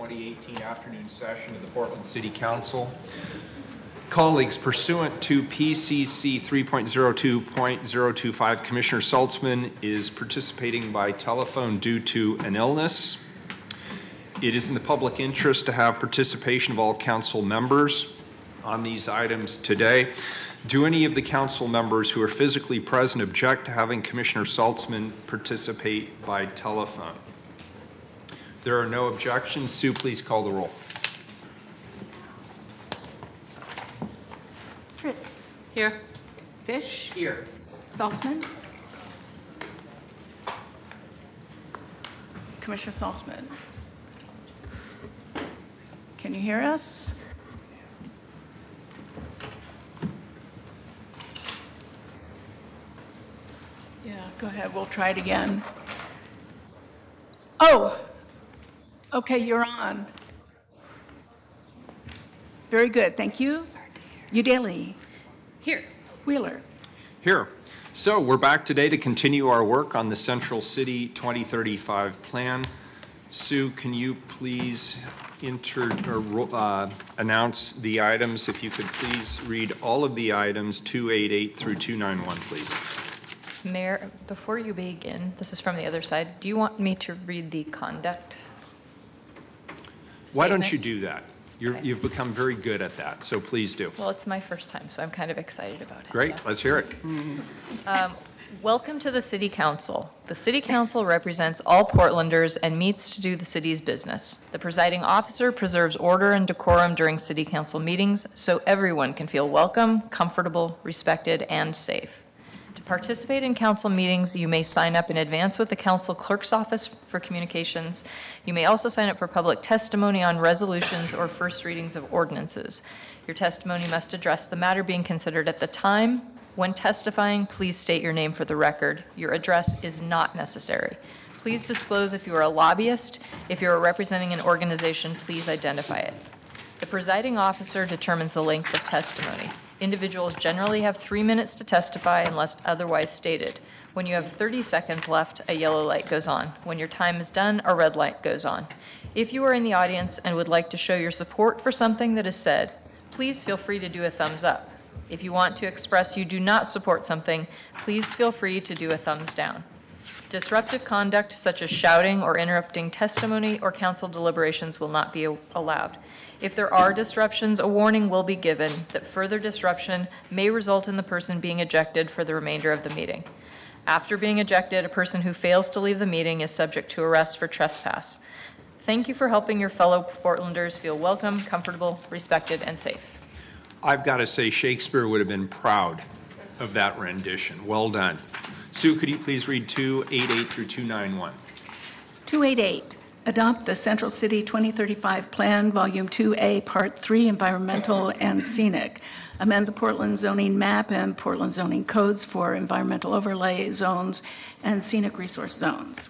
2018 afternoon session of the Portland City Council. Colleagues, pursuant to PCC 3.02.025, Commissioner Saltzman is participating by telephone due to an illness. It is in the public interest to have participation of all council members on these items today. Do any of the council members who are physically present object to having Commissioner Saltzman participate by telephone? There are no objections. Sue, please call the roll. Fritz. Here. Fish. Here. Saltzman. Commissioner Saltzman. Can you hear us? Yeah, go ahead. We'll try it again. Oh, okay, you're on. Very good. Thank you. Udaley. Here. Wheeler. Here. So we're back today to continue our work on the Central City 2035 plan. Sue, can you please announce the items? If you could please read all of the items 288 through 291, please. Mayor, before you begin, this is from the other side. Do you want me to read the conduct statement? Why don't you do that? Okay. You've become very good at that, so please do. Well, it's my first time, so I'm kind of excited about it. Great, let's hear it. Welcome to the City Council. The City Council represents all Portlanders and meets to do the city's business. The presiding officer preserves order and decorum during City Council meetings so everyone can feel welcome, comfortable, respected, and safe. To participate in council meetings, you may sign up in advance with the council clerk's office for communications. You may also sign up for public testimony on resolutions or first readings of ordinances. Your testimony must address the matter being considered at the time. When testifying, please state your name for the record. Your address is not necessary. Please disclose if you are a lobbyist. If you are representing an organization, please identify it. The presiding officer determines the length of testimony. Individuals generally have 3 minutes to testify unless otherwise stated. When you have 30 seconds left, a yellow light goes on. When your time is done, a red light goes on. If you are in the audience and would like to show your support for something that is said, please feel free to do a thumbs up. If you want to express you do not support something, please feel free to do a thumbs down. Disruptive conduct such as shouting or interrupting testimony or council deliberations will not be allowed. If there are disruptions, a warning will be given that further disruption may result in the person being ejected for the remainder of the meeting. After being ejected, a person who fails to leave the meeting is subject to arrest for trespass. Thank you for helping your fellow Portlanders feel welcome, comfortable, respected, and safe. I've got to say, Shakespeare would have been proud of that rendition. Well done. Sue, could you please read 288 through 291? 288. Adopt the Central City 2035 Plan, Volume 2A, Part 3, Environmental and Scenic. Amend the Portland zoning map and Portland zoning codes for environmental overlay zones and scenic resource zones.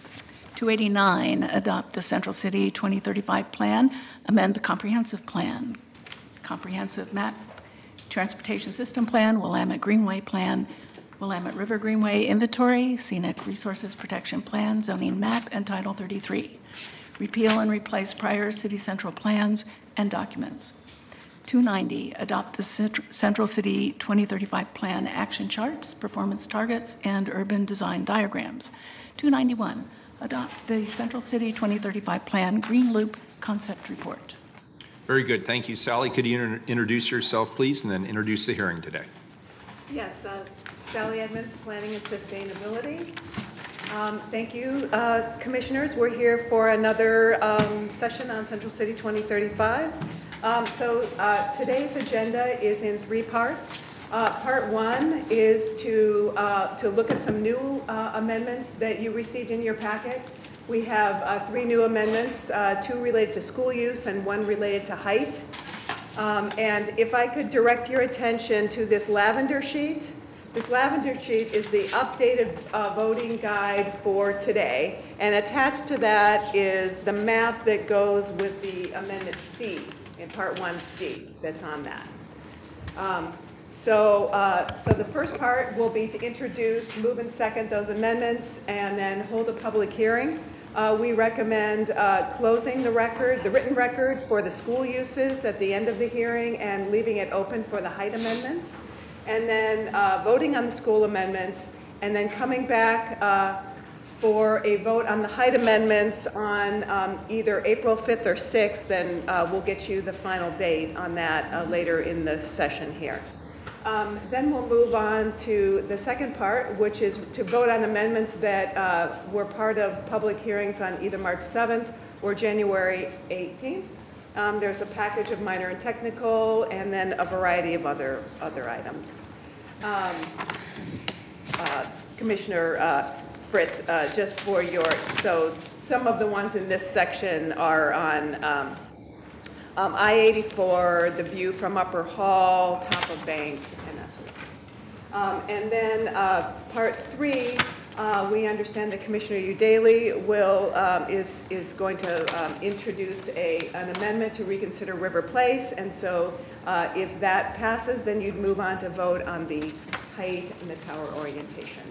289. Adopt the Central City 2035 Plan. Amend the Comprehensive Plan. Comprehensive Map, Transportation System Plan, Willamette Greenway Plan, Willamette River Greenway Inventory, Scenic Resources Protection Plan, Zoning Map, and Title 33. Repeal and replace prior City Central plans and documents. 290, adopt the Central City 2035 Plan action charts, performance targets, and urban design diagrams. 291, adopt the Central City 2035 Plan Green Loop concept report. Very good. Thank you. Sally, could you introduce yourself, please, and then introduce the hearing today? Yes, Sally Edmonds, Planning and Sustainability. Thank you, Commissioners. We're here for another session on Central City 2035. Today's agenda is in 3 parts. Part 1 is to look at some new amendments that you received in your packet. We have 3 new amendments, 2 related to school use and 1 related to height. And if I could direct your attention to this lavender sheet. This lavender sheet is the updated voting guide for today. And attached to that is the map that goes with the Amendment C in Part 1C that's on that. So the first part will be to introduce, move and second those amendments, and then hold a public hearing. We recommend closing the written record for the school uses at the end of the hearing and leaving it open for the height amendments, and then voting on the school amendments, and then coming back for a vote on the height amendments on either April 5th or 6th, then we'll get you the final date on that later in the session here. Then we'll move on to the second part, which is to vote on amendments that were part of public hearings on either March 7th or January 18th. There's a package of minor and technical, and then a variety of other items. Commissioner Fritz, just for so some of the ones in this section are on I-84, the view from Upper Hall, top of Bank, and that sort of thing. And then part 3, we understand that Commissioner Udaley is going to introduce an amendment to reconsider River Place, and so if that passes, then you'd move on to vote on the height and the tower orientation.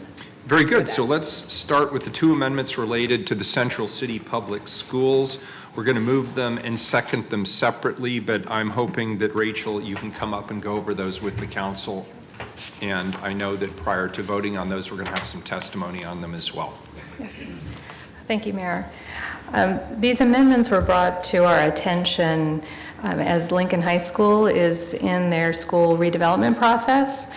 Very good. So let's start with the 2 amendments related to the Central City Public Schools. We're going to move them and second them separately, but I'm hoping that, Rachel, you can come up and go over those with the council. And I know that prior to voting on those, we're going to have some testimony on them as well. Yes. Thank you, Mayor. These amendments were brought to our attention as Lincoln High School is in their school redevelopment process.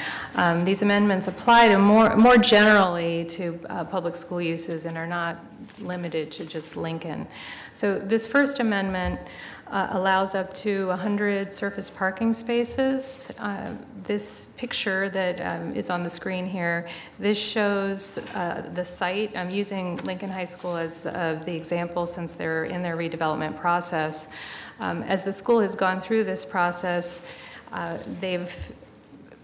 These amendments apply to more generally to public school uses and are not limited to just Lincoln. So this first amendment allows up to 100 surface parking spaces. This picture that is on the screen here, this shows the site. I'm using Lincoln High School as the example since they're in their redevelopment process. As the school has gone through this process, they've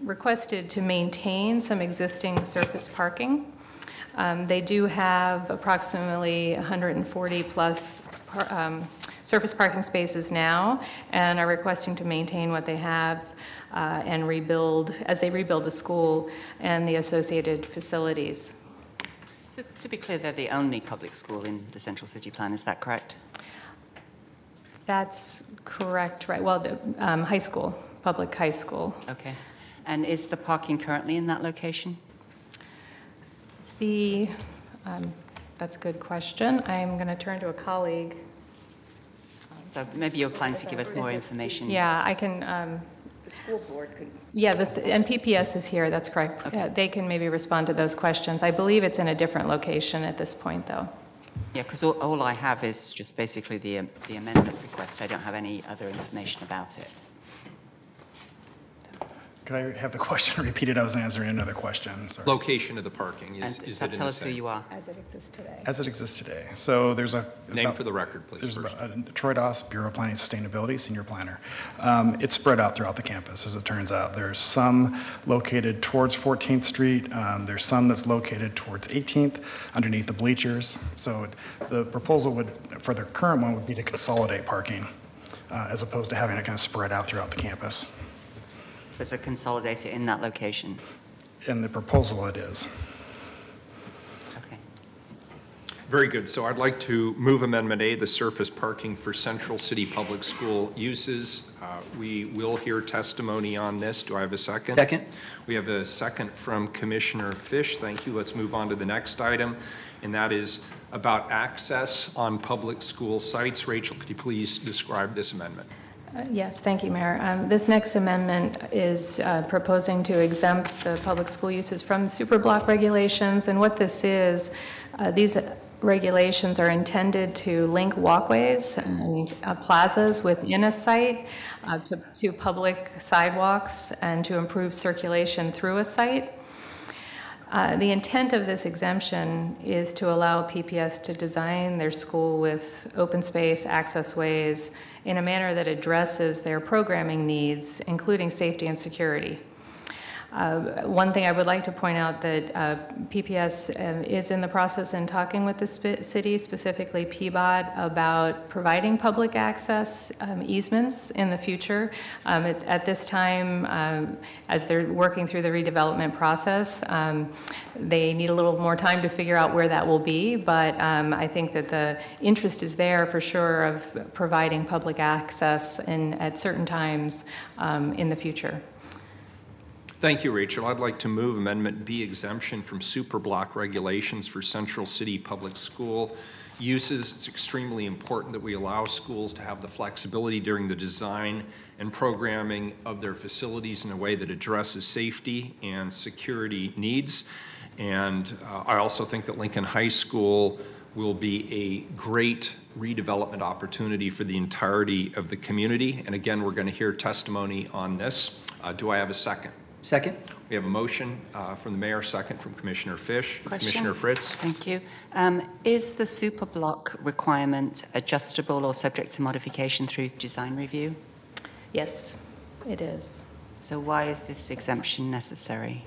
requested to maintain some existing surface parking. They do have approximately 140 plus surface parking spaces now, and are requesting to maintain what they have and rebuild, as they rebuild the school and the associated facilities. So, to be clear, they're the only public school in the Central City Plan, is that correct? That's correct, right? Well, the high school, public high school. Okay. And is the parking currently in that location? That's a good question. I'm going to turn to a colleague. So maybe you're planning to give us more information. Yeah, I can. The school board could. Yeah, and PPS is here, that's correct. Okay. They can maybe respond to those questions. I believe it's in a different location at this point, though. Yeah, because all I have is just basically the amendment request. I don't have any other information about it. Could I have the question repeated? I was answering another question. Sorry. Location of the parking, And is it in tell the us who same? you are. As it exists today. As it exists today. So there's a... Name for the record, please. There's First. Troy Doss, Bureau of Planning and Sustainability, Senior Planner. It's spread out throughout the campus, as it turns out. There's some located towards 14th Street. There's some that's located towards 18th, underneath the bleachers. So the proposal would, for the current one, would be to consolidate parking, as opposed to having it kind of spread out throughout the campus. There's a consolidator in that location. In the proposal, it is. Okay. Very good. So I'd like to move Amendment A, the surface parking for Central City Public School uses. We will hear testimony on this. Do I have a second? Second. We have a second from Commissioner Fish. Thank you. Let's move on to the next item, and that is about access on public school sites. Rachel, could you please describe this amendment? Yes, thank you, Mayor. This next amendment is proposing to exempt the public school uses from the superblock regulations. And what this is, these regulations are intended to link walkways and plazas within a site to public sidewalks and to improve circulation through a site. The intent of this exemption is to allow PPS to design their school with open space access ways in a manner that addresses their programming needs, including safety and security. One thing I would like to point out that PPS is in the process in talking with the city, specifically PBOT, about providing public access easements in the future. It's at this time, as they're working through the redevelopment process, they need a little more time to figure out where that will be, but I think that the interest is there for sure of providing public access at certain times in the future. Thank you, Rachel. I'd like to move Amendment B, exemption from superblock regulations for Central City Public School uses. It's extremely important that we allow schools to have the flexibility during the design and programming of their facilities in a way that addresses safety and security needs. And I also think that Lincoln High School will be a great redevelopment opportunity for the entirety of the community. And again, we're going to hear testimony on this. Do I have a second? Second. We have a motion from the mayor, second from Commissioner Fish. Question. Commissioner Fritz. Thank you. Is the super block requirement adjustable or subject to modification through design review? Yes, it is. So why is this exemption necessary?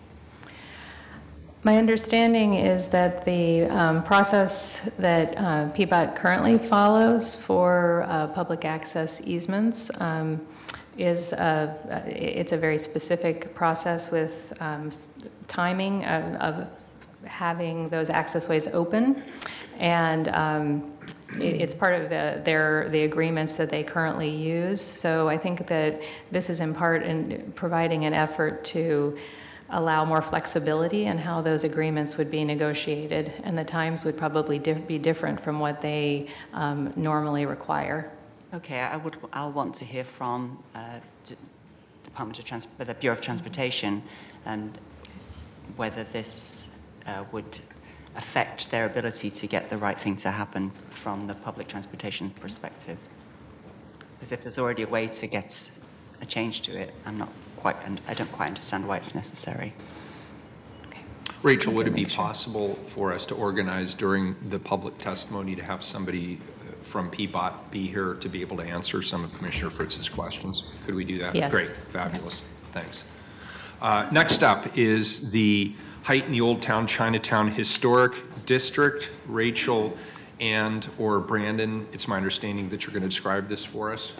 My understanding is that the process that PBOT currently follows for public access easements it's a very specific process with timing of having those accessways open, and it's part of the agreements that they currently use. So I think that this is in part in providing an effort to allow more flexibility in how those agreements would be negotiated, and the times would probably be different from what they normally require. Okay, I'll want to hear from the Bureau of Transportation and whether this would affect their ability to get the right thing to happen from the public transportation perspective. Because if there's already a way to get a change to it, I don't quite understand why it's necessary. Okay. Rachel, would it be possible for us to organize during the public testimony to have somebody from PBOT be here to be able to answer some of Commissioner Fritz's questions? Could we do that? Yes. Great, fabulous, thanks. Next up is the height in the Old Town Chinatown Historic District. Rachel or Brandon, it's my understanding that you're going to describe this for us.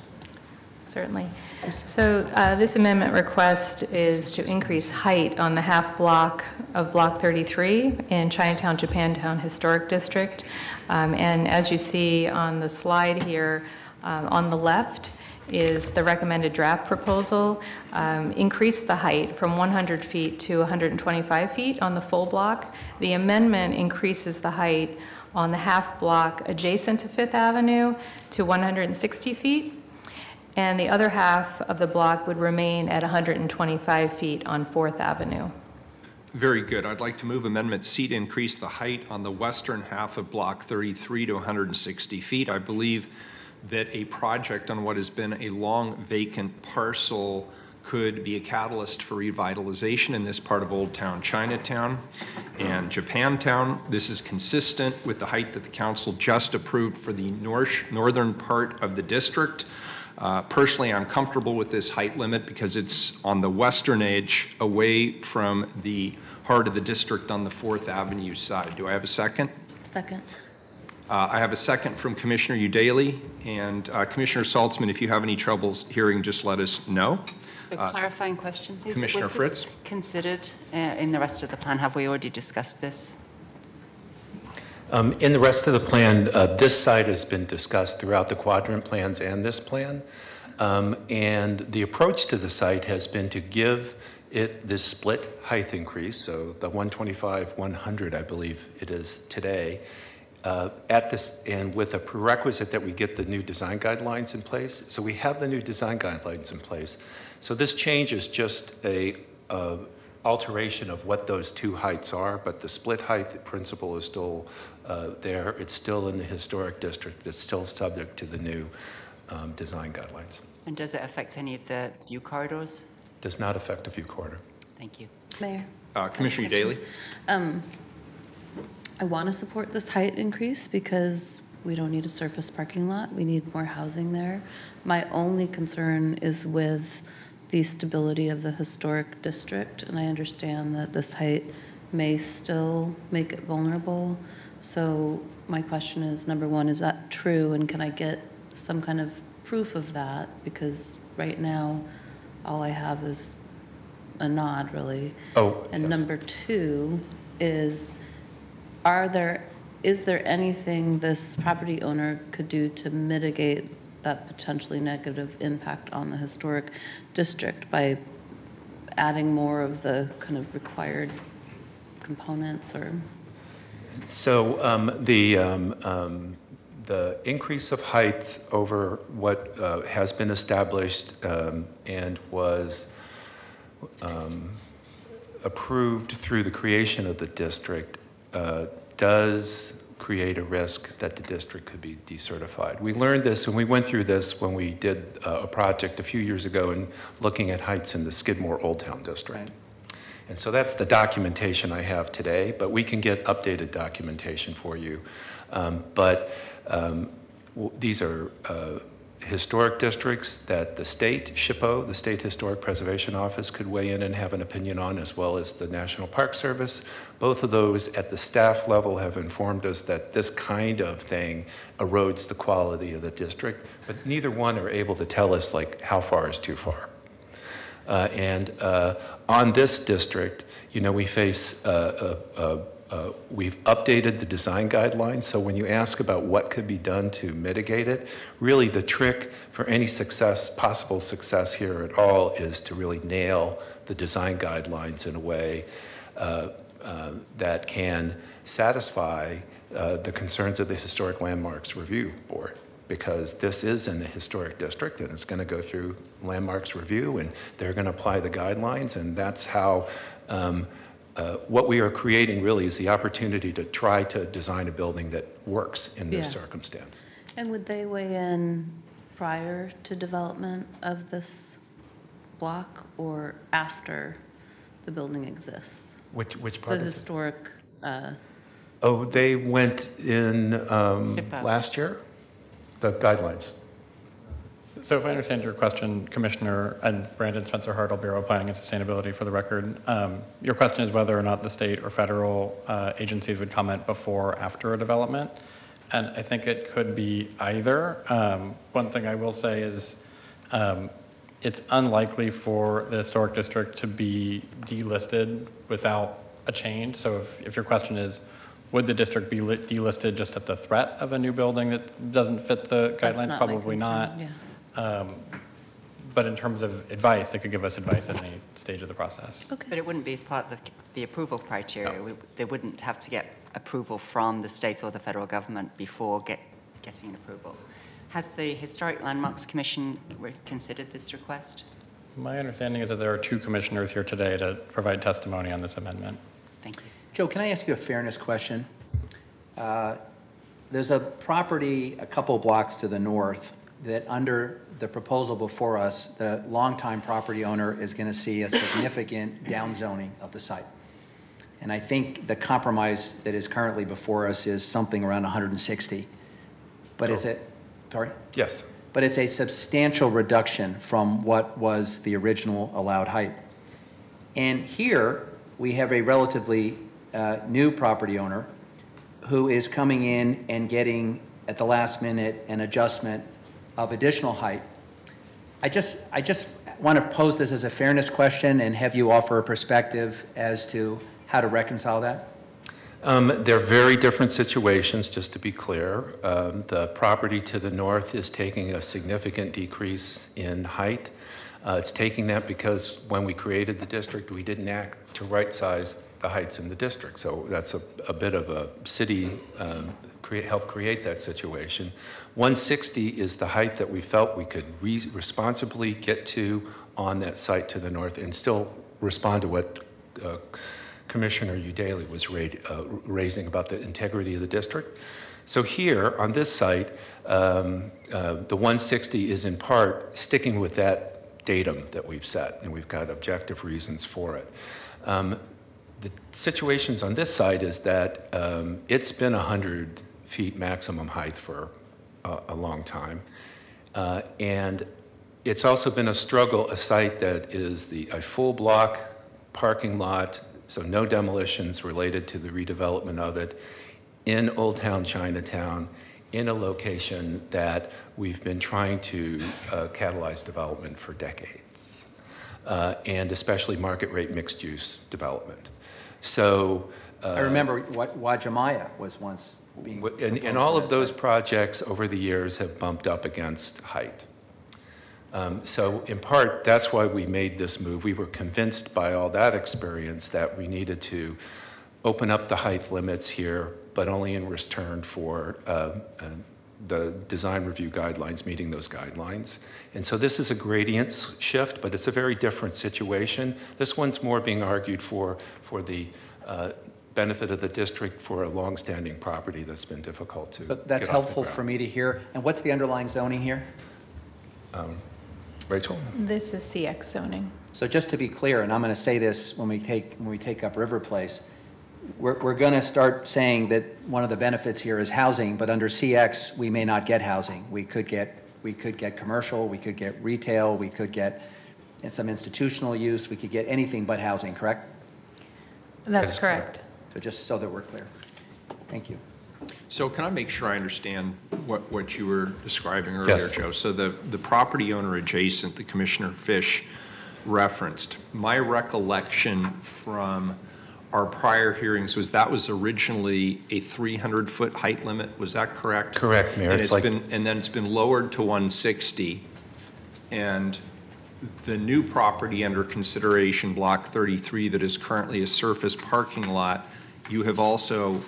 Certainly. So this amendment request is to increase height on the half block of Block 33 in Chinatown, Japantown Historic District. And as you see on the slide here, on the left is the recommended draft proposal. Increase the height from 100 feet to 125 feet on the full block. The amendment increases the height on the half block adjacent to Fifth Avenue to 160 feet. And the other half of the block would remain at 125 feet on 4th Avenue. Very good. I'd like to move Amendment C to increase the height on the western half of Block 33 to 160 feet. I believe that a project on what has been a long vacant parcel could be a catalyst for revitalization in this part of Old Town Chinatown and Japantown. This is consistent with the height that the council just approved for the northern part of the district. Personally, I'm comfortable with this height limit because it's on the western edge away from the heart of the district on the 4th Avenue side. Do I have a second? Second. I have a second from Commissioner Udaley, and Commissioner Saltzman, if you have any troubles hearing, just let us know. So clarifying question, please. Commissioner Fritz? Considered in the rest of the plan? Have we already discussed this? In the rest of the plan, this site has been discussed throughout the quadrant plans and this plan. And the approach to the site has been to give it this split height increase, so the 125, 100, I believe it is today, at this, and with a prerequisite that we get the new design guidelines in place. So we have the new design guidelines in place. So this change is just a alteration of what those two heights are, but the split height principle is still there. It's still in the historic district. It's still subject to the new design guidelines. And does it affect any of the view corridors? Does not affect a view corridor. Thank you. Mayor. Commissioner Udaley? I want to support this height increase because we don't need a surface parking lot. We need more housing there. My only concern is with the stability of the historic district, and I understand that this height may still make it vulnerable. So my question is, number one, is that true, and can I get some kind of proof of that? Because right now, all I have is a nod, really. Oh, And yes. number two is there anything this property owner could do to mitigate that potentially negative impact on the historic district by adding more of the kind of required components or? So the increase of height over what has been established and was approved through the creation of the district does create a risk that the district could be decertified. We learned this and we went through this when we did a project a few years ago in looking at heights in the Skidmore Old Town District. Right. And so that's the documentation I have today, but we can get updated documentation for you. These are historic districts that the state, SHPO, the State Historic Preservation Office, could weigh in and have an opinion on, as well as the National Park Service. Both of those at the staff level have informed us that this kind of thing erodes the quality of the district, but neither one are able to tell us like how far is too far. On this district, you know, we face we've updated the design guidelines, so when you ask about what could be done to mitigate it, really the trick for any success, possible success here at all, is to really nail the design guidelines in a way that can satisfy the concerns of the Historic Landmarks Review Board, because this is in the historic district and it's going to go through landmarks review and they're going to apply the guidelines, and that's how what we are creating really is the opportunity to try to design a building that works in this circumstance. And would they weigh in prior to development of this block or after the building exists? Which part The is historic. Oh, they went in last year, the guidelines. So if I understand your question, Commissioner, and Brandon Spencer Hartle, Bureau of Planning and Sustainability, for the record, your question is whether or not the state or federal agencies would comment before or after a development. And I think it could be either. One thing I will say is it's unlikely for the historic district to be delisted without a change. So if your question is, would the district be delisted just at the threat of a new building that doesn't fit the guidelines? Probably not. Yeah. But in terms of advice, they could give us advice at any stage of the process. Okay. But it wouldn't be as part of the approval criteria. No. They wouldn't have to get approval from the state or the federal government before getting an approval. Has the Historic Landmarks Commission considered this request? My understanding is that there are two commissioners here today to provide testimony on this amendment. Thank you. Joe, can I ask you a fairness question? There's a property a couple blocks to the north that under the proposal before us, the longtime property owner is going to see a significant downzoning of the site. And I think the compromise that is currently before us is something around 160. But is it, sorry? Yes. But it's a substantial reduction from what was the original allowed height. And here, we have a relatively new property owner who is coming in and getting, at the last minute, an adjustment of additional height. I just want to pose this as a fairness question and have you offer a perspective as to how to reconcile that. They're very different situations, just to be clear. The property to the north is taking a significant decrease in height. It's taking that because when we created the district, we didn't act to right-size the heights in the district. So that's a bit of a city help create that situation. 160 is the height that we felt we could responsibly get to on that site to the north and still respond to what Commissioner Udaley was raising about the integrity of the district. So here on this site, the 160 is in part sticking with that datum that we've set, and we've got objective reasons for it. The situations on this site is that it's been 100 feet maximum height for a long time, and It's also been a struggle, a site that is a full block parking lot, so no demolitions related to the redevelopment of it, in Old Town Chinatown, in a location that we've been trying to catalyze development for decades, and especially market rate mixed use development. So I remember what Wajimaya was once being proposed. And all of those projects over the years have bumped up against height. So in part, that's why we made this move. We were convinced by all that experience that we needed to open up the height limits here, but only in return for the design review guidelines, meeting those guidelines. And so this is a gradient shift, but it's a very different situation. This one's more being argued for the benefit of the district for a longstanding property that's been difficult to But that's get off the helpful ground. for me to hear. And what's the underlying zoning here? Rachel? This is CX zoning. So just to be clear, and I'm going to say this when we take up River Place, we're going to start saying that one of the benefits here is housing, but under CX we may not get housing. We could get commercial, we could get retail, we could get some institutional use, we could get anything but housing, correct? That's correct. So just so that we're clear. Thank you. So can I make sure I understand what you were describing earlier, Yes. Joe? So the property owner adjacent, the Commissioner Fish referenced, my recollection from our prior hearings was that was originally a 300-foot height limit. Was that correct? Correct, Mayor. And then it's been lowered to 160. And the new property under consideration, Block 33, that is currently a surface parking lot, you have also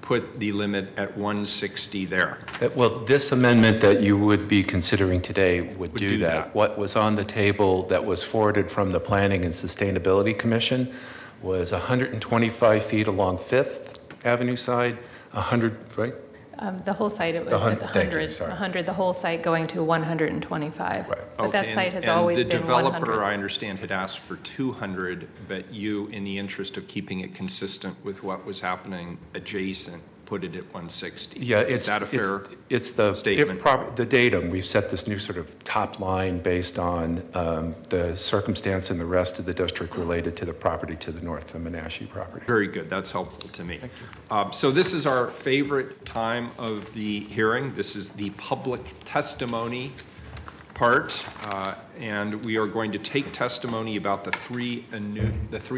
put the limit at 160 there. Well, this amendment that you would be considering today would do that. that. What was on the table that was forwarded from the Planning and Sustainability Commission was 125 feet along Fifth Avenue side, 100, right? The whole site, it The was thank you, 100, sorry. 100, the whole site going to 125. Right. But that Okay, site has and always the been developer, 100. I understand, had asked for 200, but you, in the interest of keeping it consistent with what was happening adjacent, put it at 160. Yeah, Is that a fair it's the statement? the datum. We've set this new sort of top line based on the circumstance in the rest of the district related to the property to the north, the Menashe property. Very good. That's helpful to me. So this is our favorite time of the hearing. This is the public testimony part, and we are going to take testimony about the three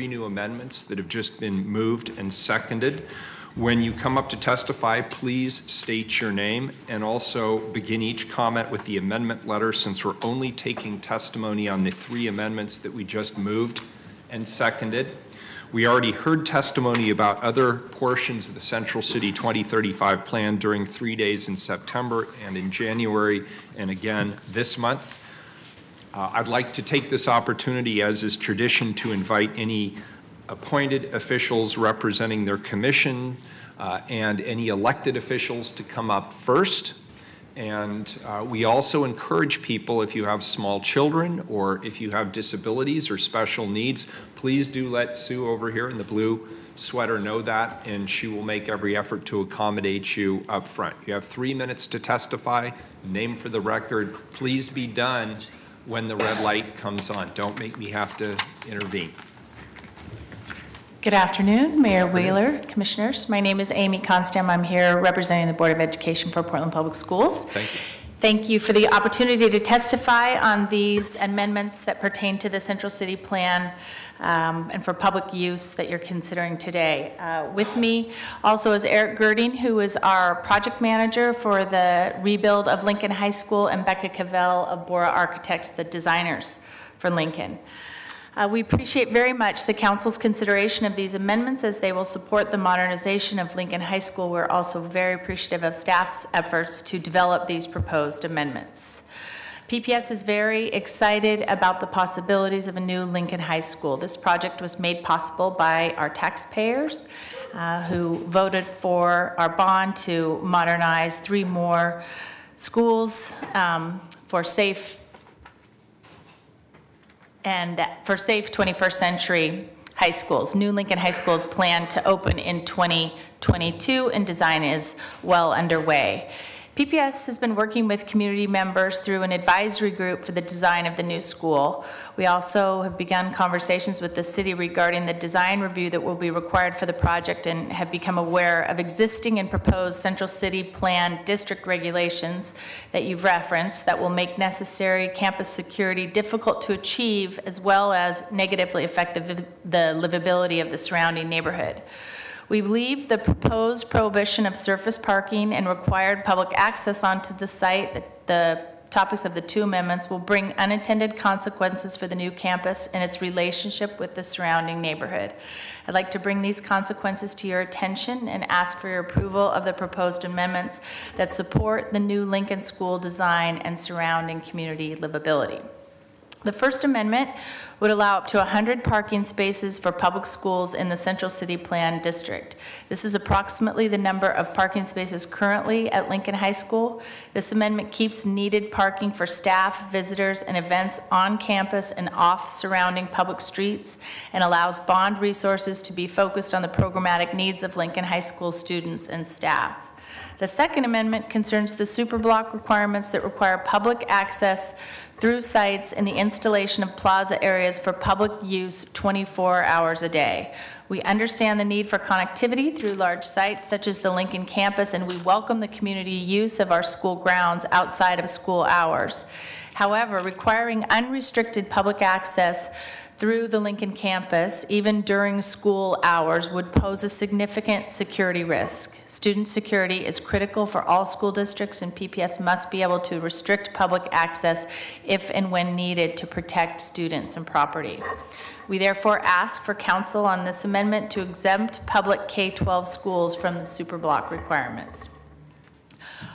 new amendments that have just been moved and seconded. When you come up to testify, please state your name and also begin each comment with the amendment letter, since we're only taking testimony on the three amendments that we just moved and seconded. We already heard testimony about other portions of the Central City 2035 plan during 3 days in September and in January, and again this month. I'd like to take this opportunity, as is tradition, to invite any appointed officials representing their commission and any elected officials to come up first. And we also encourage people, if you have small children or if you have disabilities or special needs, please do let Sue over here in the blue sweater know that, and she will make every effort to accommodate you up front. You have 3 minutes to testify. Name for the record. Please be done when the red light comes on. Don't make me have to intervene. Good afternoon, Mayor Wheeler, Commissioners. My name is Amy Constam. I'm here representing the Board of Education for Portland Public Schools. Thank you. Thank you for the opportunity to testify on these amendments that pertain to the Central City Plan and for public use that you're considering today. With me also is Eric Girding, who is our project manager for the rebuild of Lincoln High School, and Becca Cavell of Bora Architects, the designers for Lincoln. We appreciate very much the Council's consideration of these amendments, as they will support the modernization of Lincoln High School. We're also very appreciative of staff's efforts to develop these proposed amendments. PPS is very excited about the possibilities of a new Lincoln High School. This project was made possible by our taxpayers who voted for our bond to modernize 3 more schools for safe 21st century high schools. New Lincoln High School is planned to open in 2022, and design is well underway. PPS has been working with community members through an advisory group for the design of the new school. We also have begun conversations with the city regarding the design review that will be required for the project and have become aware of existing and proposed Central City Plan district regulations that you've referenced that will make necessary campus security difficult to achieve, as well as negatively affect the livability of the surrounding neighborhood. We believe the proposed prohibition of surface parking and required public access onto the site, the topics of the two amendments, will bring unintended consequences for the new campus and its relationship with the surrounding neighborhood. I'd like to bring these consequences to your attention and ask for your approval of the proposed amendments that support the new Lincoln School design and surrounding community livability. The First Amendment would allow up to 100 parking spaces for public schools in the Central City Plan District. This is approximately the number of parking spaces currently at Lincoln High School. This amendment keeps needed parking for staff, visitors, and events on campus and off surrounding public streets, and allows bond resources to be focused on the programmatic needs of Lincoln High School students and staff. The Second Amendment concerns the superblock requirements that require public access through sites and the installation of plaza areas for public use 24 hours a day. We understand the need for connectivity through large sites such as the Lincoln campus, and we welcome the community use of our school grounds outside of school hours. However, requiring unrestricted public access through the Lincoln campus, even during school hours, would pose a significant security risk. Student security is critical for all school districts, and PPS must be able to restrict public access if and when needed to protect students and property. We therefore ask for counsel on this amendment to exempt public K-12 schools from the superblock requirements.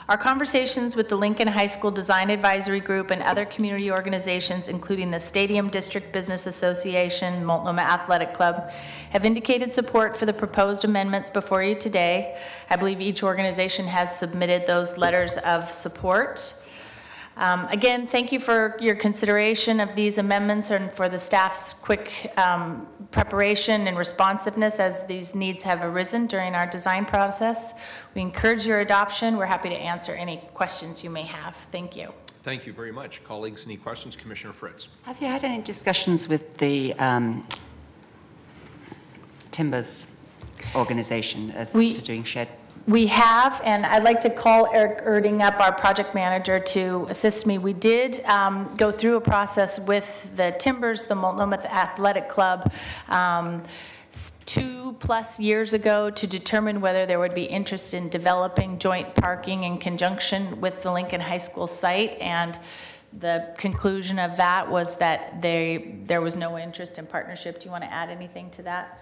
Our conversations with the Lincoln High School Design Advisory Group and other community organizations, including the Stadium District Business Association, Multnomah Athletic Club, have indicated support for the proposed amendments before you today. I believe each organization has submitted those letters of support. Again, thank you for your consideration of these amendments and for the staff's quick preparation and responsiveness as these needs have arisen during our design process. We encourage your adoption. We're happy to answer any questions you may have. Thank you. Thank you very much. Colleagues, any questions? Commissioner Fritz. Have you had any discussions with the Timbers organization as to doing shed? We have, and I'd like to call Eric Erding up, our project manager, to assist me. We did go through a process with the Timbers, the Multnomah Athletic Club, 2+ years ago to determine whether there would be interest in developing joint parking in conjunction with the Lincoln High School site, and the conclusion of that was that there was no interest in partnership. Do you want to add anything to that?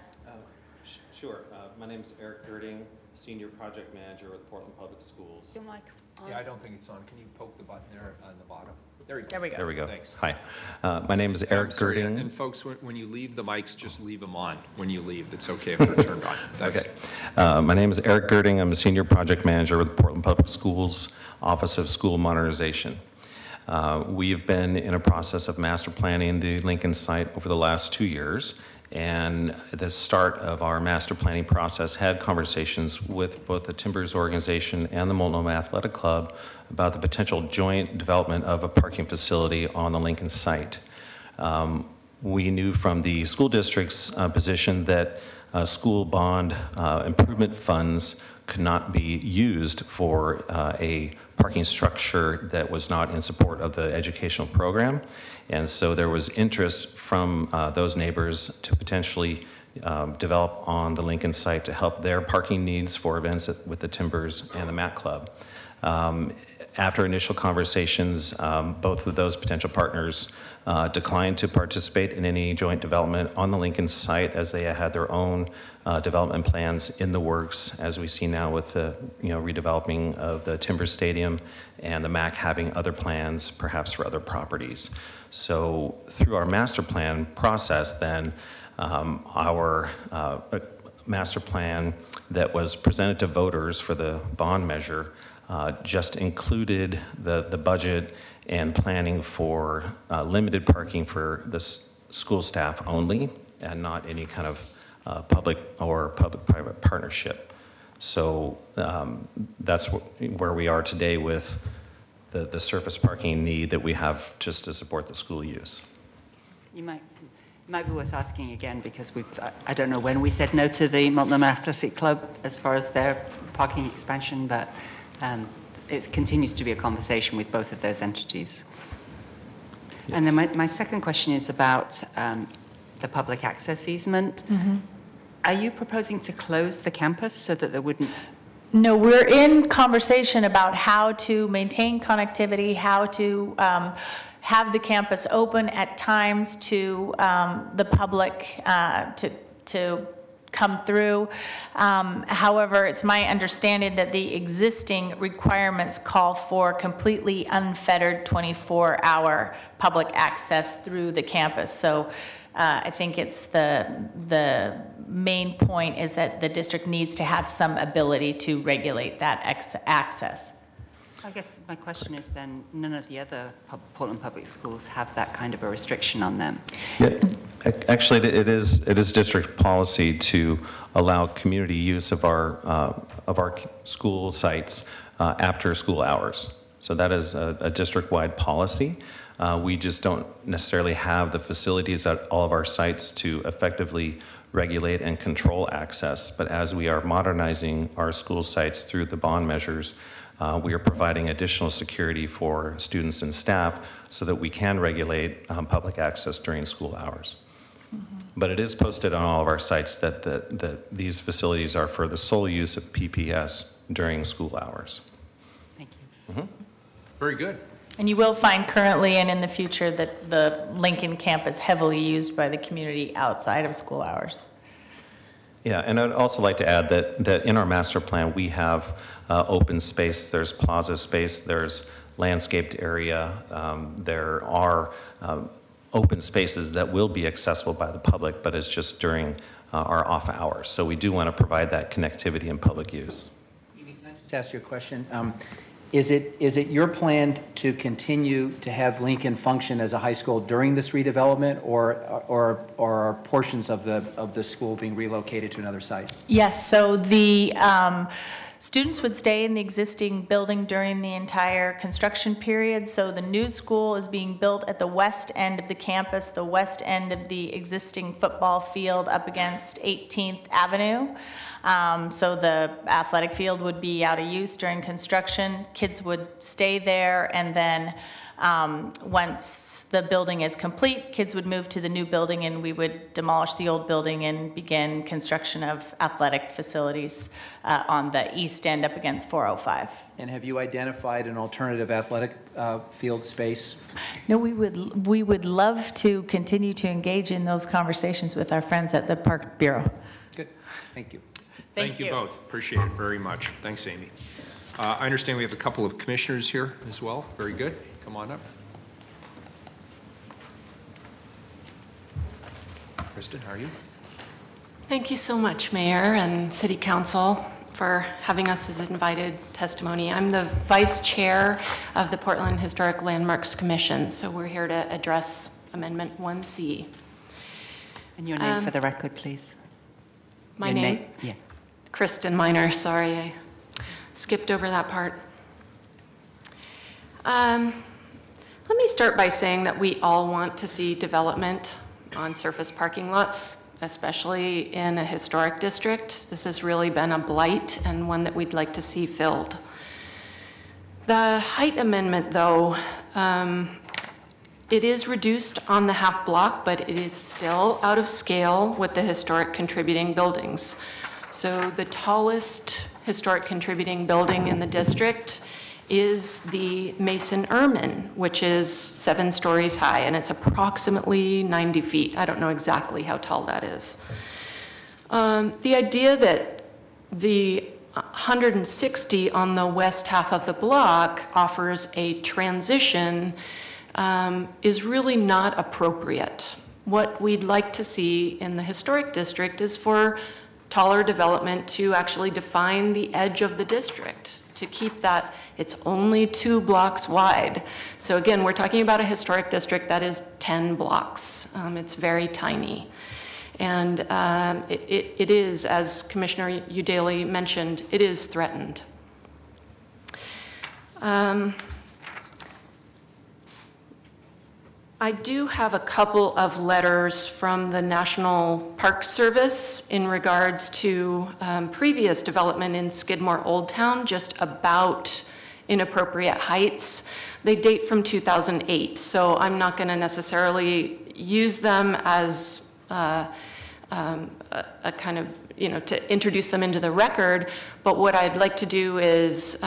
Sure. My name is Eric Erding, Senior Project Manager with Portland Public Schools. Your mic on? Yeah, I don't think it's on. Can you poke the button there on the bottom? There we go. There we go. There we go. Thanks. Hi. My name is Eric Sorry, Erding. and folks, when you leave the mics, just leave them on when you leave. It's okay if they're turned on. Thanks. Okay. My name is Eric Erding. I'm a Senior Project Manager with Portland Public Schools Office of School Modernization. We've been in a process of master planning the Lincoln site over the last 2 years. And at the start of our master planning process, had conversations with both the Timbers organization and the Multnomah Athletic Club about the potential joint development of a parking facility on the Lincoln site. We knew from the school district's position that school bond improvement funds could not be used for a parking structure that was not in support of the educational program. And so there was interest from those neighbors to potentially develop on the Lincoln site to help their parking needs for events with the Timbers and the Mac Club. After initial conversations, both of those potential partners declined to participate in any joint development on the Lincoln site, as they had their own development plans in the works, as we see now with the redeveloping of the Timbers Stadium and the MAC having other plans, perhaps for other properties. So through our master plan process, then our master plan that was presented to voters for the bond measure just included the budget and planning for limited parking for the school staff only, and not any kind of public or public-private partnership. So that's where we are today with the surface parking need that we have just to support the school use. It might be worth asking again, because I don't know when we said no to the Multnomah Athletic Club as far as their parking expansion, but it continues to be a conversation with both of those entities. Yes. And then my second question is about the public access easement. Mm-hmm. Are you proposing to close the campus so that there wouldn't? No, we're in conversation about how to maintain connectivity, how to have the campus open at times to the public to come through. However, it's my understanding that the existing requirements call for completely unfettered 24-hour public access through the campus. So I think it's the main point is that the district needs to have some ability to regulate that access. I guess my question is then, none of the other Portland Public Schools have that kind of a restriction on them? Yeah, actually, it is district policy to allow community use of our school sites after school hours. So that is a district-wide policy. We just don't necessarily have the facilities at all of our sites to effectively regulate and control access. But as we are modernizing our school sites through the bond measures, we are providing additional security for students and staff so that we can regulate public access during school hours. Mm-hmm. But it is posted on all of our sites that these facilities are for the sole use of PPS during school hours. Thank you. Mm-hmm. Very good. And you will find currently and in the future that the Lincoln campus heavily used by the community outside of school hours. Yeah, and I'd also like to add that in our master plan, we have open space, there's plaza space, there's landscaped area, there are open spaces that will be accessible by the public, but it's just during our off hours. So we do want to provide that connectivity and public use. Can I just ask you a question? Is it your plan to continue to have Lincoln function as a high school during this redevelopment, or are portions of the school being relocated to another site? Yes, so the students would stay in the existing building during the entire construction period. So the new school is being built at the west end of the campus, the west end of the existing football field up against 18th Avenue. So the athletic field would be out of use during construction. Kids would stay there, and then once the building is complete, kids would move to the new building, and we would demolish the old building and begin construction of athletic facilities on the east end up against 405. And have you identified an alternative athletic field space? No, we would love to continue to engage in those conversations with our friends at the Park Bureau. Good, thank you. Thank you both. Appreciate it very much. Thanks, Amy. I understand we have a couple of commissioners here as well. Very good. Come on up. Kristen, how are you? Thank you so much, Mayor and City Council, for having us as invited testimony. I'm the Vice Chair of the Portland Historic Landmarks Commission, so we're here to address Amendment 1C. And your name for the record, please. My name? Yeah. Kristen Miner, sorry, I skipped over that part. Let me start by saying that we all want to see development on surface parking lots, especially in a historic district. This has really been a blight and one that we'd like to see filled. The height amendment, though, it is reduced on the half block, but it is still out of scale with the historic contributing buildings. So the tallest historic contributing building in the district is the Mason Erman, which is 7 stories high, and it's approximately 90 feet. I don't know exactly how tall that is. The idea that the 160 on the west half of the block offers a transition is really not appropriate. What we'd like to see in the historic district is for taller development to actually define the edge of the district, to keep that, it's only 2 blocks wide. So again, we're talking about a historic district that is 10 blocks. It's very tiny. And it is, as Commissioner Udaley mentioned, it is threatened. I do have a couple of letters from the National Park Service in regards to previous development in Skidmore Old Town, just about inappropriate heights. They date from 2008, so I'm not going to necessarily use them as a kind of, to introduce them into the record, but what I'd like to do is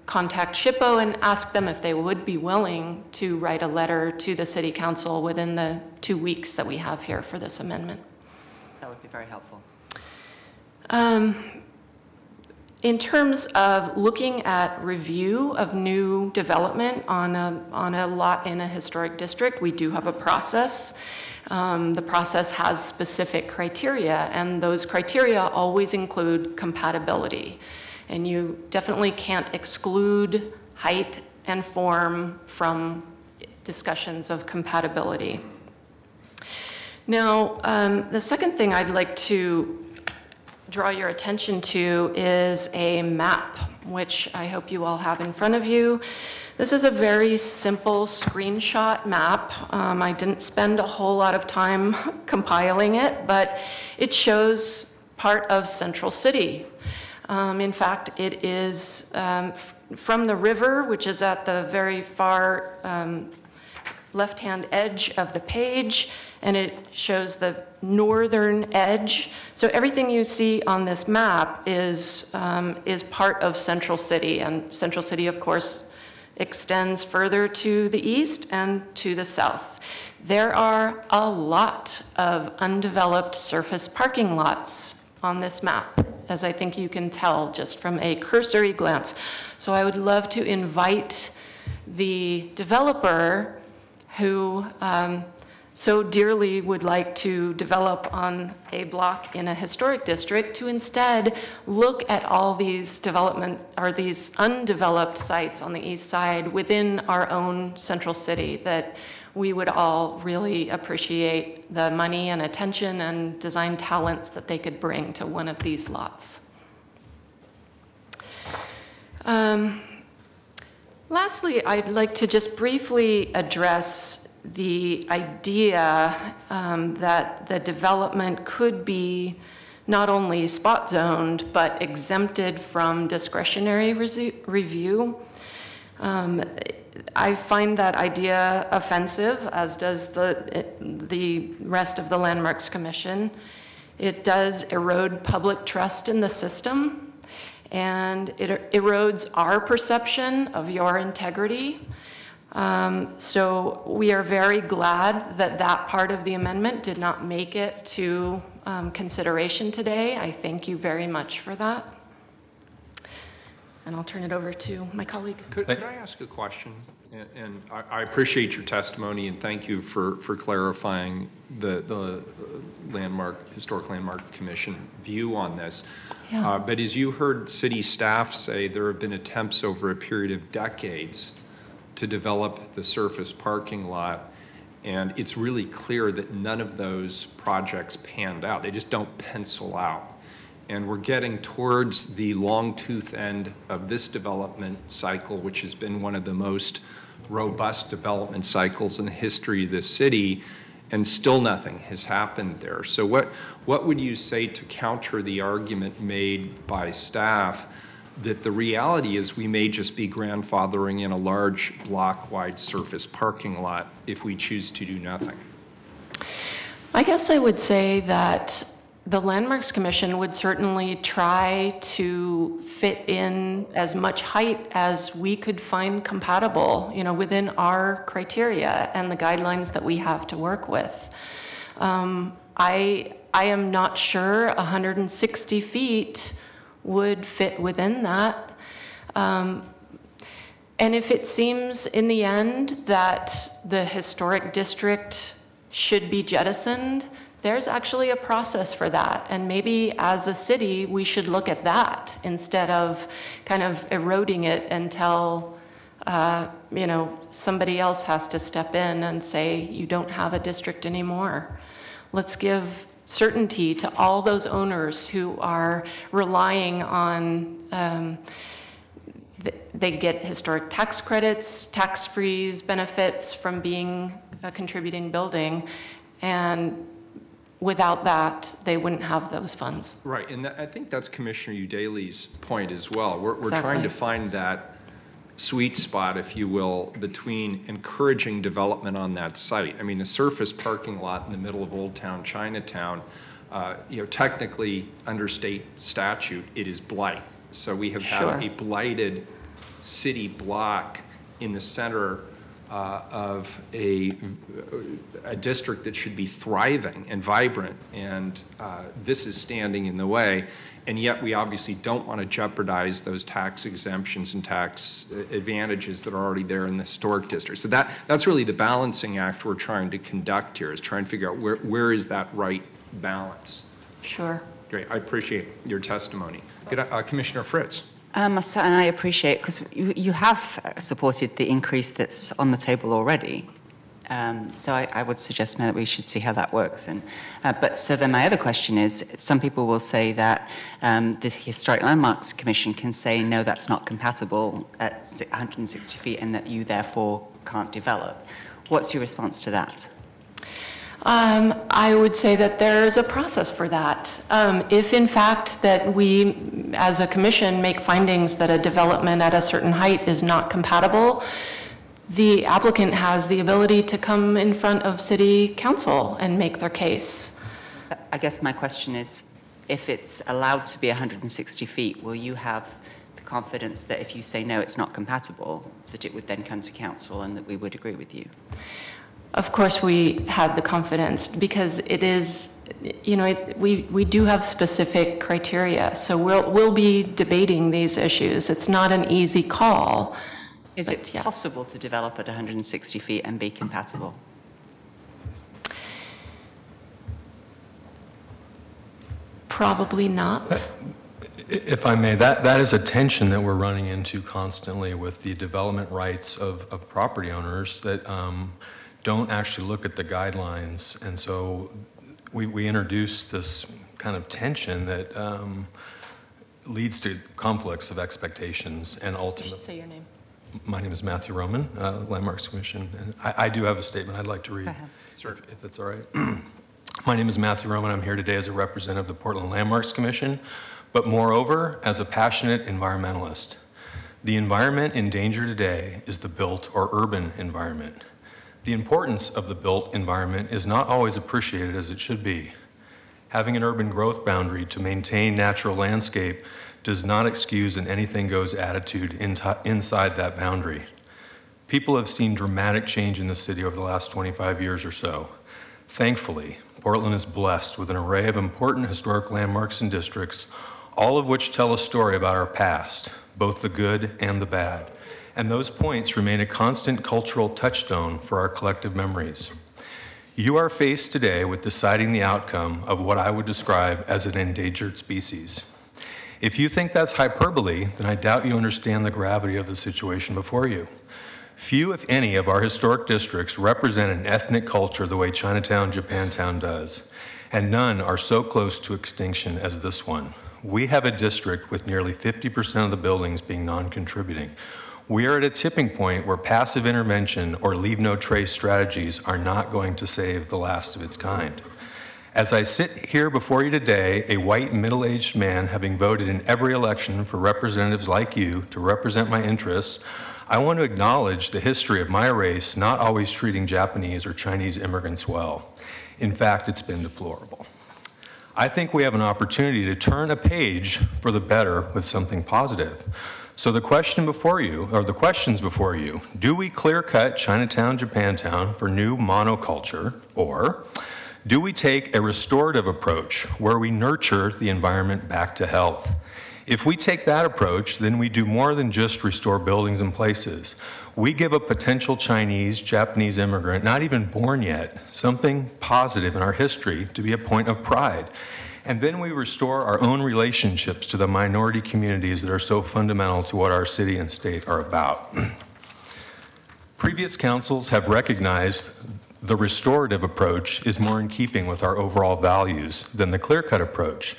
contact SHPO and ask them if they would be willing to write a letter to the City Council within the 2 weeks that we have here for this amendment. That would be very helpful. In terms of looking at review of new development on a lot in a historic district, we do have a process. The process has specific criteria, and those criteria always include compatibility. And you definitely can't exclude height and form from discussions of compatibility. Now, the second thing I'd like to draw your attention to is a map, which I hope you all have in front of you. This is a very simple screenshot map. I didn't spend a whole lot of time compiling it, but it shows part of Central City. In fact, it is from the river, which is at the very far left-hand edge of the page, and it shows the northern edge. So everything you see on this map is part of Central City, and Central City, of course, extends further to the east and to the south. There are a lot of undeveloped surface parking lots on this map, as I think you can tell just from a cursory glance. So I would love to invite the developer who so dearly would like to develop on a block in a historic district to instead look at all these development or these undeveloped sites on the east side within our own Central City that we would all really appreciate the money and attention and design talents that they could bring to one of these lots. Lastly, I'd like to just briefly address the idea that the development could be not only spot zoned, but exempted from discretionary review. I find that idea offensive, as does the rest of the Landmarks Commission. It does erode public trust in the system, and it erodes our perception of your integrity. So we are very glad that that part of the amendment did not make it to consideration today. I thank you very much for that. And I'll turn it over to my colleague. Could I ask a question? And I appreciate your testimony, and thank you for clarifying the Historic Landmark Commission view on this. Yeah. But as you heard city staff say, there have been attempts over a period of decades to develop the surface parking lot, and it's really clear that none of those projects panned out. They just don't pencil out. And we're getting towards the long tooth end of this development cycle, which has been one of the most robust development cycles in the history of this city, and still nothing has happened there. So what would you say to counter the argument made by staff that the reality is we may just be grandfathering in a large block-wide surface parking lot if we choose to do nothing? I guess I would say that the Landmarks Commission would certainly try to fit in as much height as we could find compatible, within our criteria and the guidelines that we have to work with. I am not sure 160 feet would fit within that. And if it seems in the end that the historic district should be jettisoned, there's actually a process for that. And maybe as a city, we should look at that instead of kind of eroding it until, somebody else has to step in and say, you don't have a district anymore. Let's give certainty to all those owners who are relying on, they get historic tax credits, tax-freeze benefits from being a contributing building, and without that, they wouldn't have those funds. Right, and I think that's Commissioner Udaley's point as well. We're Exactly. trying to find that sweet spot, if you will, between encouraging development on that site. I mean, the surface parking lot in the middle of Old Town Chinatown, technically under state statute, it is blight. So we have had a blighted city block in the center of a district that should be thriving and vibrant, and this is standing in the way. And yet we obviously don't want to jeopardize those tax exemptions and tax advantages that are already there in the historic district. So that's really the balancing act we're trying to conduct here, is trying to figure out where is that right balance. Sure. Great, I appreciate your testimony. Commissioner Fritz. And I appreciate, because you have supported the increase that's on the table already. So I would suggest that we should see how that works. But so then my other question is, some people will say that the Historic Landmarks Commission can say, no, that's not compatible at 160 feet and that you therefore can't develop. What's your response to that? I would say that there's a process for that. If in fact that we, as a commission, make findings that a development at a certain height is not compatible, the applicant has the ability to come in front of City Council and make their case. I guess my question is, if it's allowed to be 160 feet, will you have the confidence that if you say no, it's not compatible, that it would then come to council and that we would agree with you? Of course, we had the confidence, because it is, we do have specific criteria. So we'll be debating these issues. It's not an easy call. Is it possible to develop at 160 feet and be compatible? Probably not. If I may, that is a tension that we're running into constantly with the development rights of property owners that don't actually look at the guidelines. And so we introduce this kind of tension that leads to conflicts of expectations and ultimately. You should say your name. My name is Matthew Roman, Landmarks Commission. And I do have a statement I'd like to read, if it's all right. My name is Matthew Roman. I'm here today as a representative of the Portland Landmarks Commission, but moreover, as a passionate environmentalist. The environment in danger today is the built or urban environment. The importance of the built environment is not always appreciated as it should be. Having an urban growth boundary to maintain natural landscape does not excuse an anything-goes attitude inside that boundary. People have seen dramatic change in the city over the last 25 years or so. Thankfully, Portland is blessed with an array of important historic landmarks and districts, all of which tell a story about our past, both the good and the bad. And those points remain a constant cultural touchstone for our collective memories. You are faced today with deciding the outcome of what I would describe as an endangered species. If you think that's hyperbole, then I doubt you understand the gravity of the situation before you. Few, if any, of our historic districts represent an ethnic culture the way Chinatown, Japantown does, and none are so close to extinction as this one. We have a district with nearly 50% of the buildings being non-contributing. We are at a tipping point where passive intervention or leave no trace strategies are not going to save the last of its kind. As I sit here before you today, a white middle-aged man having voted in every election for representatives like you to represent my interests, I want to acknowledge the history of my race not always treating Japanese or Chinese immigrants well. In fact, it's been deplorable. I think we have an opportunity to turn a page for the better with something positive. So the question before you, or the questions before you, do we clear-cut Chinatown, Japantown for new monoculture, or do we take a restorative approach where we nurture the environment back to health? If we take that approach, then we do more than just restore buildings and places. We give a potential Chinese, Japanese immigrant, not even born yet, something positive in our history to be a point of pride. And then we restore our own relationships to the minority communities that are so fundamental to what our city and state are about. Previous councils have recognized The restorative approach is more in keeping with our overall values than the clear-cut approach.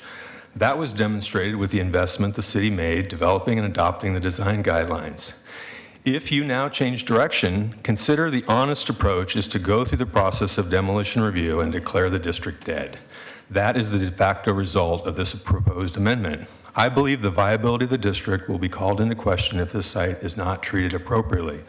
That was demonstrated with the investment the city made developing and adopting the design guidelines. If you now change direction, consider the honest approach is to go through the process of demolition review and declare the district dead. That is the de facto result of this proposed amendment. I believe the viability of the district will be called into question if this site is not treated appropriately.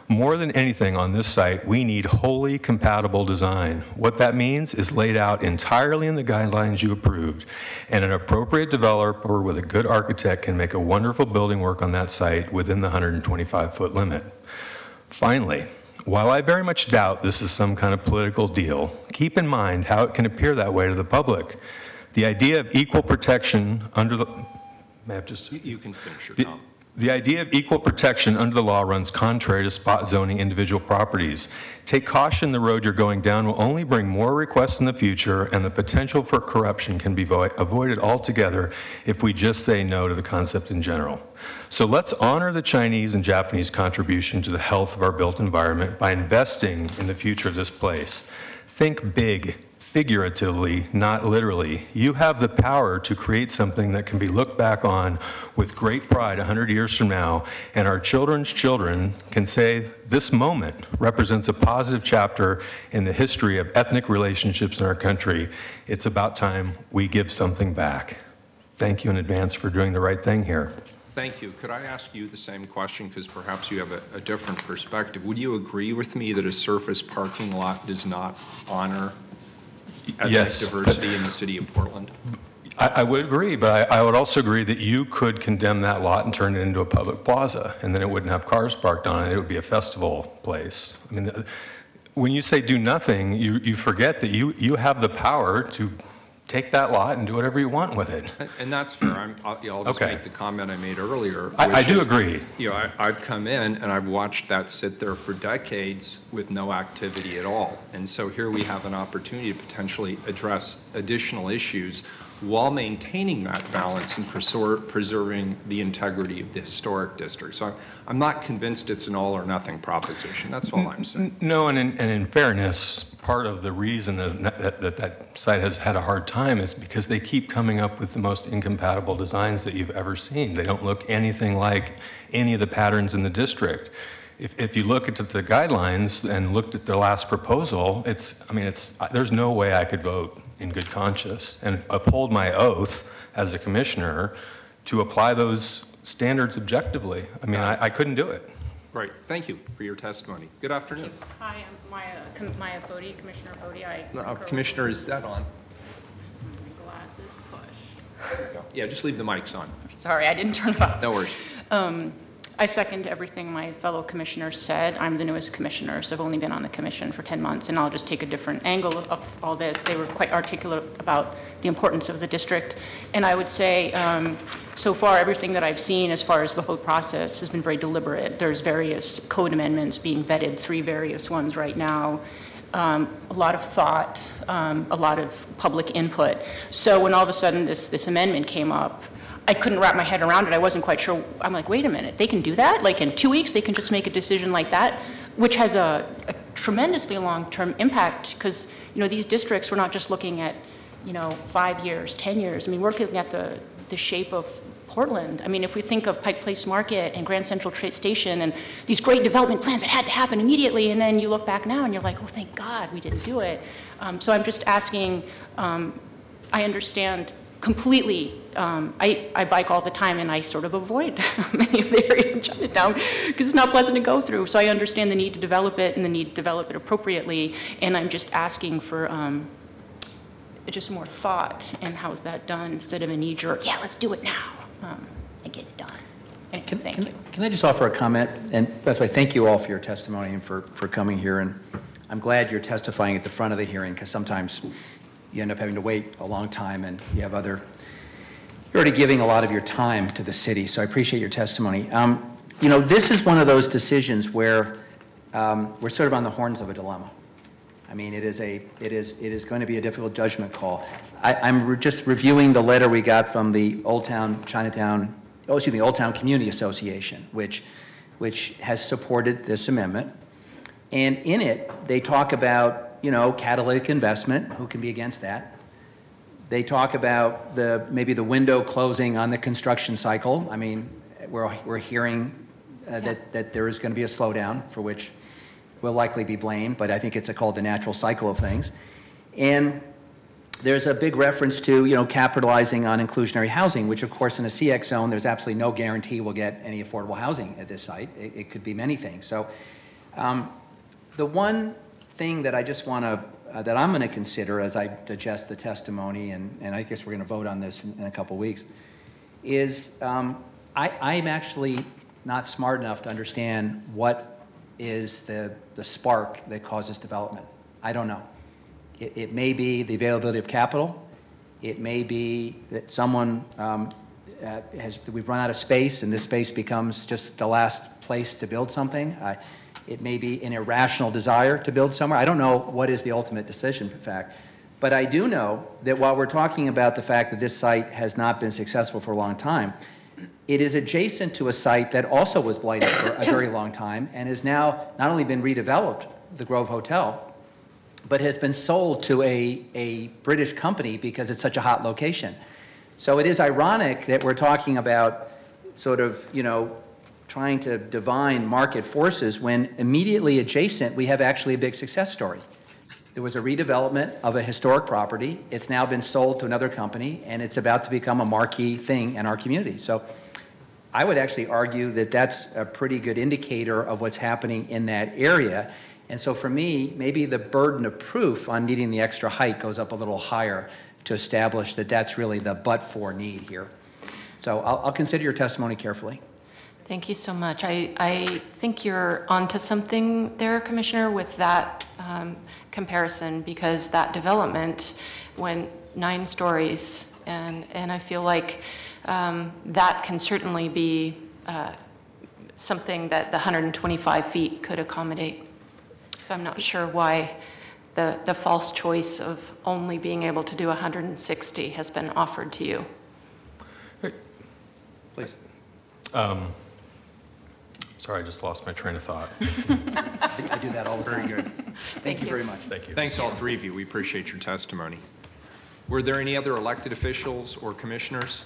More than anything on this site, we need wholly compatible design. What that means is laid out entirely in the guidelines you approved, and an appropriate developer with a good architect can make a wonderful building work on that site within the 125-foot limit. Finally, while I very much doubt this is some kind of political deal, keep in mind how it can appear that way to the public. The idea of equal protection under the... May I just... You can finish your comment. The idea of equal protection under the law runs contrary to spot zoning individual properties. Take caution, the road you're going down will only bring more requests in the future, and the potential for corruption can be avoided altogether if we just say no to the concept in general. So let's honor the Chinese and Japanese contribution to the health of our built environment by investing in the future of this place. Think big. Figuratively, not literally. You have the power to create something that can be looked back on with great pride 100 years from now, and our children's children can say this moment represents a positive chapter in the history of ethnic relationships in our country. It's about time we give something back. Thank you in advance for doing the right thing here. Thank you. Could I ask you the same question, because perhaps you have a different perspective? Would you agree with me that a surface parking lot does not honor ethnic diversity in the city of Portland? I would agree, but I would also agree that you could condemn that lot and turn it into a public plaza, and then it wouldn't have cars parked on it. It would be a festival place. I mean, when you say do nothing, you forget that you have the power to take that lot and do whatever you want with it. And that's fair. I'll just make the comment I made earlier. I do agree. You know, I've come in and I've watched that sit there for decades with no activity at all. And so here we have an opportunity to potentially address additional issues while maintaining that balance and preserving the integrity of the historic district. So I'm not convinced it's an all or nothing proposition. That's all I'm saying. No, and in fairness, part of the reason that site has had a hard time is because they keep coming up with the most incompatible designs that you've ever seen. They don't look anything like any of the patterns in the district. If you look at the guidelines and looked at their last proposal, there's no way I could vote in good conscience and uphold my oath as a commissioner to apply those standards objectively. I mean, I couldn't do it. Right. Thank you for your testimony. Good afternoon. Hi, I'm Maya Foti, Commissioner Foti. Commissioner, is that on? Glasses push. Yeah, just leave the mics on. Sorry, I didn't turn it off. No worries. I second everything my fellow commissioners said. I'm the newest commissioner, so I've only been on the commission for 10 months, and I'll just take a different angle of all this. They were quite articulate about the importance of the district, and I would say so far everything that I've seen as far as the whole process has been very deliberate. There's various code amendments being vetted, 3 various ones right now. A lot of thought, a lot of public input. So when all of a sudden this amendment came up, I couldn't wrap my head around it. I wasn't quite sure. I'm like, wait a minute, they can do that? Like in 2 weeks, they can just make a decision like that, which has a tremendously long-term impact because, these districts, we're not just looking at, 5 years, 10 years. I mean, we're looking at the shape of Portland. I mean, if we think of Pike Place Market and Grand Central Station and these great development plans that had to happen immediately, and then you look back now and you're like, oh, thank God we didn't do it. So I'm just asking, I understand completely. I bike all the time and I sort of avoid many of the areas in Chinatown because it's not pleasant to go through. So I understand the need to develop it and the need to develop it appropriately. And I'm just asking for just more thought and how's that done instead of a knee-jerk, yeah, let's do it now and get it done. Thank you. Can I just offer a comment? And that's why thank you all for your testimony and for coming here. And I'm glad you're testifying at the front of the hearing because sometimes you end up having to wait a long time and you have you're already giving a lot of your time to the city, so I appreciate your testimony. This is one of those decisions where we're sort of on the horns of a dilemma. I mean, it is going to be a difficult judgment call. I'm just reviewing the letter we got from the Old Town Community Association, which has supported this amendment. And in it, they talk about, you know, catalytic investment. Who can be against that? They talk about maybe the window closing on the construction cycle. I mean, we're hearing that there is going to be a slowdown for which we'll likely be blamed, but I think it's called the natural cycle of things. And there's a big reference to, you know, capitalizing on inclusionary housing, which of course in a CX zone, there's absolutely no guarantee we'll get any affordable housing at this site. It could be many things. So the one thing that I just want to, that I'm going to consider as I digest the testimony, and I guess we're going to vote on this in a couple weeks, is I'm actually not smart enough to understand what is the spark that causes development. I don't know. It may be the availability of capital. It may be that someone we've run out of space and this space becomes just the last place to build something. It may be an irrational desire to build somewhere. I don't know what is the ultimate decision, in fact. But I do know that while we're talking about the fact that this site has not been successful for a long time, it is adjacent to a site that also was blighted for a very long time and has now not only been redeveloped, the Grove Hotel, but has been sold to a British company because it's such a hot location. So it is ironic that we're talking about sort of, you know, trying to divine market forces when immediately adjacent we have actually a big success story. There was a redevelopment of a historic property. It's now been sold to another company, and it's about to become a marquee thing in our community. So I would actually argue that that's a pretty good indicator of what's happening in that area. And so for me, maybe the burden of proof on needing the extra height goes up a little higher to establish that that's really the but-for need here. So I'll consider your testimony carefully. Thank you so much. I think you're onto something there, Commissioner, with that comparison, because that development went 9 stories, and I feel like that can certainly be something that the 125 feet could accommodate. So I'm not sure why the false choice of only being able to do 160 has been offered to you. Please. Sorry, I just lost my train of thought. I do that all the time. Very good. Thank you very much. Thank you. Thanks all 3 of you. We appreciate your testimony. Were there any other elected officials or commissioners?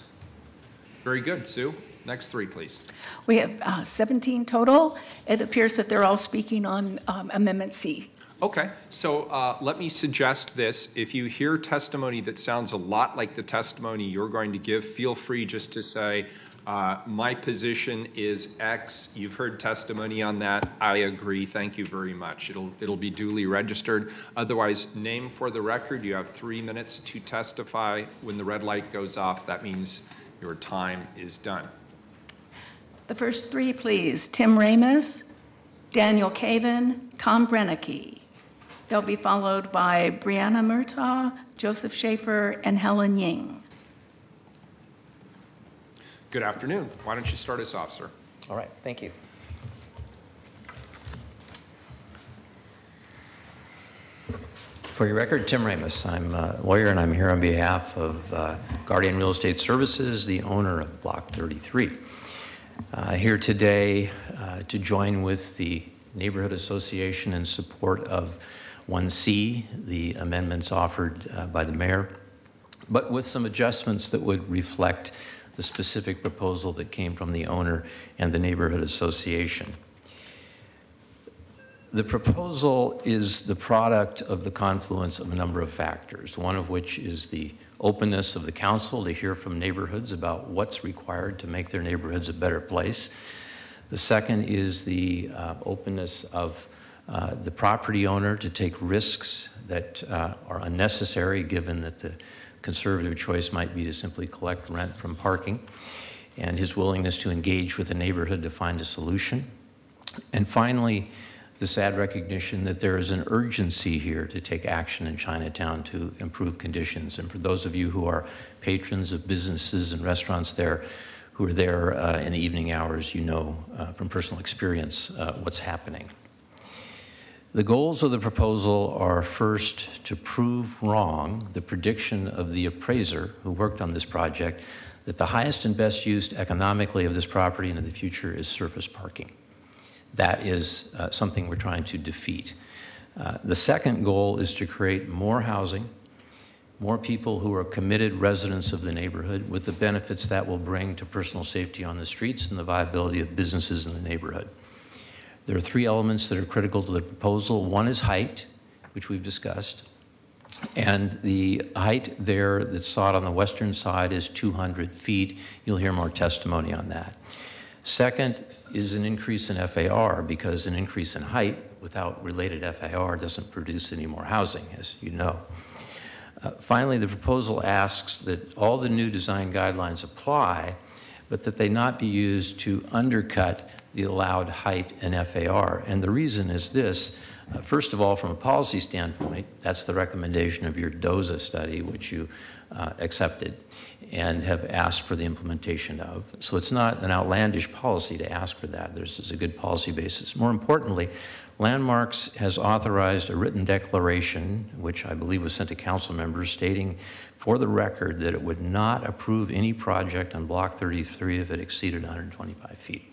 Very good. Sue, next 3, please. We have 17 total. It appears that they're all speaking on Amendment C. Okay, so let me suggest this. If you hear testimony that sounds a lot like the testimony you're going to give, feel free just to say, my position is X. You've heard testimony on that. I agree. Thank you very much. It'll be duly registered. Otherwise, name for the record. You have 3 minutes to testify. When the red light goes off, that means your time is done. The first 3, please. Tim Ramus, Daniel Caven, Tom Brennicky. They'll be followed by Brianna Murtaugh, Joseph Schaefer, and Helen Ying. Good afternoon. Why don't you start us off, sir? All right, thank you. For your record, Tim Ramus. I'm a lawyer, and I'm here on behalf of Guardian Real Estate Services, the owner of Block 33. Here today to join with the Neighborhood Association in support of 1C, the amendments offered by the mayor, but with some adjustments that would reflect the specific proposal that came from the owner and the Neighborhood Association. The proposal is the product of the confluence of a number of factors, one of which is the openness of the council to hear from neighborhoods about what's required to make their neighborhoods a better place. The second is the openness of the property owner to take risks that are unnecessary, given that the conservative choice might be to simply collect rent from parking, and his willingness to engage with the neighborhood to find a solution. And finally, the sad recognition that there is an urgency here to take action in Chinatown to improve conditions. And for those of you who are patrons of businesses and restaurants there, who are there in the evening hours, you know from personal experience what's happening. The goals of the proposal are first to prove wrong the prediction of the appraiser who worked on this project that the highest and best use economically of this property into the future is surface parking. that is something we're trying to defeat. The second goal is to create more housing, more people who are committed residents of the neighborhood with the benefits that will bring to personal safety on the streets and the viability of businesses in the neighborhood. There are three elements that are critical to the proposal. One is height, which we've discussed. And the height there that's sought on the western side is 200 feet. You'll hear more testimony on that. Second is an increase in FAR, because an increase in height without related FAR doesn't produce any more housing, as you know. Finally, the proposal asks that all the new design guidelines apply, but that they not be used to undercut the allowed height and FAR. And the reason is this. First of all, from a policy standpoint, that's the recommendation of your DOZA study, which you accepted and have asked for the implementation of. So it's not an outlandish policy to ask for that. There's a good policy basis. More importantly, Landmarks has authorized a written declaration, which I believe was sent to council members, stating for the record that it would not approve any project on Block 33 if it exceeded 125 feet.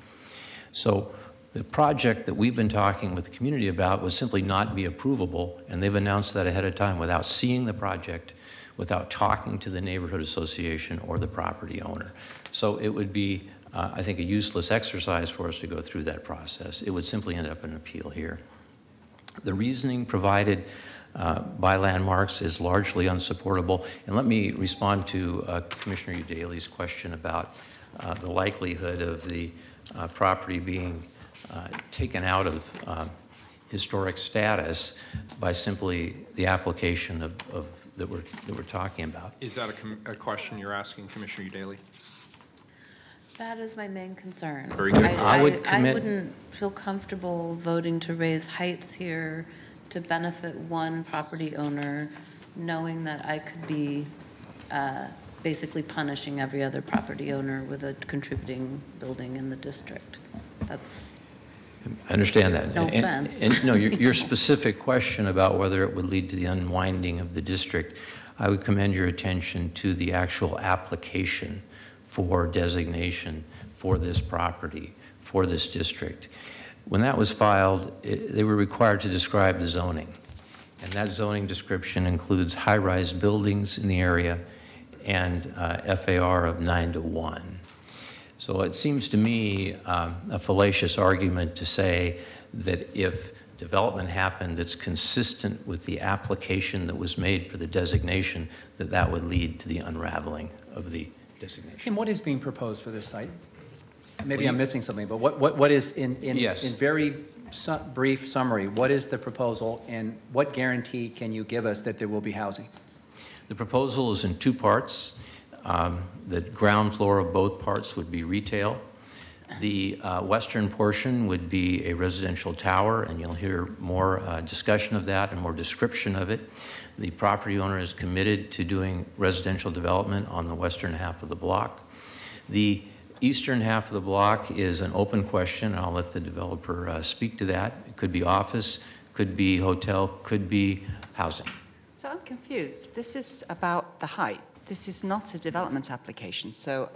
So the project that we've been talking with the community about would simply not be approvable, and they've announced that ahead of time without seeing the project, without talking to the neighborhood association or the property owner. So it would be, I think, a useless exercise for us to go through that process. It would simply end up in an appeal here. The reasoning provided by Landmarks is largely unsupportable. And let me respond to Commissioner Udaley's question about the likelihood of the property being taken out of historic status by simply the application of that we're talking about. Is that a question you're asking, Commissioner Udaley? That is my main concern. Very good. I wouldn't feel comfortable voting to raise heights here to benefit one property owner, knowing that I could be basically punishing every other property owner with a contributing building in the district. That's I understand that. No offense. And no, your specific question about whether it would lead to the unwinding of the district, I would commend your attention to the actual application for designation for this property, for this district. When that was filed, they were required to describe the zoning. And that zoning description includes high-rise buildings in the area and FAR of 9:1. So it seems to me a fallacious argument to say that if development happened that's consistent with the application that was made for the designation, that that would lead to the unraveling of the designation. Tim, what is being proposed for this site? Maybe I'm missing something, but what is, in very brief summary, what is the proposal and what guarantee can you give us that there will be housing? The proposal is in two parts. The ground floor of both parts would be retail. The western portion would be a residential tower, and you'll hear more discussion of that and more description of it. The property owner is committed to doing residential development on the western half of the block. The eastern half of the block is an open question, and I'll let the developer speak to that. It could be office, could be hotel, could be housing. So I'm confused. This is about the height. This is not a development application, so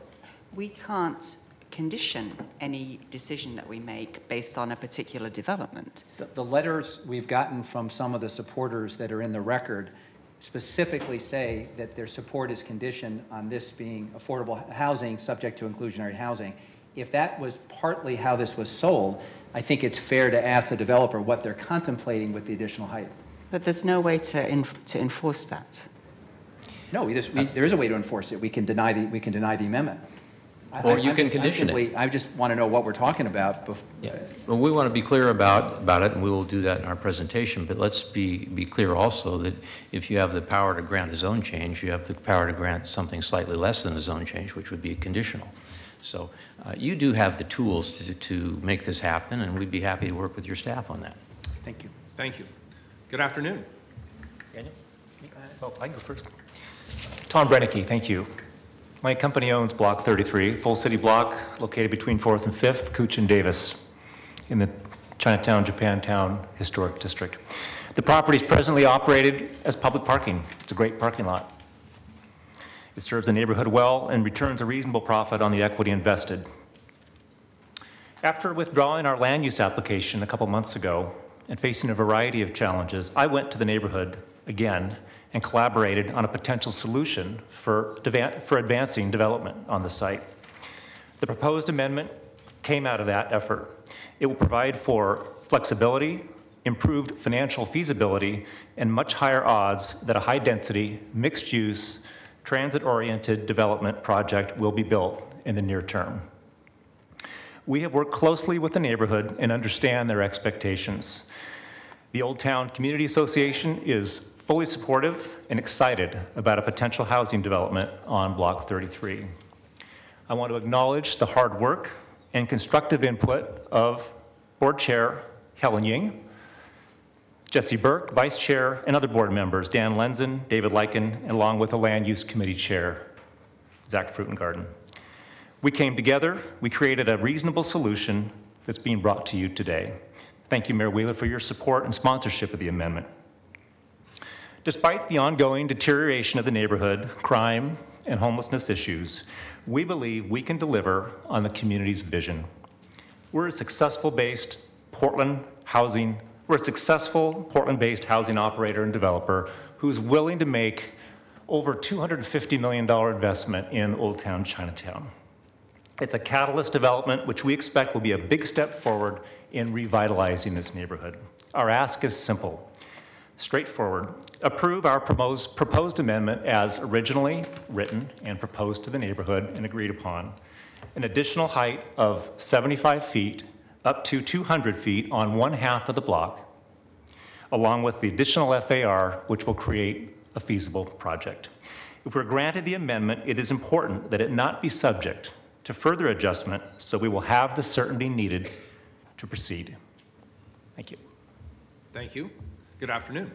we can't condition any decision that we make based on a particular development. The letters we've gotten from some of the supporters that are in the record specifically say that their support is conditioned on this being affordable housing subject to inclusionary housing. If that was partly how this was sold, I think it's fair to ask the developer what they're contemplating with the additional height. But there's no way to enforce that. No, there is a way to enforce it. We can deny the amendment. Or you can condition it. I just want to know what we're talking about. Yeah. Well, we want to be clear about it, and we will do that in our presentation. But let's be clear also that if you have the power to grant a zone change, you have the power to grant something slightly less than a zone change, which would be conditional. So you do have the tools to make this happen, and we'd be happy to work with your staff on that. Thank you. Thank you. Good afternoon. Daniel? Oh, I can go first. Tom Brennicky, thank you. My company owns Block 33, full city block located between 4th and 5th, Cooch and Davis in the Chinatown, Japantown Historic District. The property is presently operated as public parking. It's a great parking lot. It serves the neighborhood well and returns a reasonable profit on the equity invested. After withdrawing our land use application a couple months ago and facing a variety of challenges, I went to the neighborhood again and collaborated on a potential solution for advancing development on the site. The proposed amendment came out of that effort. It will provide for flexibility, improved financial feasibility, and much higher odds that a high-density, mixed-use, transit-oriented development project will be built in the near term. We have worked closely with the neighborhood and understand their expectations. The Old Town Community Association is fully supportive and excited about a potential housing development on Block 33. I want to acknowledge the hard work and constructive input of Board Chair Helen Ying, Jesse Burke, Vice Chair, and other board members, Dan Lenzen, David Lyken, and along with the Land Use Committee Chair, Zach Fruitengarden. We came together, we created a reasonable solution that's being brought to you today. Thank you, Mayor Wheeler, for your support and sponsorship of the amendment. Despite the ongoing deterioration of the neighborhood, crime, and homelessness issues, we believe we can deliver on the community's vision. We're a successful Portland-based housing operator and developer who's willing to make over $250 million investment in Old Town Chinatown. It's a catalyst development which we expect will be a big step forward in revitalizing this neighborhood. Our ask is simple, straightforward. Approve our proposed amendment as originally written and proposed to the neighborhood and agreed upon. An additional height of 75 feet up to 200 feet on one half of the block, along with the additional FAR, which will create a feasible project. If we're granted the amendment, it is important that it not be subject to further adjustment, so we will have the certainty needed to proceed. Thank you. Thank you. Good afternoon.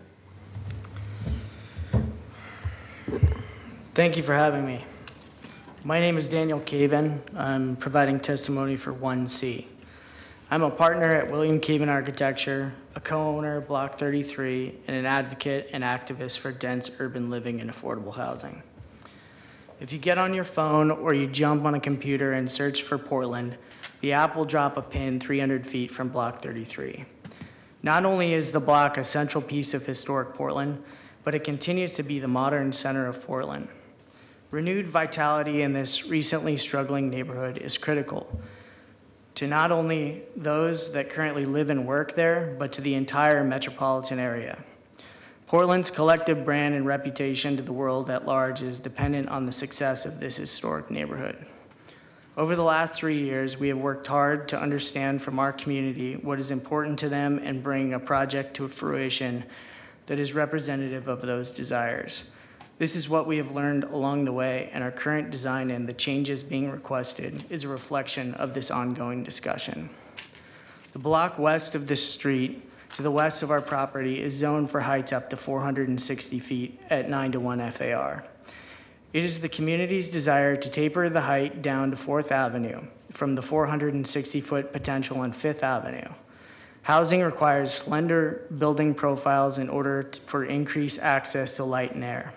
Thank you for having me. My name is Daniel Caven. I'm providing testimony for 1C. I'm a partner at William Caven Architecture, a co-owner of Block 33, and an advocate and activist for dense urban living and affordable housing. If you get on your phone or you jump on a computer and search for Portland, the app will drop a pin 300 feet from Block 33. Not only is the block a central piece of historic Portland, but it continues to be the modern center of Portland. Renewed vitality in this recently struggling neighborhood is critical to not only those that currently live and work there, but to the entire metropolitan area. Portland's collective brand and reputation to the world at large is dependent on the success of this historic neighborhood. Over the last 3 years, we have worked hard to understand from our community what is important to them and bring a project to fruition that is representative of those desires. This is what we have learned along the way, and our current design and the changes being requested is a reflection of this ongoing discussion. The block west of this street, to the west of our property, is zoned for heights up to 460 feet at 9:1 FAR. It is the community's desire to taper the height down to 4th Avenue from the 460-foot potential on 5th Avenue. Housing requires slender building profiles in order for increased access to light and air.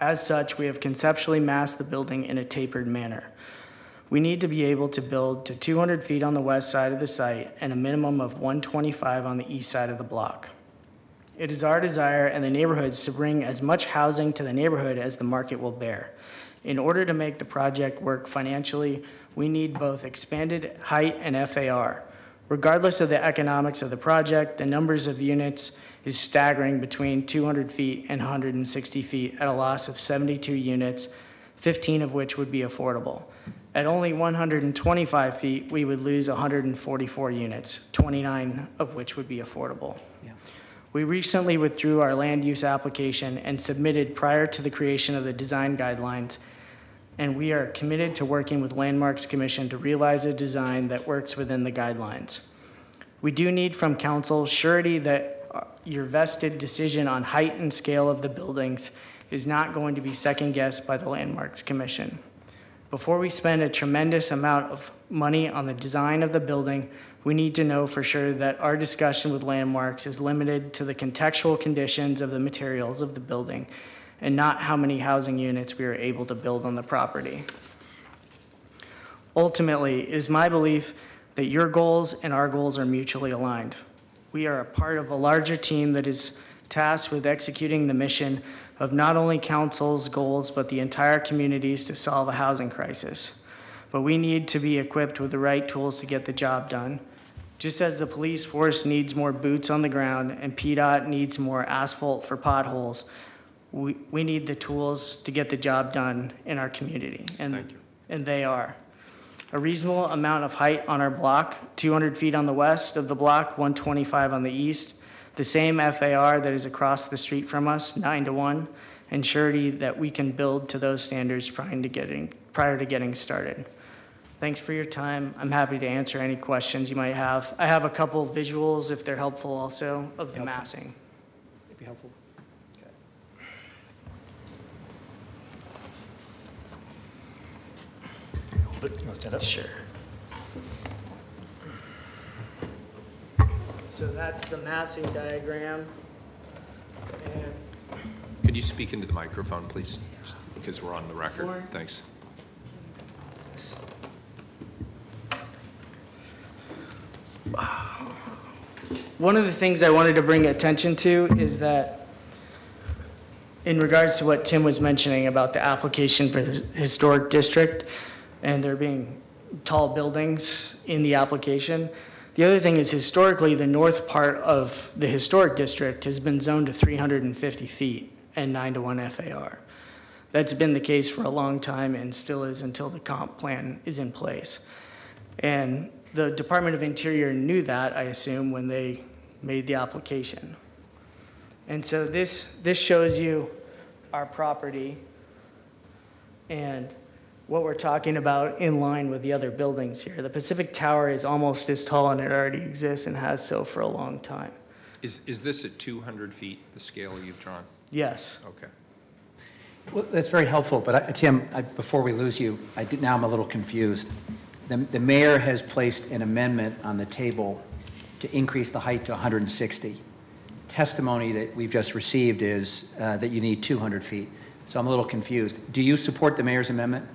As such, we have conceptually massed the building in a tapered manner. We need to be able to build to 200 feet on the west side of the site and a minimum of 125 on the east side of the block. It is our desire and the neighborhoods to bring as much housing to the neighborhood as the market will bear. In order to make the project work financially, we need both expanded height and FAR. Regardless of the economics of the project, the numbers of units is staggering between 200 feet and 160 feet at a loss of 72 units, 15 of which would be affordable. At only 125 feet, we would lose 144 units, 29 of which would be affordable. Yeah. We recently withdrew our land use application and submitted prior to the creation of the design guidelines, and we are committed to working with Landmarks Commission to realize a design that works within the guidelines. We do need from council surety that your vested decision on height and scale of the buildings is not going to be second-guessed by the Landmarks Commission. Before we spend a tremendous amount of money on the design of the building, we need to know for sure that our discussion with Landmarks is limited to the contextual conditions of the materials of the building and not how many housing units we are able to build on the property. Ultimately, it is my belief that your goals and our goals are mutually aligned. We are a part of a larger team that is tasked with executing the mission of not only council's goals, but the entire communities to solve a housing crisis. But we need to be equipped with the right tools to get the job done. Just as the police force needs more boots on the ground and PDOT needs more asphalt for potholes, we need the tools to get the job done in our community. And they are. A reasonable amount of height on our block, 200 feet on the west of the block, 125 on the east. The same FAR that is across the street from us, 9-to-1, and surety that we can build to those standards prior to getting started. Thanks for your time. I'm happy to answer any questions you might have. I have a couple visuals, if they're helpful also, of the massing. It'd be helpful. You want to stand up? Sure. So that's the massing diagram. And Could you speak into the microphone, please? Because we're on the record. Sure. Thanks. one of the things I wanted to bring attention to is that in regards to what Tim was mentioning about the application for the historic district and there being tall buildings in the application, the other thing is historically the north part of the historic district has been zoned to 350 feet and 9-to-1 FAR. That's been the case for a long time and still is until the comp plan is in place. And the Department of Interior knew that, I assume, when they made the application. And so this shows you our property and what we're talking about in line with the other buildings here. The Pacific Tower is almost as tall and it already exists and has so for a long time. Is this at 200 feet, the scale you've drawn? Yes. Okay. Well, that's very helpful, but Tim, before we lose you, now I'm a little confused. The mayor has placed an amendment on the table to increase the height to 160. Testimony that we've just received is that you need 200 feet. So I'm a little confused. Do you support the mayor's amendment?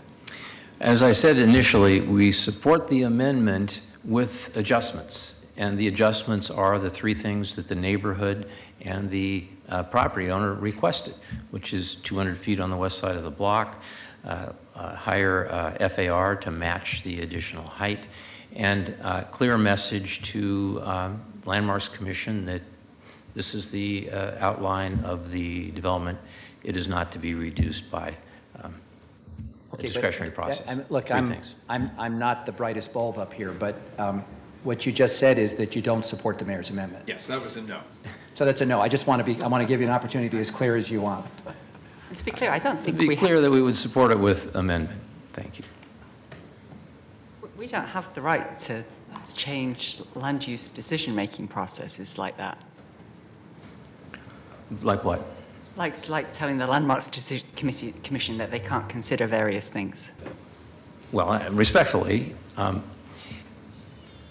As I said initially, we support the amendment with adjustments. And the adjustments are the three things that the neighborhood and the property owner requested, which is 200 feet on the west side of the block, higher FAR to match the additional height, and a clear message to Landmarks Commission that this is the outline of the development. It is not to be reduced by a discretionary process. Look, I'm not the brightest bulb up here, but what you just said is that you don't support the mayor's amendment. Yes, that was a no. So that's a no. I want to give you an opportunity to be as clear as you want. And to be clear, I don't think Be clear that we would support it with amendment. Thank you. We don't have the right to change land use decision-making processes like that. Like what? Like telling the Landmarks Commission that they can't consider various things. Well, respectfully,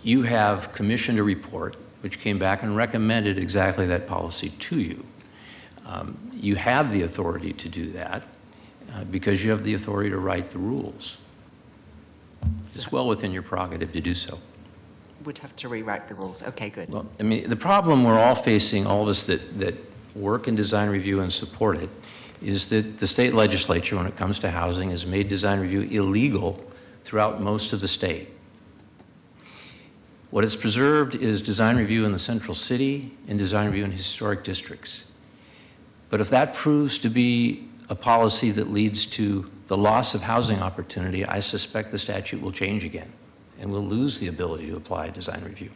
you have commissioned a report which came back and recommended exactly that policy to you. You have the authority to do that because you have the authority to write the rules. It's well within your prerogative to do so. Would have to rewrite the rules. Okay, good. Well, I mean, the problem we're all facing, all of us that work in design review and support it, is that the state legislature, when it comes to housing, has made design review illegal throughout most of the state. What is preserved is design review in the central city and design review in historic districts. But if that proves to be a policy that leads to the loss of housing opportunity, I suspect the statute will change again and we'll lose the ability to apply design review.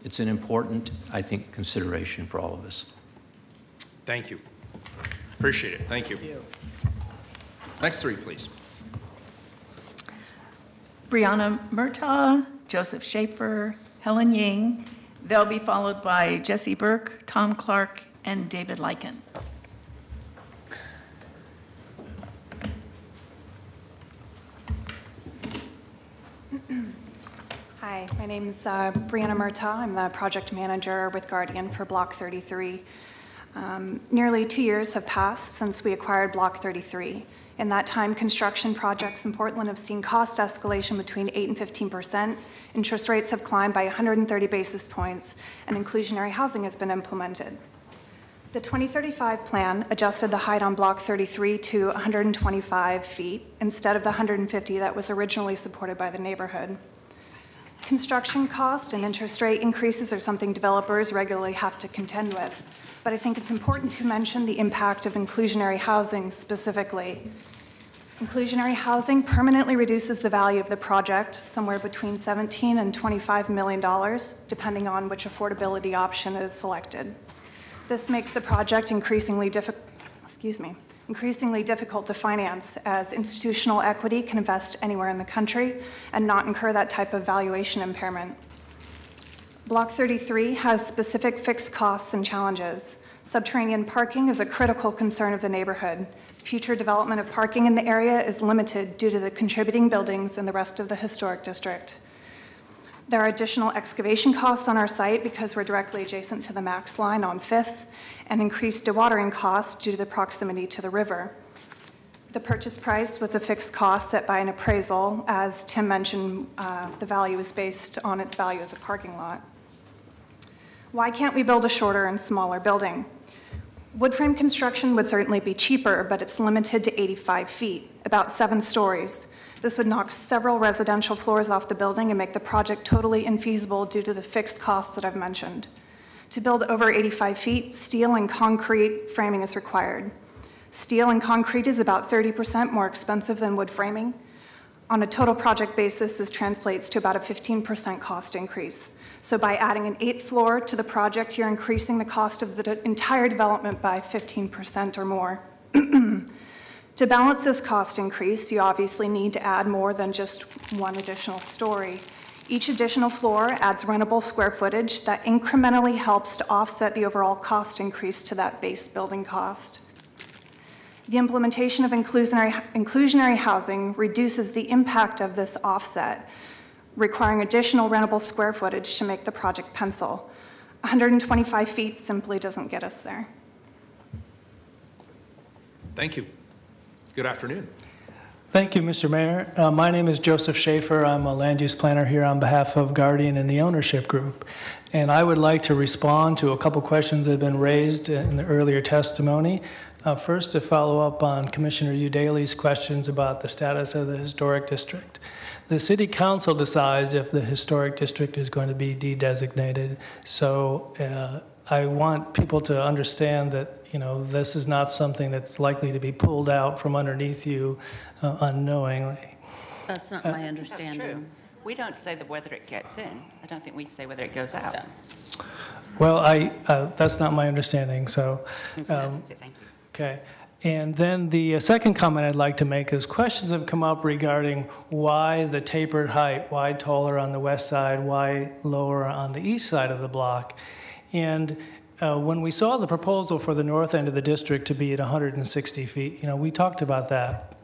It's an important, I think, consideration for all of us. Thank you. Appreciate it. Thank you. Next three, please. Brianna Murtaugh, Joseph Schaefer, Helen Ying. They'll be followed by Jesse Burke, Tom Clark, and David Lyken. Hi, my name is Brianna Murtaugh. I'm the project manager with Guardian for Block 33. Nearly 2 years have passed since we acquired Block 33. In that time, construction projects in Portland have seen cost escalation between 8 and 15%. Interest rates have climbed by 130 basis points, and inclusionary housing has been implemented. The 2035 plan adjusted the height on Block 33 to 125 feet instead of the 150 that was originally supported by the neighborhood. Construction cost and interest rate increases are something developers regularly have to contend with, but I think it's important to mention the impact of inclusionary housing specifically. Inclusionary housing permanently reduces the value of the project somewhere between $17 and $25 million, depending on which affordability option is selected. This makes the project increasingly difficult to finance, as institutional equity can invest anywhere in the country and not incur that type of valuation impairment. Block 33 has specific fixed costs and challenges. Subterranean parking is a critical concern of the neighborhood. Future development of parking in the area is limited due to the contributing buildings in the rest of the historic district. There are additional excavation costs on our site because we're directly adjacent to the Max line on 5th, and increased dewatering costs due to the proximity to the river. The purchase price was a fixed cost set by an appraisal. As Tim mentioned, the value is based on its value as a parking lot. Why can't we build a shorter and smaller building? Wood frame construction would certainly be cheaper, but it's limited to 85 feet, about 7 stories. This would knock several residential floors off the building and make the project totally infeasible due to the fixed costs that I've mentioned. To build over 85 feet, steel and concrete framing is required. Steel and concrete is about 30% more expensive than wood framing. On a total project basis, this translates to about a 15% cost increase. So by adding an 8th floor to the project, you're increasing the cost of the entire development by 15% or more. To balance this cost increase, you obviously need to add more than just one additional story. Each additional floor adds rentable square footage that incrementally helps to offset the overall cost increase to that base building cost. The implementation of inclusionary housing reduces the impact of this offset, requiring additional rentable square footage to make the project pencil. 125 feet simply doesn't get us there. Thank you. Good afternoon. Thank you, Mr. Mayor. My name is Joseph Schaefer. I'm a land use planner here on behalf of Guardian and the ownership group. And I would like to respond to a couple questions that have been raised in the earlier testimony. First, to follow up on Commissioner Udaley's questions about the status of the historic district. The City Council decides if the historic district is going to be de-designated. So I want people to understand that, you know, this is not something that's likely to be pulled out from underneath you unknowingly. That's not my understanding. That's true. We don't say whether it gets in. I don't think we say whether it goes out. Yeah. Well, that's not my understanding. So, thank you. Okay. And then the second comment I'd like to make is questions have come up regarding why the tapered height, why taller on the west side, why lower on the east side of the block. And when we saw the proposal for the north end of the district to be at 160 feet, you know, we talked about that.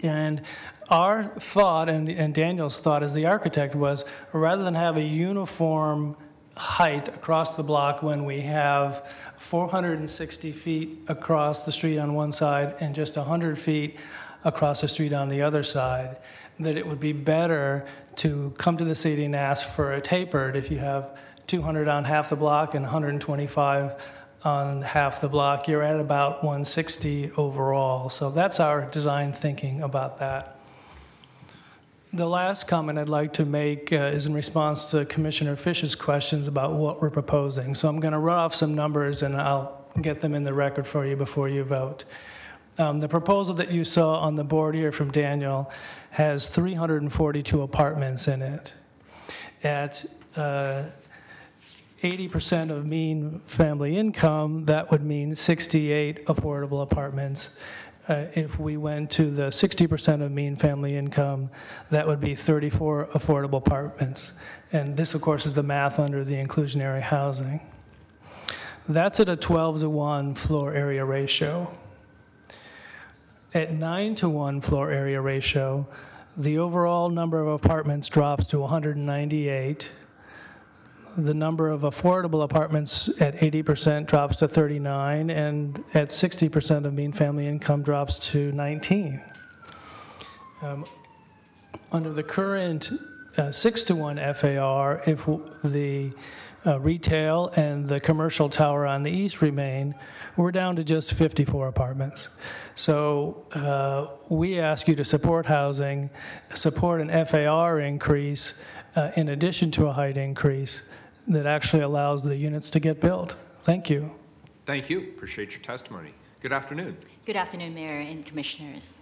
And our thought, and Daniel's thought as the architect, was rather than have a uniform height across the block when we have 460 feet across the street on one side and just 100 feet across the street on the other side, that it would be better to come to the city and ask for a tapered if you have 200 on half the block and 125 on half the block, you're at about 160 overall. So that's our design thinking about that. The last comment I'd like to make is in response to Commissioner Fish's questions about what we're proposing. So I'm going to run off some numbers and I'll get them in the record for you before you vote. The proposal that you saw on the board here from Daniel has 342 apartments in it. At 80% of mean family income, that would mean 68 affordable apartments. If we went to the 60% of mean family income, that would be 34 affordable apartments. And this, of course, is the math under the inclusionary housing. That's at a 12-to-1 floor area ratio. At 9-to-1 floor area ratio, the overall number of apartments drops to 198. the number of affordable apartments at 80% drops to 39, and at 60% of mean family income drops to 19. Under the current 6-to-1 FAR, if the retail and the commercial tower on the east remain, we're down to just 54 apartments. So we ask you to support housing, support an FAR increase in addition to a height increase that actually allows the units to get built. Thank you. Thank you. Appreciate your testimony. Good afternoon. Good afternoon, Mayor and Commissioners.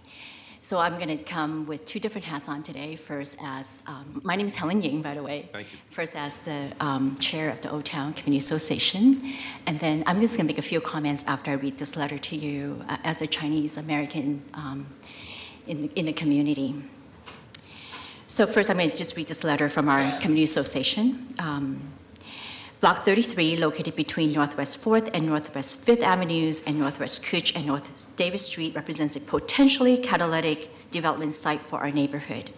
So I'm going to come with two different hats on today. First as, my name is Helen Ying, by the way. Thank you. First as the chair of the Old Town Community Association. And then I'm just going to make a few comments after I read this letter to you as a Chinese American in the community. So first I'm going to just read this letter from our community association. Block 33, located between Northwest 4th and Northwest 5th Avenues and Northwest Cooch and Northwest Davis Street, represents a potentially catalytic development site for our neighborhood.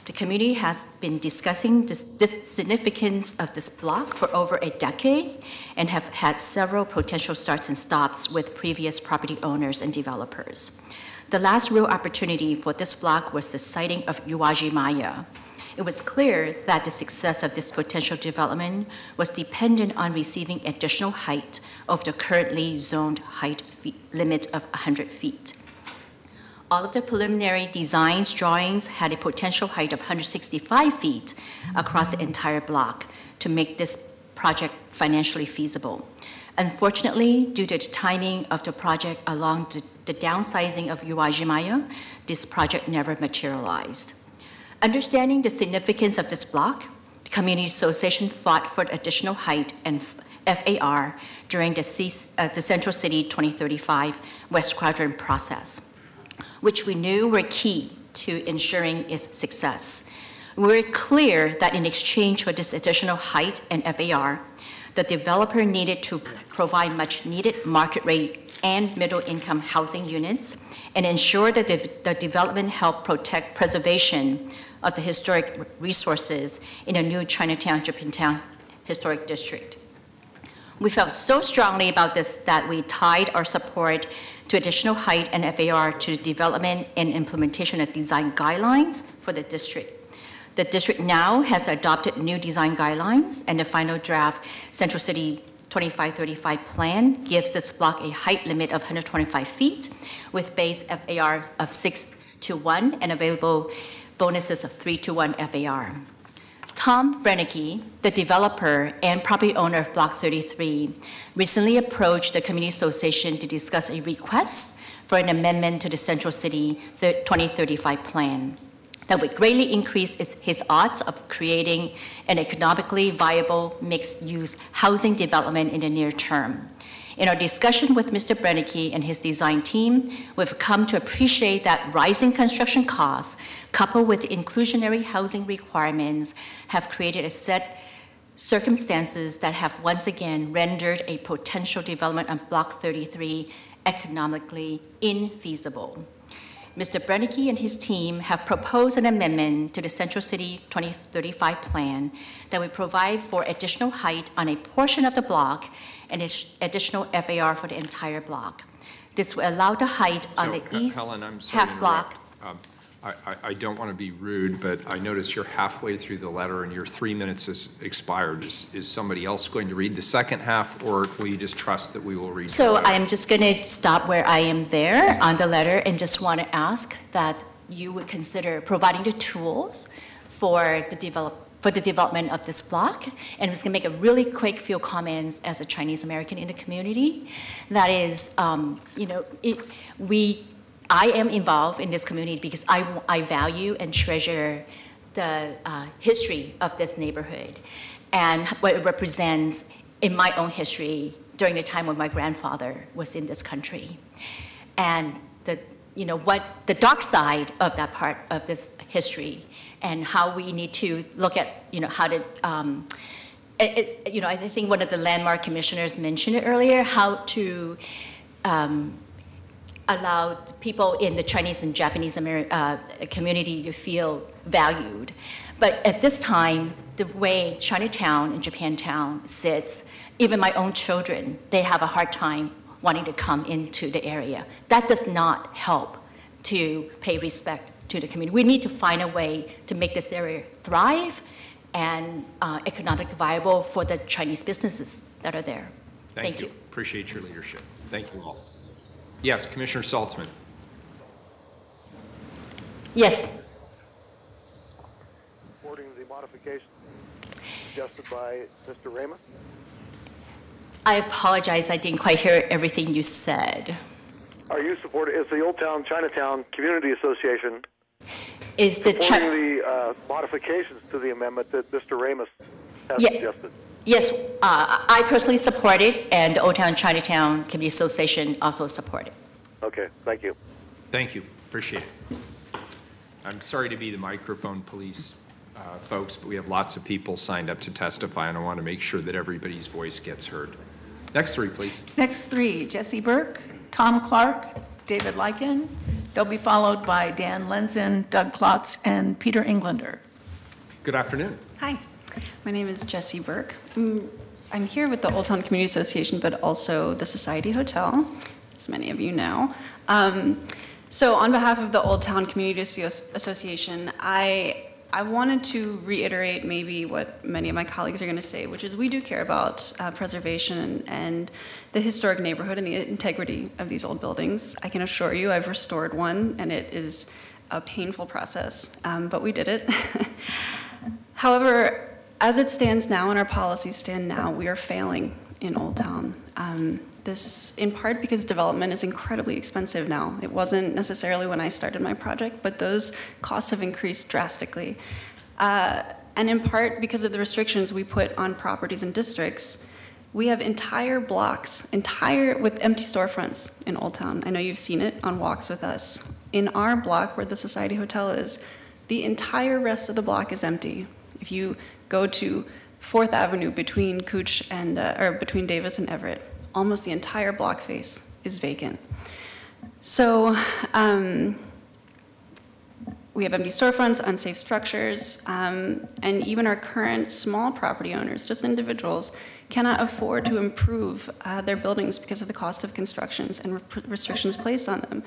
The community has been discussing this significance of this block for over a decade and have had several potential starts and stops with previous property owners and developers. The last real opportunity for this block was the siting of Uwajimaya. It was clear that the success of this potential development was dependent on receiving additional height of the currently zoned height limit of 100 feet. All of the preliminary designs, drawings had a potential height of 165 feet across the entire block to make this project financially feasible. Unfortunately, due to the timing of the project along the downsizing of Uwajimaya, this project never materialized. Understanding the significance of this block, the Community Association fought for additional height and FAR during the Central City 2035 West Quadrant process, which we knew were key to ensuring its success. We were clear that in exchange for this additional height and FAR, the developer needed to provide much needed market rate and middle income housing units and ensure that the development helped protect preservation of the historic resources in a new Chinatown, Japantown historic district. We felt so strongly about this that we tied our support to additional height and FAR to the development and implementation of design guidelines for the district. The district now has adopted new design guidelines, and the final draft Central City 2535 plan gives this block a height limit of 125 feet with base FAR of 6-to-1 and available bonuses of 3-to-1 FAR. Tom Brennicky, the developer and property owner of Block 33, recently approached the Community Association to discuss a request for an amendment to the Central City 2035 plan that would greatly increase his odds of creating an economically viable mixed-use housing development in the near term. In our discussion with Mr. Brennicky and his design team, we've come to appreciate that rising construction costs, coupled with inclusionary housing requirements, have created a set circumstances that have once again rendered a potential development on Block 33 economically infeasible. Mr. Brennicky and his team have proposed an amendment to the Central City 2035 plan that would provide for additional height on a portion of the block and additional FAR for the entire block. This will allow the height on the east Helen, I'm sorry half block. I don't want to be rude, but I notice you're halfway through the letter and your 3 minutes has expired. Is somebody else going to read the second half, or will you just trust that we will read? So I am just going to stop where I am there on the letter and just want to ask that you would consider providing the tools for the development of this block. And I'm just going to make a really quick few comments as a Chinese American in the community. That is, I am involved in this community because I value and treasure the history of this neighborhood and what it represents in my own history during the time when my grandfather was in this country. And what the dark side of that part of this history and how we need to look at, how to, I think one of the landmark commissioners mentioned it earlier, how to allowed people in the Chinese and Japanese community to feel valued. But at this time, the way Chinatown and Japantown sits, even my own children, they have a hard time wanting to come into the area. That does not help to pay respect to the community. We need to find a way to make this area thrive and economically viable for the Chinese businesses that are there. Thank you. Appreciate your leadership. Thank you all. Yes, Commissioner Saltzman. Yes. Supporting the modification suggested by Mr. Ramos. I apologize, I didn't quite hear everything you said. Are you supporting, is the Old Town Chinatown Community Association is the supporting the modifications to the amendment that Mr. Ramos has suggested? Yes, I personally support it, and the Old Town Chinatown Community Association also support it. Okay, thank you. Thank you, appreciate it. I'm sorry to be the microphone police, folks, but we have lots of people signed up to testify, and I want to make sure that everybody's voice gets heard. Next three, please. Next three, Jesse Burke, Tom Clark, David Lykin. They'll be followed by Dan Lenzen, Doug Klotz, and Peter Englander. Good afternoon. Hi, my name is Jessie Burke. I'm here with the Old Town Community Association, but also the Society Hotel, as many of you know. So on behalf of the Old Town Community Association, I wanted to reiterate maybe what many of my colleagues are going to say, which is we do care about preservation and the historic neighborhood and the integrity of these old buildings. I can assure you I've restored one, and it is a painful process, but we did it. However, as it stands now and our policies stand now, we are failing in Old Town. This in part because development is incredibly expensive now. It wasn't necessarily when I started my project, but those costs have increased drastically. And in part because of the restrictions we put on properties and districts, we have entire blocks, with empty storefronts in Old Town. I know you've seen it on walks with us. In our block where the Society Hotel is, the entire rest of the block is empty. If you go to 4th Avenue between Cooch and, or between Davis and Everett, almost the entire block face is vacant. So we have empty storefronts, unsafe structures, and even our current small property owners, just individuals, cannot afford to improve their buildings because of the cost of constructions and restrictions placed on them.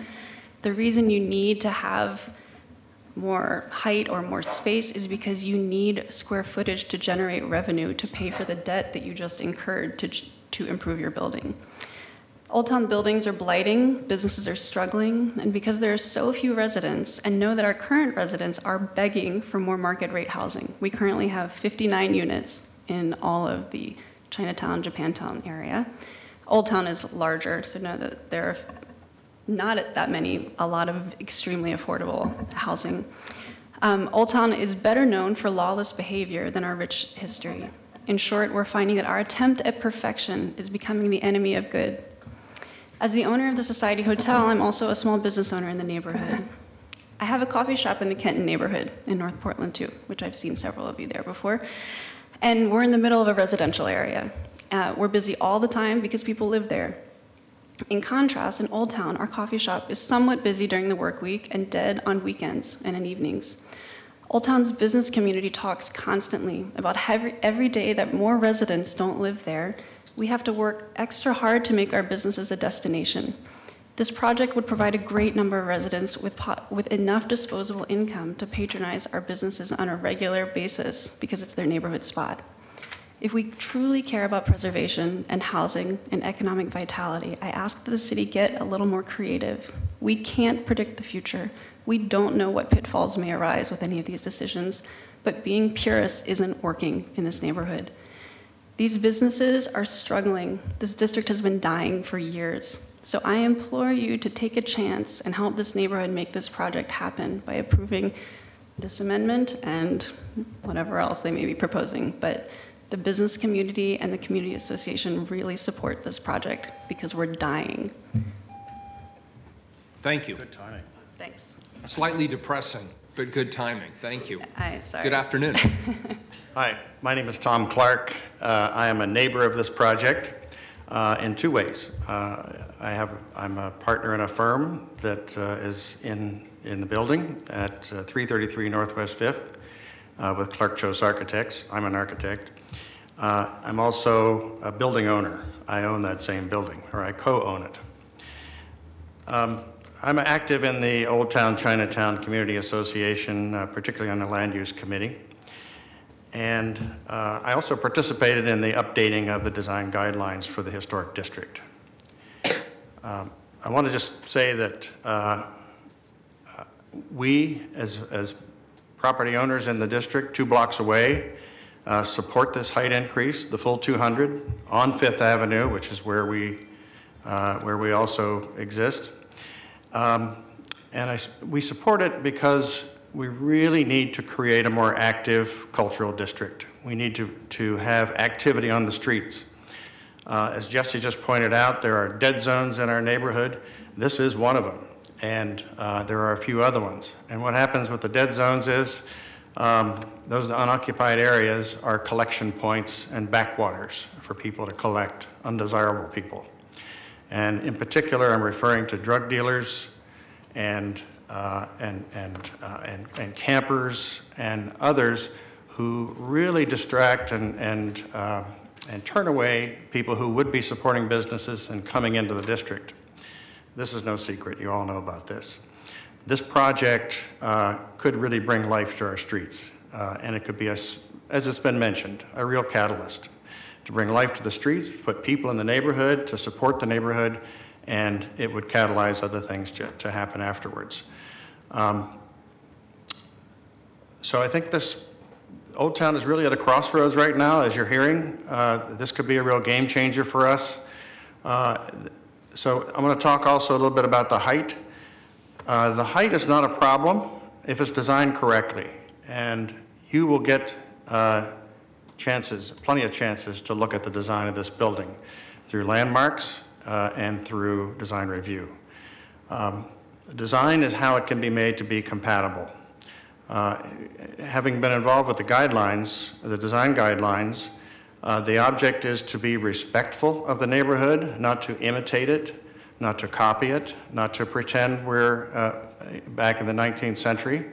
The reason you need to have more height or more space is because you need square footage to generate revenue to pay for the debt that you just incurred to improve your building. Old Town buildings are blighting, businesses are struggling, and because there are so few residents, and know that our current residents are begging for more market rate housing. We currently have 59 units in all of the Chinatown, Japantown area. Old Town is larger, so know that there are not that many, a lot of extremely affordable housing. Old Town is better known for lawless behavior than our rich history. In short, we're finding that our attempt at perfection is becoming the enemy of good. As the owner of the Society Hotel, I'm also a small business owner in the neighborhood. I have a coffee shop in the Kenton neighborhood in North Portland too, which I've seen several of you there before. And we're in the middle of a residential area. We're busy all the time because people live there. In contrast, in Old Town, our coffee shop is somewhat busy during the work week and dead on weekends and in evenings. Old Town's business community talks constantly about every day that more residents don't live there. We have to work extra hard to make our businesses a destination. This project would provide a great number of residents with enough disposable income to patronize our businesses on a regular basis because it's their neighborhood spot. If we truly care about preservation and housing and economic vitality, I ask that the city get a little more creative. We can't predict the future. We don't know what pitfalls may arise with any of these decisions, but being purists isn't working in this neighborhood. These businesses are struggling. This district has been dying for years. So I implore you to take a chance and help this neighborhood make this project happen by approving this amendment and whatever else they may be proposing. But the business community and the community association really support this project because we're dying. Thank you. Good timing. Thanks. Slightly depressing, but good timing. Thank you. Sorry. Good afternoon. Hi, my name is Tom Clark. I am a neighbor of this project. in two ways. I'm a partner in a firm that is in the building at 333 Northwest 5th with Clark Chose Architects. I'm an architect. I'm also a building owner. I own that same building, or I co-own it. I'm active in the Old Town Chinatown Community Association, particularly on the Land Use Committee. And I also participated in the updating of the design guidelines for the historic district. I want to just say that we, as property owners in the district 2 blocks away, support this height increase, the full 200 on Fifth Avenue, which is where we also exist. And we support it because we really need to create a more active cultural district. We need to have activity on the streets. As Jesse just pointed out, there are dead zones in our neighborhood. This is one of them, and there are a few other ones. And what happens with the dead zones is those unoccupied areas are collection points and backwaters for people to collect undesirable people. And in particular, I'm referring to drug dealers and campers and others who really distract and turn away people who would be supporting businesses and coming into the district. This is no secret. You all know about this. This project could really bring life to our streets, and it could be, as it's been mentioned, a real catalyst to bring life to the streets, put people in the neighborhood, to support the neighborhood, and it would catalyze other things to happen afterwards. So I think this Old Town is really at a crossroads right now, as you're hearing. This could be a real game changer for us. So I'm going to talk also a little bit about the height. The height is not a problem if it's designed correctly, and you will get plenty of chances to look at the design of this building through landmarks and through design review. Design is how it can be made to be compatible. Having been involved with the guidelines, the design guidelines, the object is to be respectful of the neighborhood, not to imitate it, not to copy it, not to pretend we're back in the 19th century,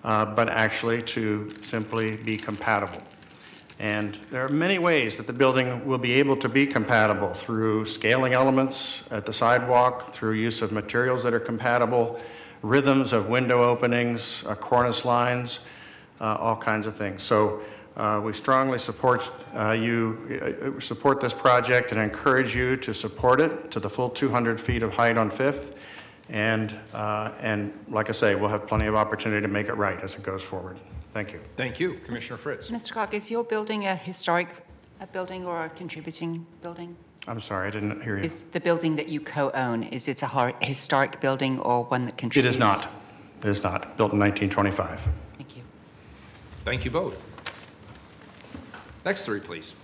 but actually to simply be compatible. And there are many ways that the building will be able to be compatible through scaling elements at the sidewalk, through use of materials that are compatible, rhythms of window openings, cornice lines, all kinds of things. So we strongly support support this project and encourage you to support it to the full 200 feet of height on Fifth. And like I say, we'll have plenty of opportunity to make it right as it goes forward. Thank you. Thank you. Commissioner Fritz. Mr. Clark, is your building a historic building or a contributing building? I'm sorry, I didn't hear you. Is the building that you co-own, is it a historic building or one that contributes? It is not. It is not. Built in 1925. Thank you. Thank you both. Next three, please.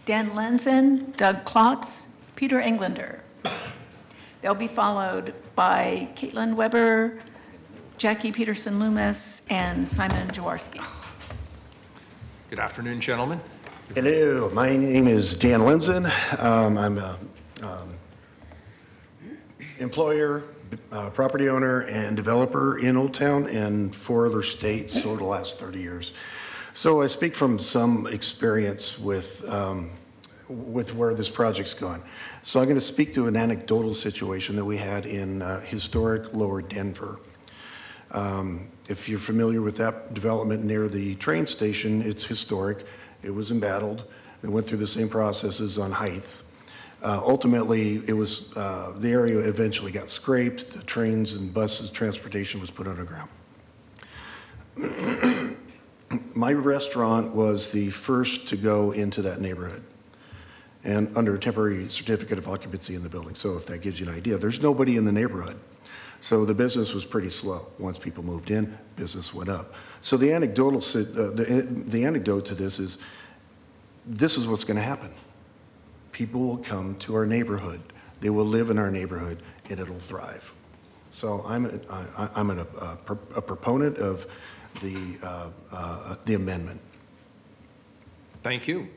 Dan Lenzen, Doug Klotz, Peter Englander. They'll be followed by Caitlin Weber, Jackie Peterson-Loomis, and Simon Jaworski. Good afternoon, gentlemen. Hello, my name is Dan Lenzen. I'm a employer, property owner, and developer in Old Town and 4 other states over the last 30 years. So I speak from some experience with where this project's gone. So I'm going to speak to an anecdotal situation that we had in historic Lower Denver. If you're familiar with that development near the train station, it's historic. It was embattled. It went through the same processes on height. Ultimately, it was the area eventually got scraped. The trains and buses transportation was put underground. My restaurant was the first to go into that neighborhood and under a temporary certificate of occupancy in the building. So if that gives you an idea, there's nobody in the neighborhood. So the business was pretty slow. Once people moved in, business went up. So the anecdote to this is what's going to happen. People will come to our neighborhood. They will live in our neighborhood, and it'll thrive. So I'm a proponent of the amendment. Thank you.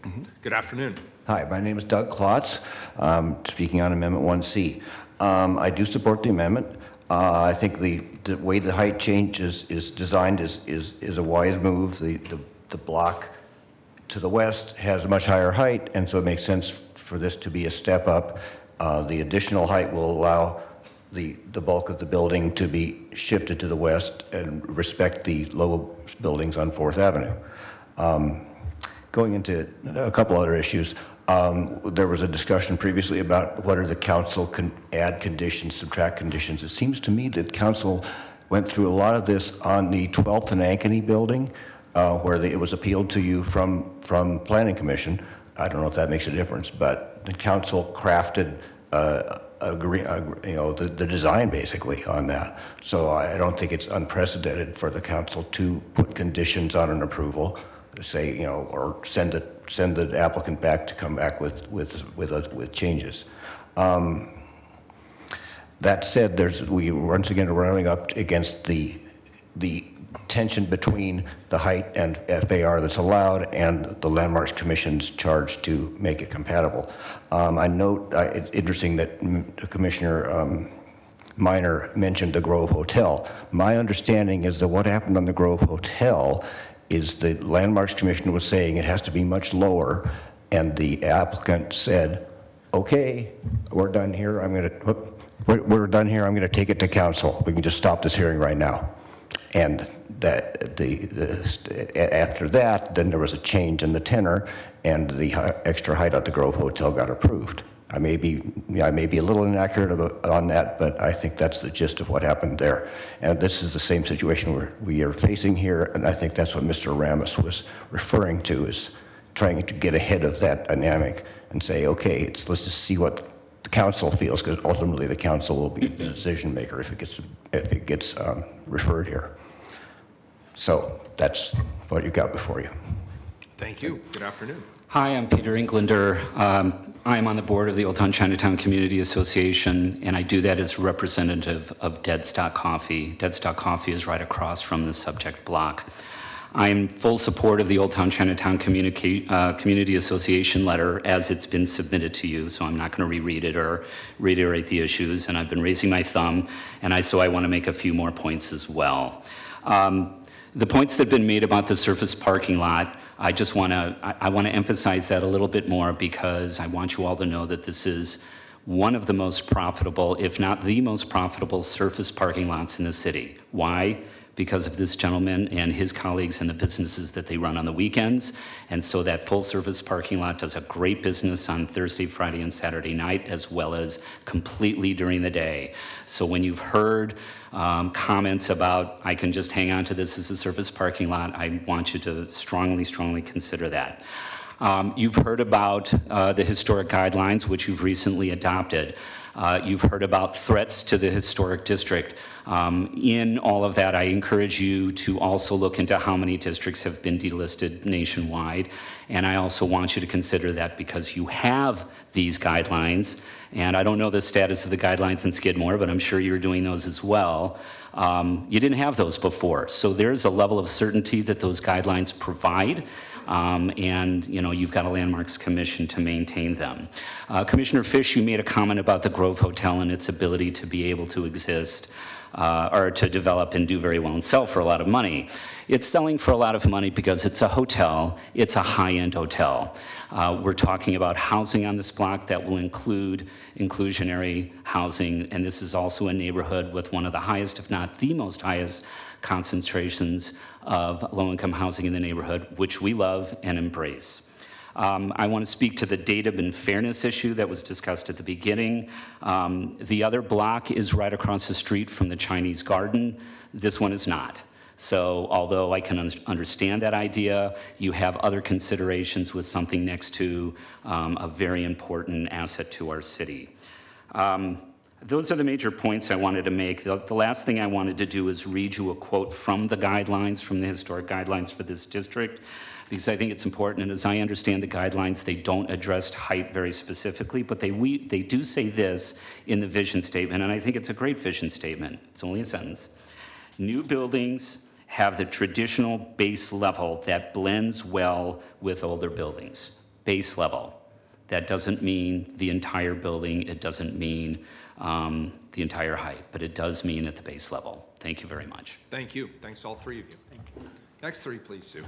Good afternoon. Hi, my name is Doug Klotz, speaking on Amendment 1C. I do support the amendment. I think the way the height change is designed is a wise move. The block to the west has a much higher height, and so it makes sense for this to be a step up. The additional height will allow the bulk of the building to be shifted to the west and respect the low buildings on 4th Avenue. Going into a couple other issues, there was a discussion previously about whether the council can add conditions, subtract conditions. It seems to me that council went through a lot of this on the 12th and Ankeny building, where it was appealed to you from Planning Commission. I don't know if that makes a difference, but the council crafted the design basically on that. So I don't think it's unprecedented for the council to put conditions on an approval, say, or send the applicant back to come back with changes. That said, we once again are running up against the tension between the height and FAR that's allowed and the Landmarks Commission's charge to make it compatible. I note it's interesting that Commissioner Minor mentioned the Grove Hotel. My understanding is that what happened on the Grove Hotel is the Landmarks Commission was saying it has to be much lower, and the applicant said, okay, we're done here. We're done here. I'm going to take it to council. We can just stop this hearing right now. And that after that, then there was a change in the tenor, and the extra height at the Grove Hotel got approved. I may be a little inaccurate on that, but I think that's the gist of what happened there. And this is the same situation we are facing here, and I think that's what Mr. Ramos was referring to, is trying to get ahead of that dynamic and say, okay, let's just see what the council feels, because ultimately the council will be the decision maker if it gets referred here. So that's what you got before you. Thank you. Good afternoon. Hi, I'm Peter Englander. I'm on the board of the Old Town Chinatown Community Association, and I do that as representative of Dead Stock Coffee. Dead Stock Coffee is right across from the subject block. I'm full support of the Old Town Chinatown Community Association letter as it's been submitted to you, so I'm not going to reread it or reiterate the issues, and I've been raising my thumb, and so I want to make a few more points as well. The points that have been made about the surface parking lot, I want to emphasize that a little bit more, because I want you all to know that this is one of the most profitable, if not the most profitable, surface parking lots in the city. Why? Because of this gentleman and his colleagues and the businesses that they run on the weekends. And so that full service parking lot does a great business on Thursday, Friday, and Saturday night, as well as completely during the day. So when you've heard comments about, I can just hang on to this as a surface parking lot, I want you to strongly, strongly consider that. You've heard about the historic guidelines, which you've recently adopted. You've heard about threats to the historic district. In all of that, I encourage you to also look into how many districts have been delisted nationwide. And I also want you to consider that, because you have these guidelines, and I don't know the status of the guidelines in Skidmore, but I'm sure you're doing those as well. You didn't have those before. So there's a level of certainty that those guidelines provide. And you've got a Landmarks Commission to maintain them. Commissioner Fish, you made a comment about the Grove Hotel and its ability to be able to exist or to develop and do very well and sell for a lot of money. It's selling for a lot of money because it's a hotel. It's a high-end hotel. We're talking about housing on this block that will include inclusionary housing, and this is also a neighborhood with one of the highest, if not the most highest, concentrations of low-income housing in the neighborhood, which we love and embrace. I want to speak to the data and fairness issue that was discussed at the beginning. The other block is right across the street from the Chinese Garden. This one is not. So although I can understand that idea, you have other considerations with something next to a very important asset to our city. Those are the major points I wanted to make. The last thing I wanted to do is read you a quote from the guidelines, from the historic guidelines for this district, because I think it's important. And as I understand the guidelines, they don't address height very specifically, but they do say this in the vision statement, and I think it's a great vision statement. It's only a sentence. New buildings have the traditional base level that blends well with older buildings. Base level. That doesn't mean the entire building. It doesn't mean the entire height, but it does mean at the base level. Thank you very much. Thank you. Thanks all three of you. Thank you. Next three, please, Sue.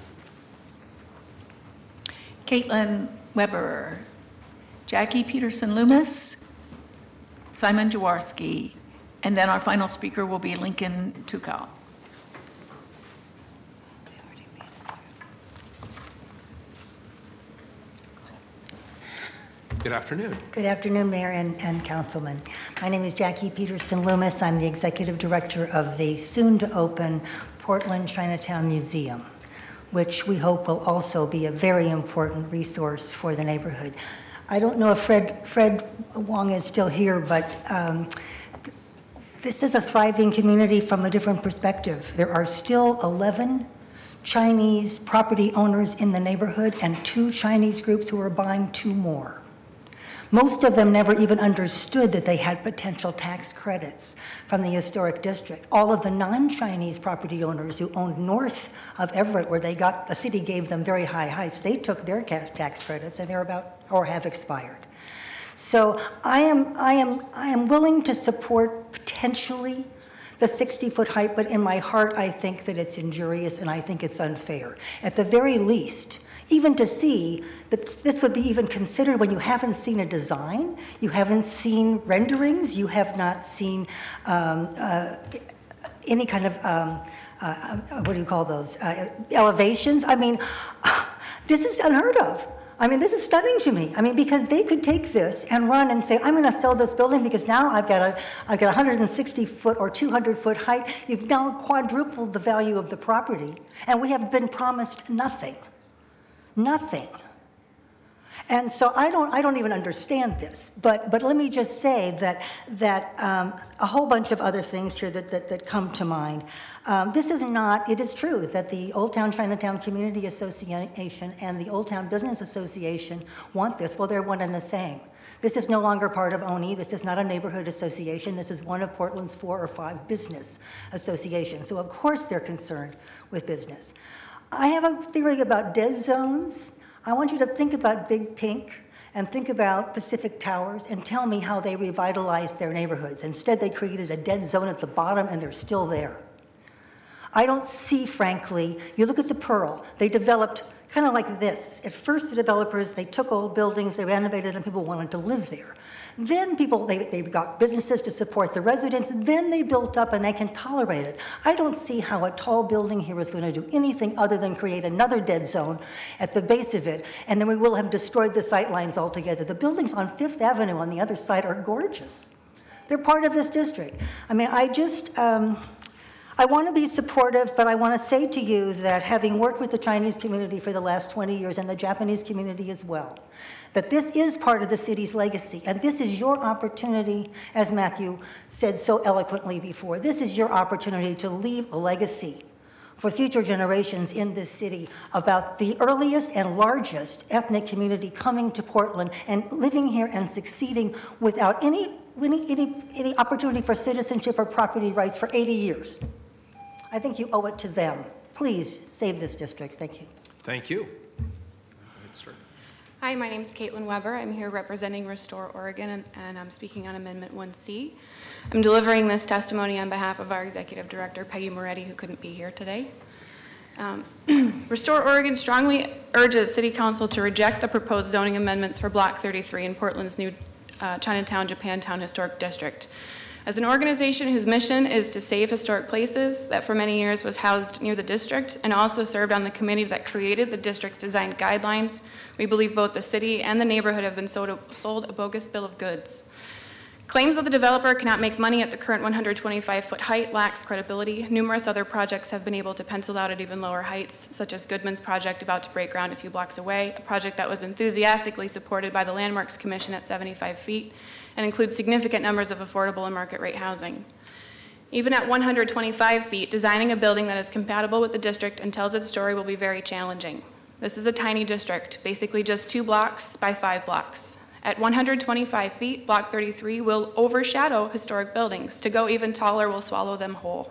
Caitlin Weber, Jackie Peterson-Loomis, Simon Jaworski, and then our final speaker will be Lincoln Tukal. Good afternoon. Good afternoon, Mayor and Councilman. My name is Jackie Peterson-Loomis. I'm the Executive Director of the soon-to-open Portland Chinatown Museum, which we hope will also be a very important resource for the neighborhood. I don't know if Fred Wong is still here, but this is a thriving community from a different perspective. There are still 11 Chinese property owners in the neighborhood and 2 Chinese groups who are buying 2 more. Most of them never even understood that they had potential tax credits from the historic district. All of the non-Chinese property owners who owned north of Everett, where the city gave them very high heights, they took their tax credits and they're about, or have expired. So I am willing to support potentially the 60-foot height, but in my heart, I think that it's injurious and I think it's unfair. At the very least, even to see that this would be even considered when you haven't seen a design, you haven't seen renderings, you have not seen any kind of, what do you call those, elevations. I mean, this is unheard of. I mean, this is stunning to me. I mean, because they could take this and run and say, I'm going to sell this building because now I've got 160-foot or 200-foot height. You've now quadrupled the value of the property, and we have been promised nothing. Nothing. And so I don't even understand this. But let me just say that a whole bunch of other things here that come to mind. This is not, it is true that the Old Town Chinatown Community Association and the Old Town Business Association want this. Well, they're one and the same. This is no longer part of ONI. This is not a neighborhood association. This is one of Portland's 4 or 5 business associations. So of course they're concerned with business. I have a theory about dead zones. I want you to think about Big Pink and think about Pacific Towers and tell me how they revitalized their neighborhoods. Instead, they created a dead zone at the bottom and they're still there. I don't see, frankly, you look at the Pearl, they developed kind of like this. At first, the developers, they took old buildings, they renovated them, people wanted to live there. Then they got businesses to support the residents, then they built up and they can tolerate it. I don't see how a tall building here is going to do anything other than create another dead zone at the base of it, and then we will have destroyed the sight lines altogether. The buildings on 5th Avenue on the other side are gorgeous. They're part of this district. I mean, I want to be supportive, but I want to say to you that having worked with the Chinese community for the last 20 years and the Japanese community as well, that this is part of the city's legacy, and this is your opportunity, as Matthew said so eloquently before, this is your opportunity to leave a legacy for future generations in this city about the earliest and largest ethnic community coming to Portland and living here and succeeding without any opportunity for citizenship or property rights for 80 years. I think you owe it to them. Please save this district. Thank you. Thank you. Hi, my name is Caitlin Weber. I'm here representing Restore Oregon, and I'm speaking on Amendment 1C. I'm delivering this testimony on behalf of our Executive Director, Peggy Moretti, who couldn't be here today. Restore Oregon strongly urges City Council to reject the proposed zoning amendments for Block 33 in Portland's new Chinatown, Japantown Historic District. As an organization whose mission is to save historic places that for many years was housed near the district and also served on the committee that created the district's design guidelines, we believe both the city and the neighborhood have been sold a bogus bill of goods. Claims that the developer cannot make money at the current 125-foot height lacks credibility. Numerous other projects have been able to pencil out at even lower heights, such as Goodman's project about to break ground a few blocks away, a project that was enthusiastically supported by the Landmarks Commission at 75 feet, and includes significant numbers of affordable and market rate housing. Even at 125 feet, designing a building that is compatible with the district and tells its story will be very challenging. This is a tiny district, basically just 2 blocks by 5 blocks. At 125 feet, Block 33 will overshadow historic buildings. To go even taller will swallow them whole.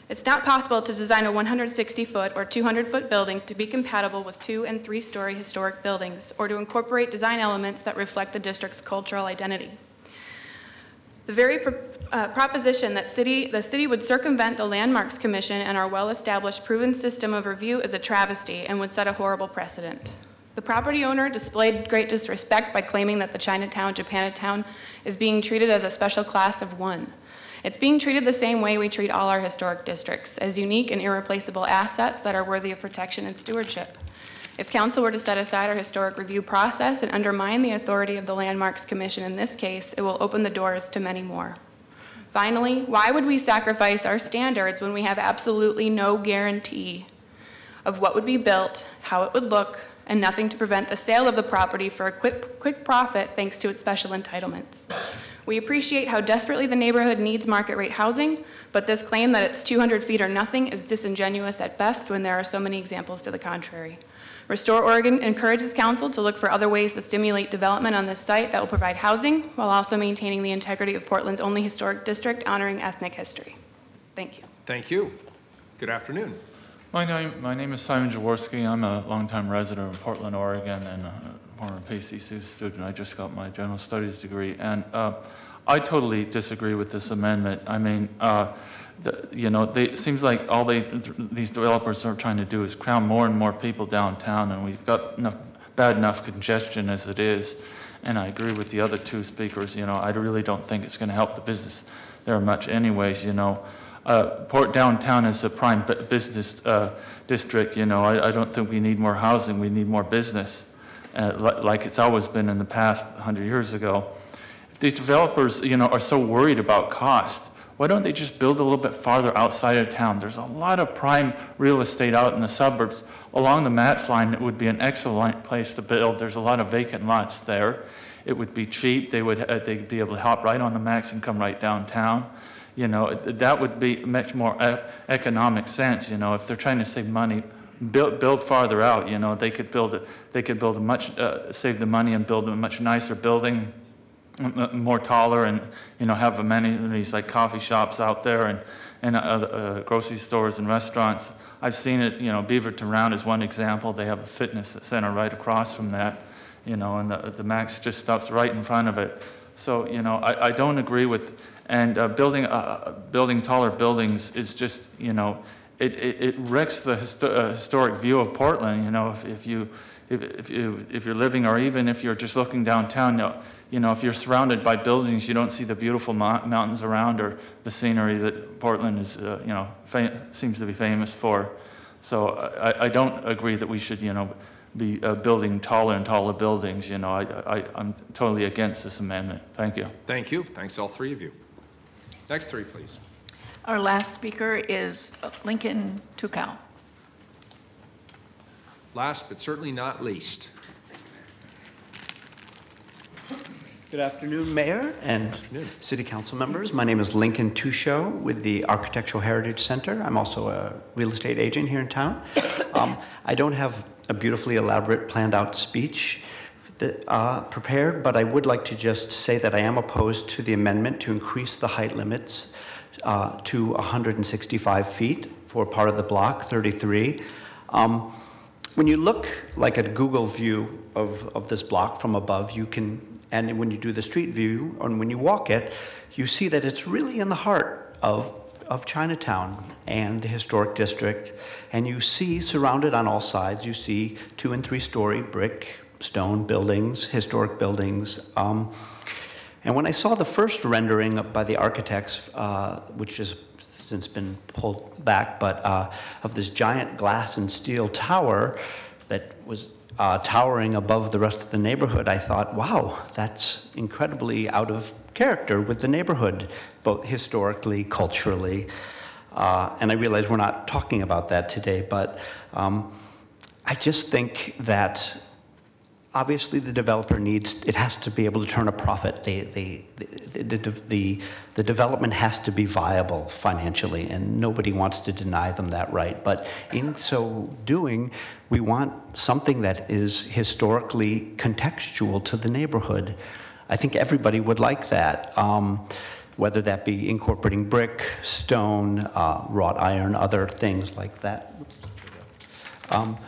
It's not possible to design a 160-foot or 200-foot building to be compatible with 2- and 3-story historic buildings, or to incorporate design elements that reflect the district's cultural identity. The very proposition that the city would circumvent the Landmarks Commission and our well-established proven system of review is a travesty and would set a horrible precedent. The property owner displayed great disrespect by claiming that the Chinatown, Japanatown is being treated as a special class of one. It's being treated the same way we treat all our historic districts, as unique and irreplaceable assets that are worthy of protection and stewardship. If council were to set aside our historic review process and undermine the authority of the Landmarks Commission in this case, it will open the doors to many more. Finally, why would we sacrifice our standards when we have absolutely no guarantee of what would be built, how it would look, and nothing to prevent the sale of the property for a quick profit thanks to its special entitlements? We appreciate how desperately the neighborhood needs market rate housing, but this claim that it's 200 feet or nothing is disingenuous at best when there are so many examples to the contrary. Restore Oregon encourages council to look for other ways to stimulate development on this site that will provide housing while also maintaining the integrity of Portland's only historic district honoring ethnic history. Thank you. Thank you. Good afternoon. My name is Simon Jaworski. I'm a longtime resident of Portland, Oregon, and a former PCC student. I just got my general studies degree, and I totally disagree with this amendment. I mean, it seems like all these developers are trying to do is cram more and more people downtown, and we've got bad enough congestion as it is. And I agree with the other two speakers. I really don't think it's going to help the business there much, anyways. Port downtown is a prime business district. I don't think we need more housing. We need more business, like it's always been in the past 100 years ago. If these developers, are so worried about cost, why don't they just build a little bit farther outside of town? There's a lot of prime real estate out in the suburbs. Along the Mats line, it would be an excellent place to build. There's a lot of vacant lots there. It would be cheap. They'd be able to hop right on the Max and come right downtown. That would be much more economic sense. If they're trying to save money, build farther out. They could build a much save the money and build a much nicer building, more taller, and have amenities like coffee shops out there and grocery stores and restaurants. I've seen it. Beaverton Round is one example. They have a fitness center right across from that. And the Max just stops right in front of it. So I don't agree with. And building taller buildings is just, it wrecks the historic view of Portland. If you're living, or even if you're just looking downtown, if you're surrounded by buildings, you don't see the beautiful mountains around or the scenery that Portland is, seems to be famous for. So I don't agree that we should, be building taller and taller buildings. I'm totally against this amendment. Thank you. Thank you. Thanks, all three of you. Next three, please. Our last speaker is Lincoln Tucow. Last but certainly not least. Good afternoon, Mayor and City Council members. My name is Lincoln Tucow with the Architectural Heritage Center. I'm also a real estate agent here in town. I don't have a beautifully elaborate planned out speech prepared, but I would like to just say that I am opposed to the amendment to increase the height limits to 165 feet for part of the block 33. When you look like at a Google view of this block from above, and when you do the street view, or when you walk it, you see that it's really in the heart of Chinatown and the historic district. And you see, surrounded on all sides, you see 2- and 3-story brick, stone buildings, historic buildings. And when I saw the first rendering by the architects, which has since been pulled back, but of this giant glass and steel tower that was towering above the rest of the neighborhood, I thought, wow, that's incredibly out of character with the neighborhood, both historically, culturally. And I realize we're not talking about that today, but I just think that obviously the developer has to be able to turn a profit. The development has to be viable financially, and nobody wants to deny them that right. But in so doing, we want something that is historically contextual to the neighborhood. I think everybody would like that. whether that be incorporating brick, stone, wrought iron, other things like that.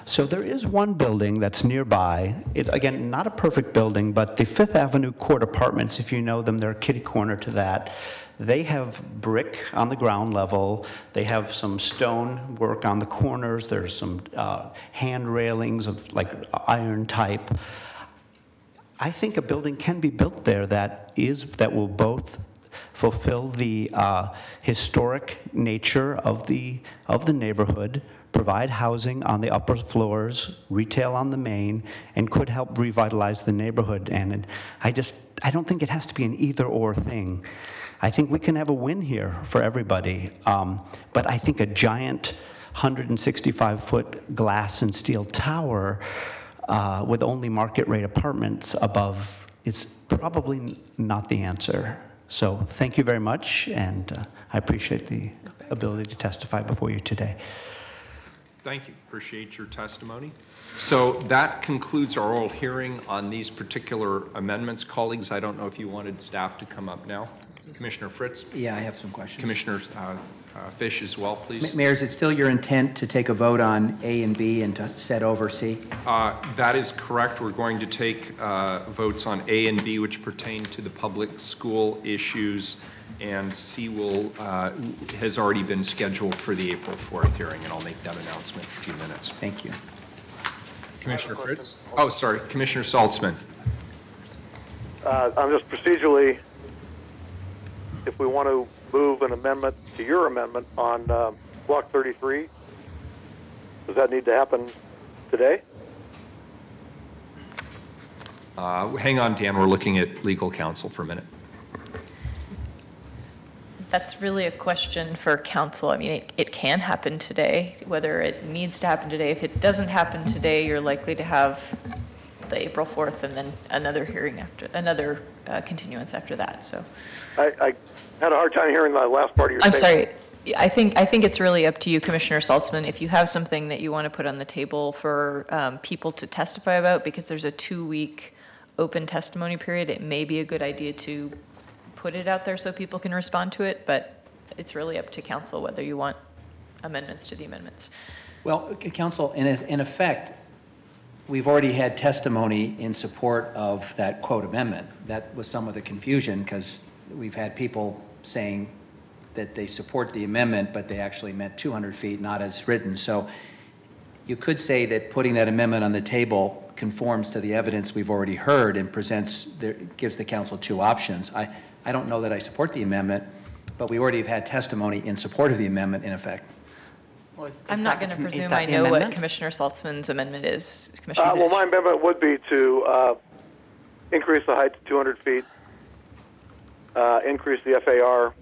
So there is one building that's nearby. Again, not a perfect building, but the Fifth Avenue Court Apartments, if you know them, they're kitty corner to that. They have brick on the ground level. They have some stone work on the corners. There's some hand railings of like iron type. I think a building can be built there that will both fulfill the historic nature of the neighborhood, provide housing on the upper floors, retail on the main, and could help revitalize the neighborhood. And I don't think it has to be an either-or thing. I think we can have a win here for everybody. But I think a giant 165-foot glass and steel tower with only market rate apartments above is probably not the answer. So thank you very much, and I appreciate the ability to testify before you today. Thank you. Appreciate your testimony. So that concludes our oral hearing on these particular amendments. Colleagues, I don't know if you wanted staff to come up now. Commissioner Fritz? Yeah, I have some questions. Commissioner Fish as well, please. Mayor, is it still your intent to take a vote on A and B and to set over C? That is correct. We're going to take votes on A and B, which pertain to the public school issues, and C has already been scheduled for the April 4th hearing, and I'll make that announcement in a few minutes. Thank you. Commissioner Fritz? Oh, sorry, Commissioner Saltzman. I'm just procedurally, if we want to move an amendment to your amendment on Block 33, does that need to happen today? Hang on, Dan. We're looking at legal counsel for a minute. That's really a question for council. I mean, it can happen today, whether it needs to happen today. If it doesn't happen today, you're likely to have the April 4th and then another hearing after, another continuance after that, so. I had a hard time hearing the last part of your I'm statement. sorry. I think it's really up to you, Commissioner Saltzman. If you have something that you want to put on the table for people to testify about, because there's a 2-week open testimony period, it may be a good idea to put it out there so people can respond to it, but it's really up to council whether you want amendments to the amendments. Well, council, in effect, we've already had testimony in support of that quote amendment. That was some of the confusion because we've had people saying that they support the amendment, but they actually meant 200 feet, not as written. So you could say that putting that amendment on the table conforms to the evidence we've already heard and gives the council 2 options. I don't know that I support the amendment, but we already have had testimony in support of the amendment in effect. Well, I'm not going to presume I know what Commissioner Saltzman's amendment is. Well, my amendment would be to increase the height to 200 feet, increase the FAR,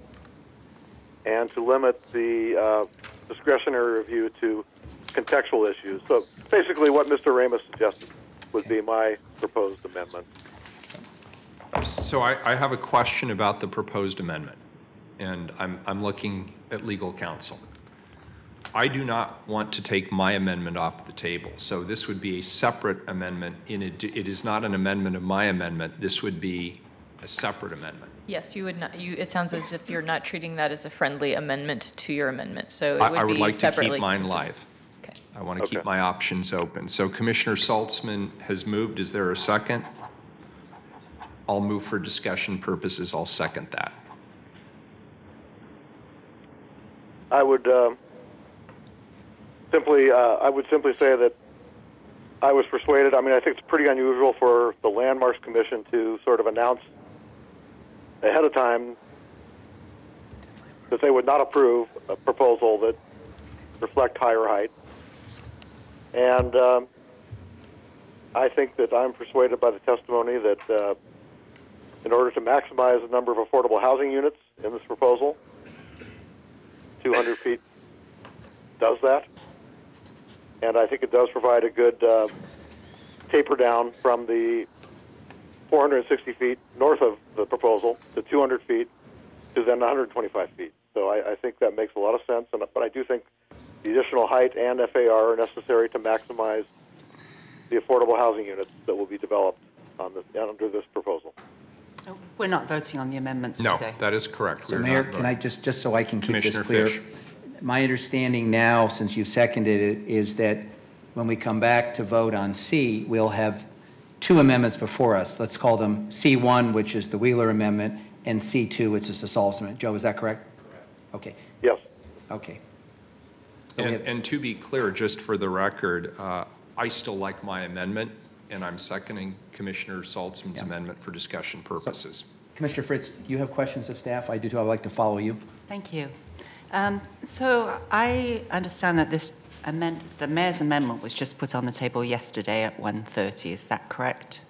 and to limit the discretionary review to contextual issues. So basically what Mr. Ramos suggested would be my proposed amendment. So I have a question about the proposed amendment, and I'm looking at legal counsel. I do not want to take my amendment off the table, so this would be a separate amendment. It is not an amendment of my amendment. This would be a separate amendment. Yes, you would not. It sounds as if you're not treating that as a friendly amendment to your amendment. So it would I would be like to separately keep mine considered. live. Okay. I want to keep my options open. So Commissioner Saltzman has moved. Is there a second? I'll move for discussion purposes. I'll second that. I would simply say that I was persuaded. I mean, I think it's pretty unusual for the Landmarks Commission to sort of announce ahead of time that they would not approve a proposal that reflect higher height. And I think that I'm persuaded by the testimony that in order to maximize the number of affordable housing units in this proposal, 200 feet does that. And I think it does provide a good taper down from the 460 feet north of the proposal to 200 feet to then 125 feet. So I think that makes a lot of sense. But I do think the additional height and FAR are necessary to maximize the affordable housing units that will be developed on under this proposal. We're not voting on the amendments today. No, that is correct. So We're Mayor, not can I voting. just so I can keep this Commissioner clear? Fish. My understanding now, since you've seconded it, is that when we come back to vote on C, we'll have two amendments before us. Let's call them C1, which is the Wheeler Amendment, and C2, which is the Salz Amendment. Joe, is that correct? Correct. Okay. Yes. Okay. And to be clear, just for the record, I still like my amendment, and I'm seconding Commissioner Saltzman's amendment for discussion purposes. Commissioner Fritz, you have questions of staff? I do too. I'd like to follow you. Thank you. So I understand that the Mayor's amendment was just put on the table yesterday at 1:30. Is that correct?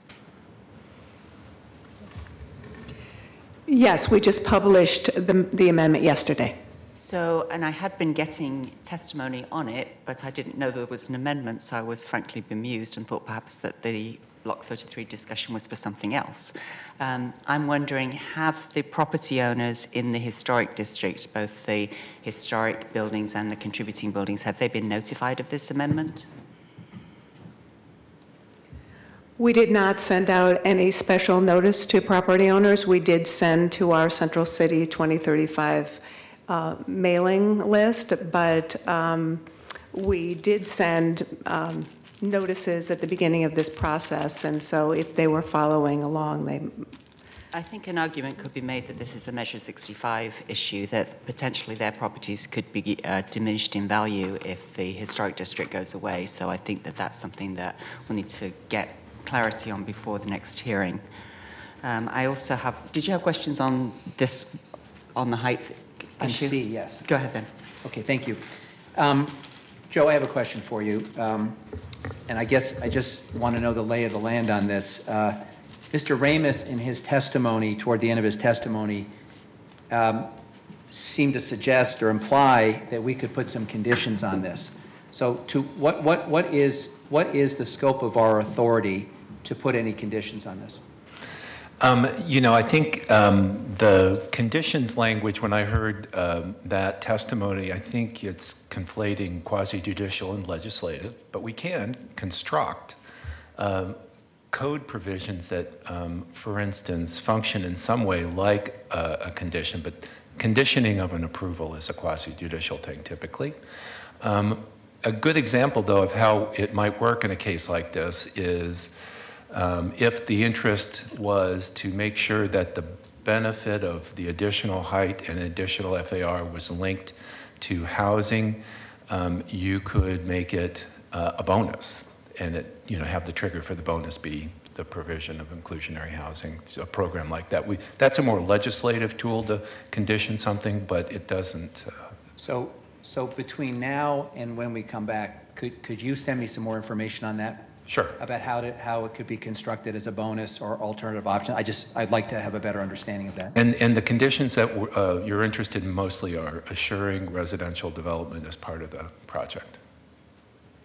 Yes, we just published the amendment yesterday. So, and I had been getting testimony on it, but I didn't know there was an amendment, so I was frankly bemused and thought perhaps that the Block 33 discussion was for something else. I'm wondering, have the property owners in the historic district, both the historic buildings and the contributing buildings, have they been notified of this amendment? We did not send out any special notice to property owners. We did send to our Central City 2035 mailing list, but we did send notices at the beginning of this process, and so if they were following along, they... I think an argument could be made that this is a Measure 65 issue, that potentially their properties could be diminished in value if the historic district goes away. So I think that that's something that we'll need to get clarity on before the next hearing. I also have, did you have questions on this, on the height issue? On C, yes. Go ahead then. Okay, thank you. Joe, I have a question for you. And I guess I just want to know the lay of the land on this. Mr. Ramus, in his testimony, toward the end of his testimony, seemed to suggest or imply that we could put some conditions on this. So to what is the scope of our authority to put any conditions on this? You know, I think the conditions language, when I heard that testimony, I think it's conflating quasi-judicial and legislative, but we can construct code provisions that, for instance, function in some way like a condition, but conditioning of an approval is a quasi-judicial thing typically. A good example, though, of how it might work in a case like this is if the interest was to make sure that the benefit of the additional height and additional FAR was linked to housing, you could make it a bonus, and it, you know, have the trigger for the bonus be the provision of inclusionary housing, a program like that. That's a more legislative tool to condition something, but it doesn't. So between now and when we come back, could you send me some more information on that? Sure. About how it could be constructed as a bonus or alternative option. I'd like to have a better understanding of that. And the conditions that you're interested in mostly are assuring residential development as part of the project.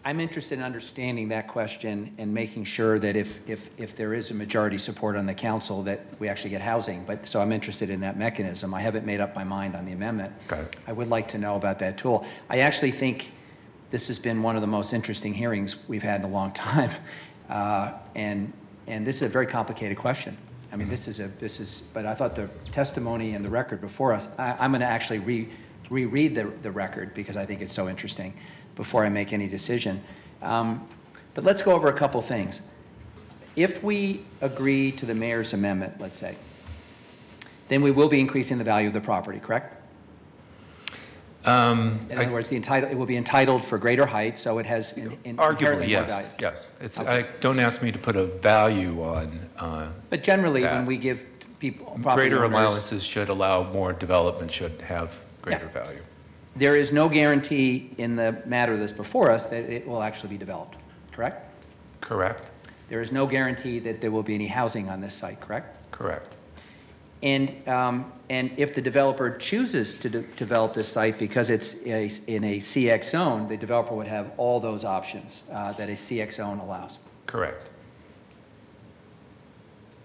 I'm interested in understanding that question and making sure that if there is a majority support on the council that we actually get housing. But so I'm interested in that mechanism. I haven't made up my mind on the amendment. Got it. I would like to know about that tool. I actually think this has been one of the most interesting hearings we've had in a long time, and this is a very complicated question. I mean, but I thought the testimony and the record before us. I'm going to actually reread the record because I think it's so interesting before I make any decision. But let's go over a couple things. If we agree to the mayor's amendment, let's say, then we will be increasing the value of the property, correct? In other words, it will be entitled for greater height, so it has arguably, yes, yes. Okay. Don't ask me to put a value on. But generally, when we give people greater allowances should allow more development, should have greater value. There is no guarantee in the matter that's before us that it will actually be developed, correct? Correct. There is no guarantee that there will be any housing on this site, correct? Correct. And if the developer chooses to develop this site because it's in a CX zone, the developer would have all those options that a CX zone allows. Correct.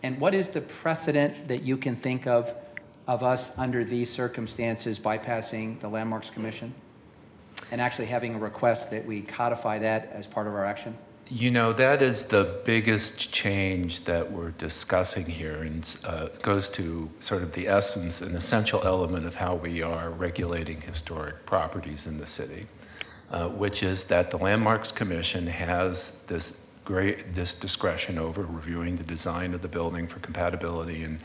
And what is the precedent that you can think of us under these circumstances bypassing the Landmarks Commission and actually having a request that we codify that as part of our action? You know, that is the biggest change that we're discussing here, and goes to sort of the essence and essential element of how we are regulating historic properties in the city, which is that the Landmarks Commission has this discretion over reviewing the design of the building for compatibility and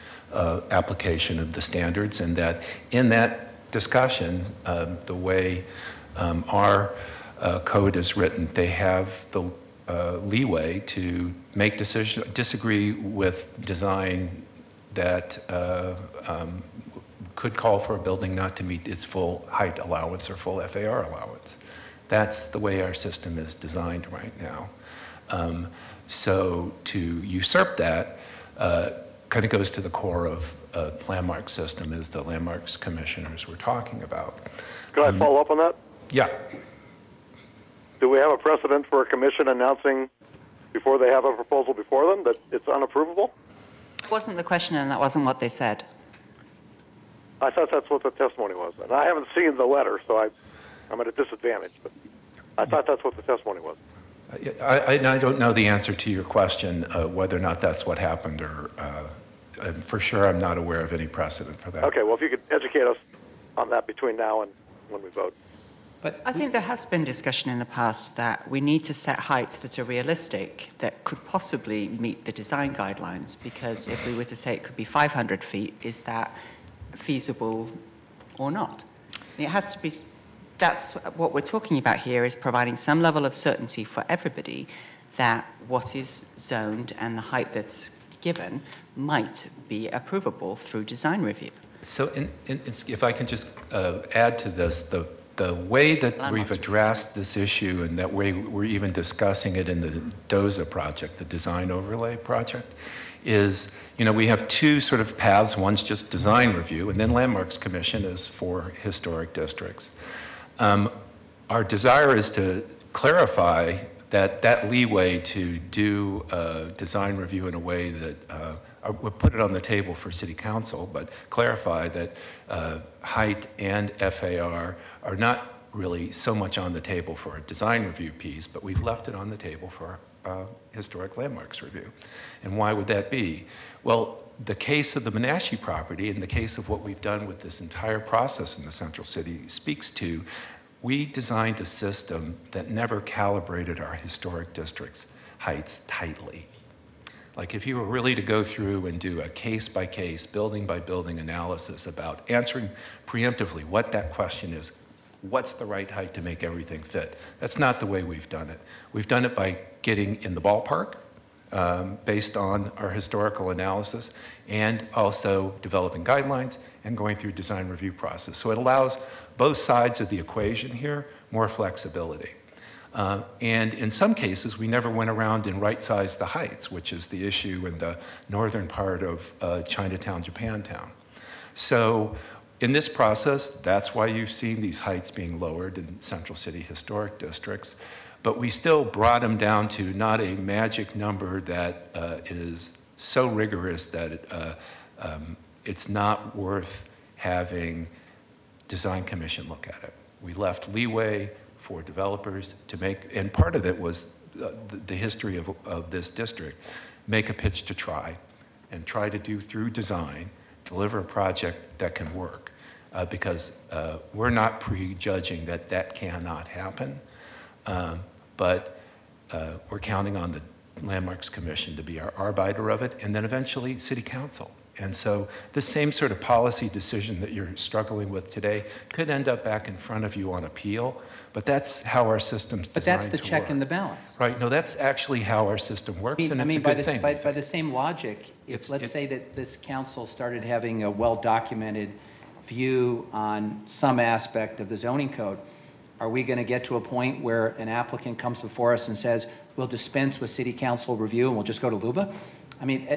application of the standards, and that in that discussion, the way our code is written, they have the leeway to make decisions, disagree with design that could call for a building not to meet its full height allowance or full FAR allowance. That's the way our system is designed right now. So to usurp that kind of goes to the core of landmark system, is the landmarks commissioners we're talking about. Could I follow up on that? Yeah. Do we have a precedent for a commission announcing before they have a proposal before them that it's unapprovable? That wasn't the question, and that wasn't what they said. I thought that's what the testimony was. And I haven't seen the letter, so I'm at a disadvantage. But I thought that's what the testimony was. I don't know the answer to your question, whether or not that's what happened, or for sure I'm not aware of any precedent for that. Okay, well, if you could educate us on that between now and when we vote. But I think there has been discussion in the past that we need to set heights that are realistic, that could possibly meet the design guidelines, because if we were to say it could be 500 feet, is that feasible or not? It has to be. That's what we're talking about here, is providing some level of certainty for everybody that what is zoned and the height that's given might be approvable through design review. So if I can just add to this, the way that we've addressed this issue, and that way we're even discussing it in the DOZA project, the Design Overlay Project, is, you know, we have two sort of paths. One's just design review, and then Landmarks Commission is for historic districts. Our desire is to clarify that leeway to do design review in a way that we'll put it on the table for City Council, but clarify that height and FAR are not really so much on the table for a design review piece, but we've left it on the table for historic landmarks review. And why would that be? Well, the case of the Menashe property, and the case of what we've done with this entire process in the Central City, speaks to, we designed a system that never calibrated our historic districts' heights tightly. Like, if you were really to go through and do a case-by-case, building-by-building analysis about answering preemptively what that question is, what's the right height to make everything fit? That's not the way we've done it. We've done it by getting in the ballpark based on our historical analysis, and also developing guidelines and going through design review process. So it allows both sides of the equation here more flexibility. And in some cases, we never went around and right-sized the heights, which is the issue in the northern part of Chinatown, Japantown. So in this process, that's why you've seen these heights being lowered in Central City historic districts. But we still brought them down to not a magic number that is so rigorous that it's not worth having Design Commission look at it. We left leeway for developers to make, and part of it was the history of this district, make a pitch to try, and try to do through design, deliver a project that can work. Because we're not prejudging that that cannot happen, but we're counting on the Landmarks Commission to be our arbiter of it, and then eventually City Council. And so the same sort of policy decision that you're struggling with today could end up back in front of you on appeal, but that's how our system's designed to work. But that's the check and the balance. Right, no, that's actually how our system works, and it's a good thing. By the same logic, let's say that this council started having a well-documented view on some aspect of the zoning code, are we going to get to a point where an applicant comes before us and says, we'll dispense with City Council review and we'll just go to LUBA? I mean,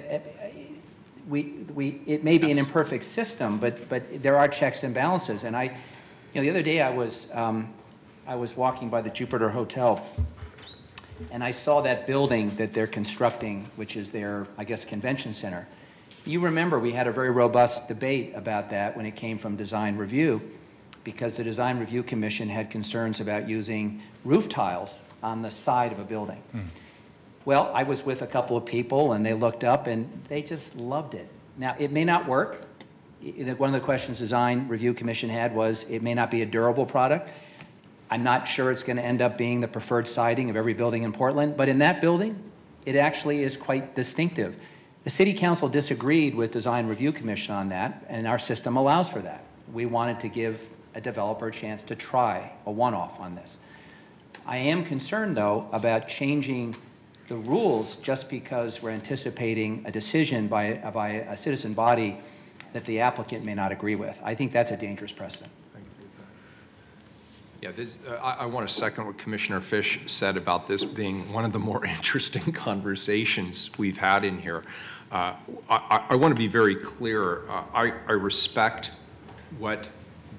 it may be an imperfect system, but there are checks and balances. And the other day I was walking by the Jupiter Hotel, and I saw that building that they're constructing, which is their, I guess, convention center. You remember we had a very robust debate about that when it came from design review, because the Design Review Commission had concerns about using roof tiles on the side of a building. Well, I was with a couple of people, and they looked up, and they just loved it. Now, it may not work. One of the questions Design Review Commission had was, it may not be a durable product. I'm not sure it's going to end up being the preferred siding of every building in Portland, but in that building, it actually is quite distinctive. The City Council disagreed with Design Review Commission on that, and our system allows for that. We wanted to give a developer a chance to try a one-off on this. I am concerned, though, about changing the rules just because we're anticipating a decision by a citizen body that the applicant may not agree with. I think that's a dangerous precedent. Yeah, I want to second what Commissioner Fish said about this being one of the more interesting conversations we've had in here. I want to be very clear. I respect what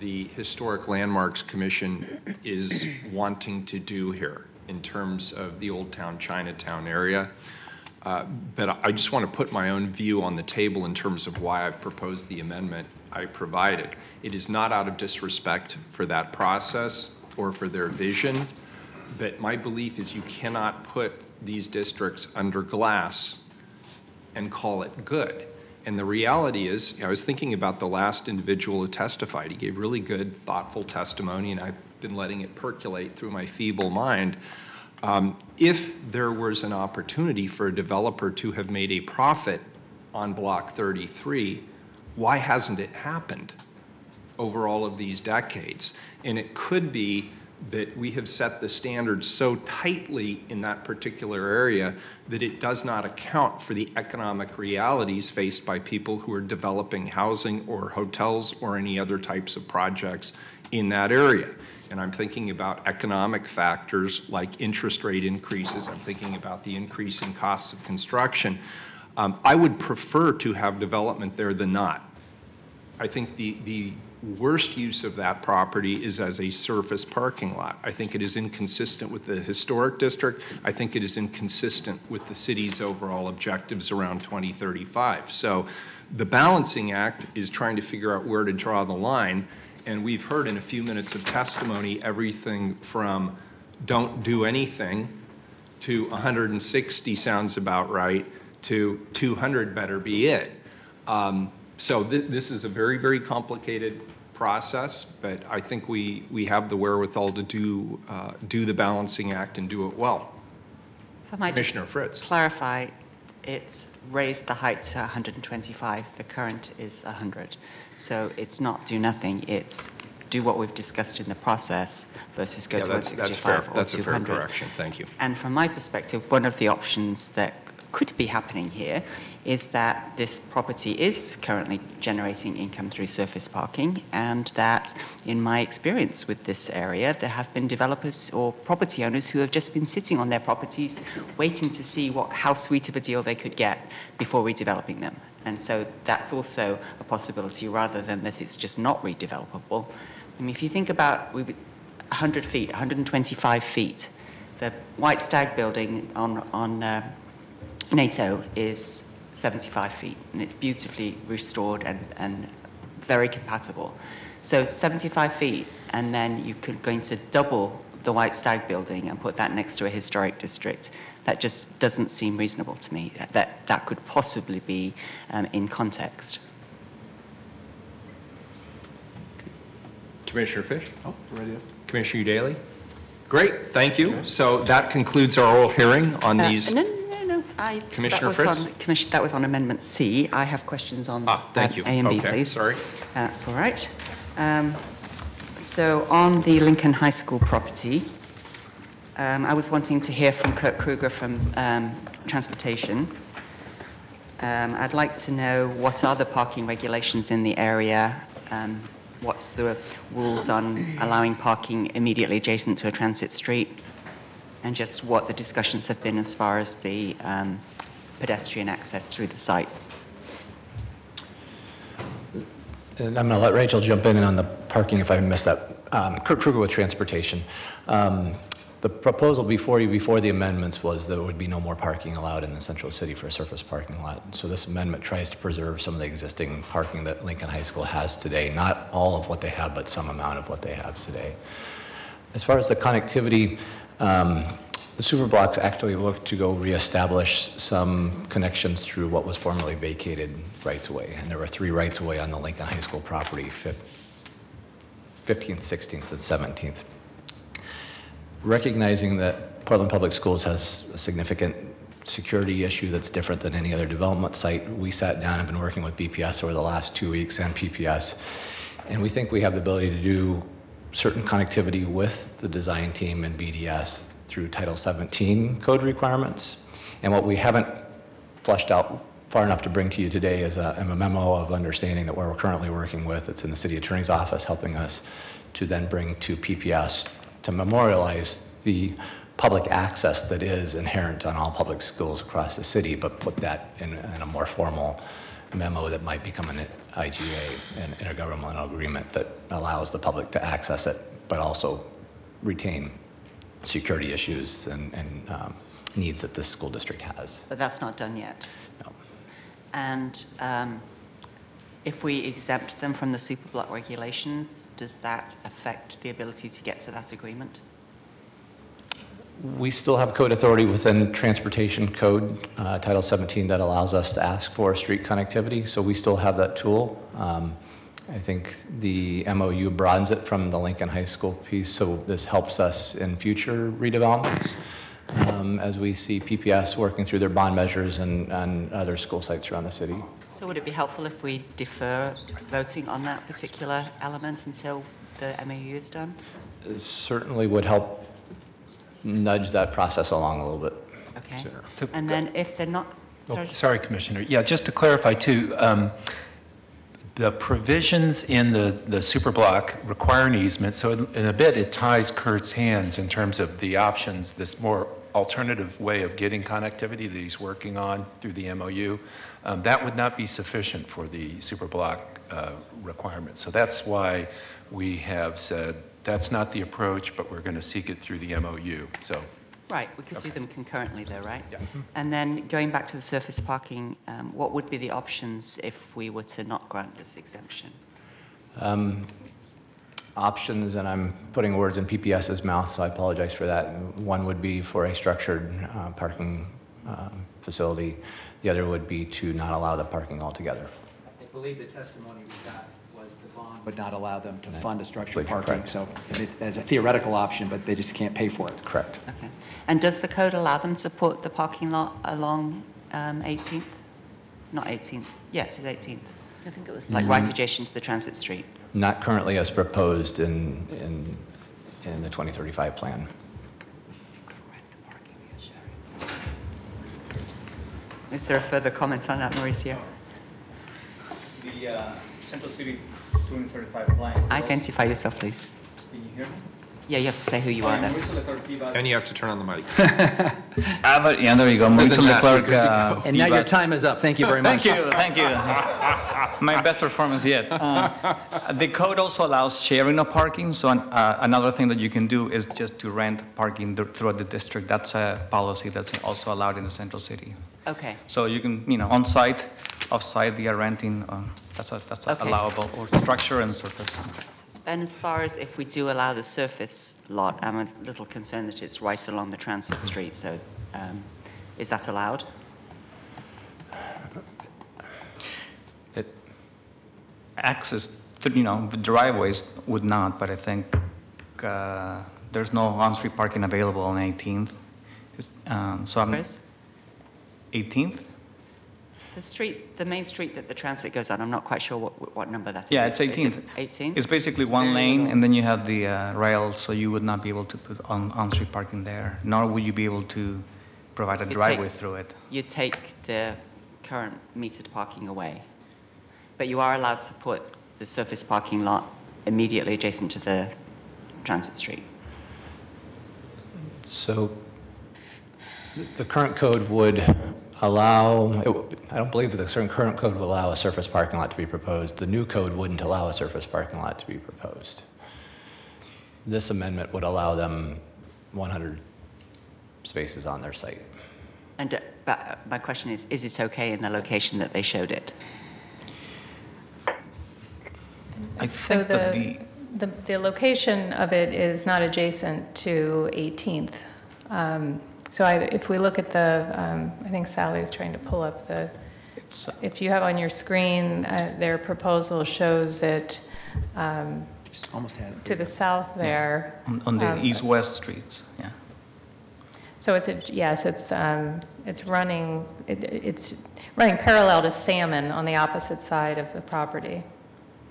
the Historic Landmarks Commission is wanting to do here in terms of the Old Town Chinatown area. But I just want to put my own view on the table in terms of why I've proposed the amendment I provided. It is not out of disrespect for that process or for their vision, but my belief is you cannot put these districts under glass and call it good. And the reality is, I was thinking about the last individual who testified. He gave really good, thoughtful testimony, and I've been letting it percolate through my feeble mind. If there was an opportunity for a developer to have made a profit on Block 33, why hasn't it happened over all of these decades? And it could be that we have set the standards so tightly in that particular area that it does not account for the economic realities faced by people who are developing housing or hotels or any other types of projects in that area. And I'm thinking about economic factors like interest rate increases. I'm thinking about the increase in costs of construction. I would prefer to have development there than not. I think the worst use of that property is as a surface parking lot. I think it is inconsistent with the historic district. I think it is inconsistent with the city's overall objectives around 2035. So the balancing act is trying to figure out where to draw the line. And we've heard in a few minutes of testimony everything from don't do anything to 160 sounds about right to 200 better be it. So this is a very, very complicated process, but I think we have the wherewithal to do the balancing act and do it well. Commissioner Fritz. Clarify, it's raised the height to 125. The current is 100. So it's not do nothing. It's do what we've discussed in the process versus go to 165 that's fair. or 200. That's a fair correction. Thank you. And from my perspective, one of the options that could be happening here is that this property is currently generating income through surface parking, and that in my experience with this area, there have been developers or property owners who have just been sitting on their properties waiting to see how sweet of a deal they could get before redeveloping them. And so that's also a possibility rather than that it's just not redevelopable. I mean, if you think about 100 feet, 125 feet, the White Stag building on NATO is 75 feet, and it's beautifully restored and very compatible. So 75 feet, and then you could going to double the White Stag building and put that next to a historic district. That just doesn't seem reasonable to me, that could possibly be in context. Commissioner Fish? Oh, ready to. Commissioner Daly? Great, thank you. So that concludes our oral hearing on these. No. Commissioner Fritz? That was on Amendment C. I have questions on thank you. A and B, okay, please. Sorry. That's all right. So on the Lincoln High School property, I was wanting to hear from Kurt Kruger from Transportation. I'd like to know what are the parking regulations in the area, what's the rules on allowing parking immediately adjacent to a transit street, and just what the discussions have been as far as the pedestrian access through the site. And I'm going to let Rachel jump in on the parking if I missed that. Kurt Kruger with Transportation. The proposal before you, before the amendments, was there would be no more parking allowed in the Central City for a surface parking lot. So this amendment tries to preserve some of the existing parking that Lincoln High School has today. Not all of what they have, but some amount of what they have today. As far as the connectivity, The super blocks actually look to go reestablish some connections through what was formerly vacated rights-of-way. And there were 3 rights-of-way on the Lincoln High School property, 15th, 16th, and 17th. Recognizing that Portland Public Schools has a significant security issue that's different than any other development site, we sat down and been working with BPS over the last 2 weeks and PPS, and we think we have the ability to do certain connectivity with the design team and BDS through Title 17 code requirements. And what we haven't fleshed out far enough to bring to you today is a memo of understanding that we're currently working with. It's in the city attorney's office, helping us to then bring to PPS to memorialize the public access that is inherent on all public schools across the city, but put that in a more formal memo that might become an IGA, an intergovernmental agreement that allows the public to access it, but also retain security issues and needs that this school district has. But that's not done yet. No. And if we exempt them from the superblock regulations, does that affect the ability to get to that agreement? We still have code authority within Transportation Code, Title 17, that allows us to ask for street connectivity, so we still have that tool. I think the MOU broadens it from the Lincoln High School piece, so this helps us in future redevelopments as we see PPS working through their bond measures and other school sites around the city. So would it be helpful if we defer voting on that particular element until the MOU is done? It certainly would help nudge that process along a little bit. Okay. So, and then if they're not, sorry. Sorry, Commissioner. Yeah, just to clarify too, the provisions in the superblock require an easement, so in a bit it ties Kurt's hands in terms of the options, this more alternative way of getting connectivity that he's working on through the MOU. That would not be sufficient for the superblock requirement. So that's why we have said that's not the approach, but we're going to seek it through the MOU. So. Right, we could do them concurrently though, right? Yeah. And then going back to the surface parking, what would be the options if we were to not grant this exemption? Options, and I'm putting words in PPS's mouth, so I apologize for that. One would be for a structured parking facility. The other would be to not allow the parking altogether. I believe the testimony we got was the bond would not allow them to fund a structured Completely parking. correct. So it's a theoretical option, but they just can't pay for it. Correct. Okay. And does the code allow them to put the parking lot along 18th? Not 18th. Yeah, it is 18th. I think it was Like right adjacent to the transit street. Not currently as proposed in the 2035 plan. Is there a further comment on that, Mauricio? The Central City 2035 plan. Identify yourself, please. Can you hear me? Yeah, you have to say who you are then. And you have to turn on the mic. Yeah, there you go. Mauricio Leclerc. And now your time is up. Thank you very much. Thank you. My best performance yet. The code also allows sharing of parking, so another thing that you can do is just to rent parking throughout the district. That's a policy that's also allowed in the Central City. Okay. So you can, on-site, off-site via renting, that's Okay. allowable, or structure and surface. And as far as if we do allow the surface lot, I'm a little concerned that it's right along the transit street, so is that allowed? Access, the driveways would not, but I think there's no on-street parking available on 18th. So I'm Chris? 18th? The main street that the transit goes on, I'm not quite sure what number that is. Yeah, it's 18th. 18? It's basically one lane, and then you have the rail, so you would not be able to put on-street parking there, nor would you be able to provide a driveway through it. You take the current metered parking away, but you are allowed to put the surface parking lot immediately adjacent to the transit street. So the current code would allow, I don't believe that the current code would allow a surface parking lot to be proposed. The new code wouldn't allow a surface parking lot to be proposed. This amendment would allow them 100 spaces on their site. And but my question is it okay in the location that they showed it? I So think that the location of it is not adjacent to 18th. If we look at the, I think Sally was trying to pull up the, if you have on your screen, their proposal shows it Almost had it. to the south there. On the east-west streets, yeah. So it's running parallel to Salmon on the opposite side of the property.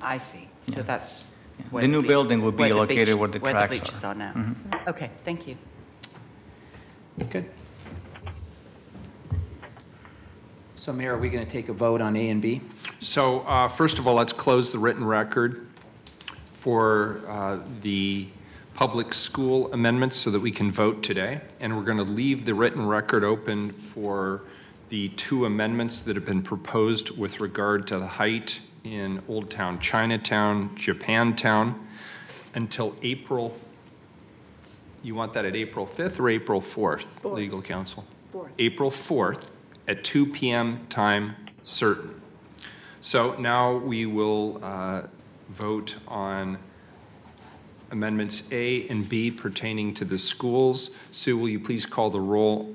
I see. So that's where The new building will be where the located beach- where the where tracks beaches are. are now. Mhm. Okay, thank you. Good. So Mayor, are we going to take a vote on A and B? So first of all, let's close the written record for the public school amendments so that we can vote today. And we're going to leave the written record open for the two amendments that have been proposed with regard to the height in Old Town Chinatown, Japantown, until April. You want that at April 5th or April 4th, legal counsel? 4th. April 4th at 2 p.m. time certain. So now we will vote on amendments A and B pertaining to the schools. Sue, will you please call the roll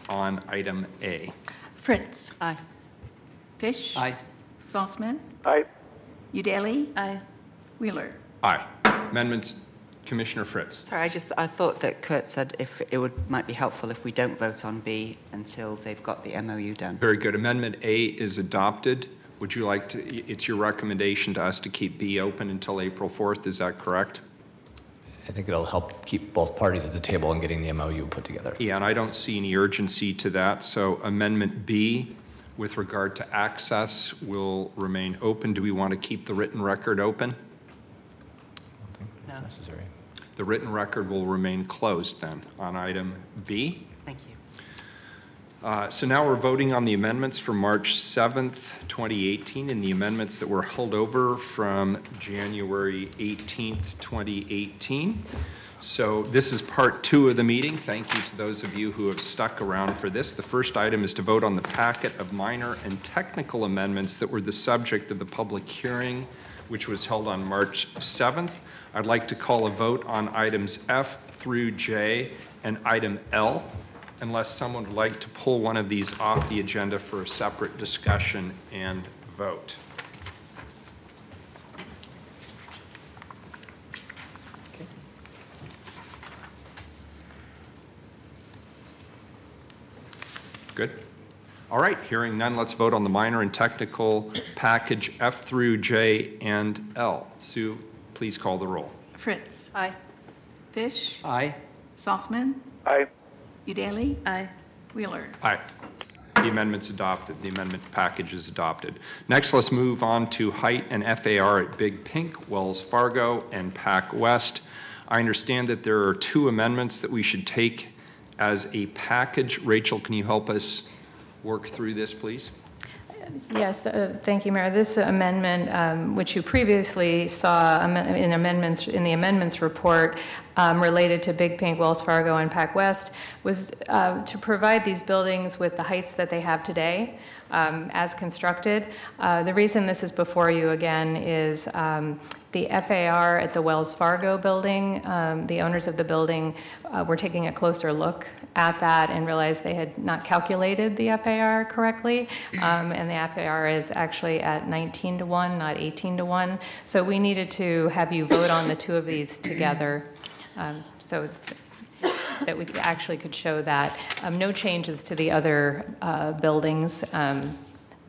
on item A? Fritz. Aye. Fish. Aye. Salzman. Aye. Udaley. Aye. Wheeler. Aye. Amendments, Commissioner Fritz. Sorry, I thought that Kurt said if it might be helpful if we don't vote on B until they've got the MOU done. Very good. Amendment A is adopted. Would you like to, it's your recommendation to us to keep B open until April 4th, is that correct? I think it'll help keep both parties at the table and getting the MOU put together. Yeah, and I don't see any urgency to that. So Amendment B, with regard to access, will remain open. Do we want to keep the written record open? I don't think that's necessary. The written record will remain closed then on item B. Thank you. So now we're voting on the amendments from March 7th, 2018, and the amendments that were held over from January 18th, 2018. So this is part 2 of the meeting. Thank you to those of you who have stuck around for this. The first item is to vote on the packet of minor and technical amendments that were the subject of the public hearing, which was held on March 7th. I'd like to call a vote on items F through J and item L, unless someone would like to pull one of these off the agenda for a separate discussion and vote. Okay. Good. All right, hearing none, let's vote on the minor and technical package F through J and L. Sue, please call the roll. Fritz. Aye. Fish. Aye. Salzman. Aye. Udaley. Aye. Wheeler. Aye. The amendment's adopted. The amendment package is adopted. Next, let's move on to height and FAR at Big Pink, Wells Fargo, and Pac West. I understand that there are 2 amendments that we should take as a package. Rachel, can you help us work through this, please? Yes, thank you, Mayor. This amendment, which you previously saw in the amendments report related to Big Pink, Wells Fargo, and Pac West, was to provide these buildings with the heights that they have today as constructed. The reason this is before you again is the FAR at the Wells Fargo building. The owners of the building were taking a closer look at that and realized they had not calculated the FAR correctly, and the FAR is actually at 19-to-1, not 18-to-1. So we needed to have you vote on the 2 of these together, so that we actually could show that. No changes to the other buildings.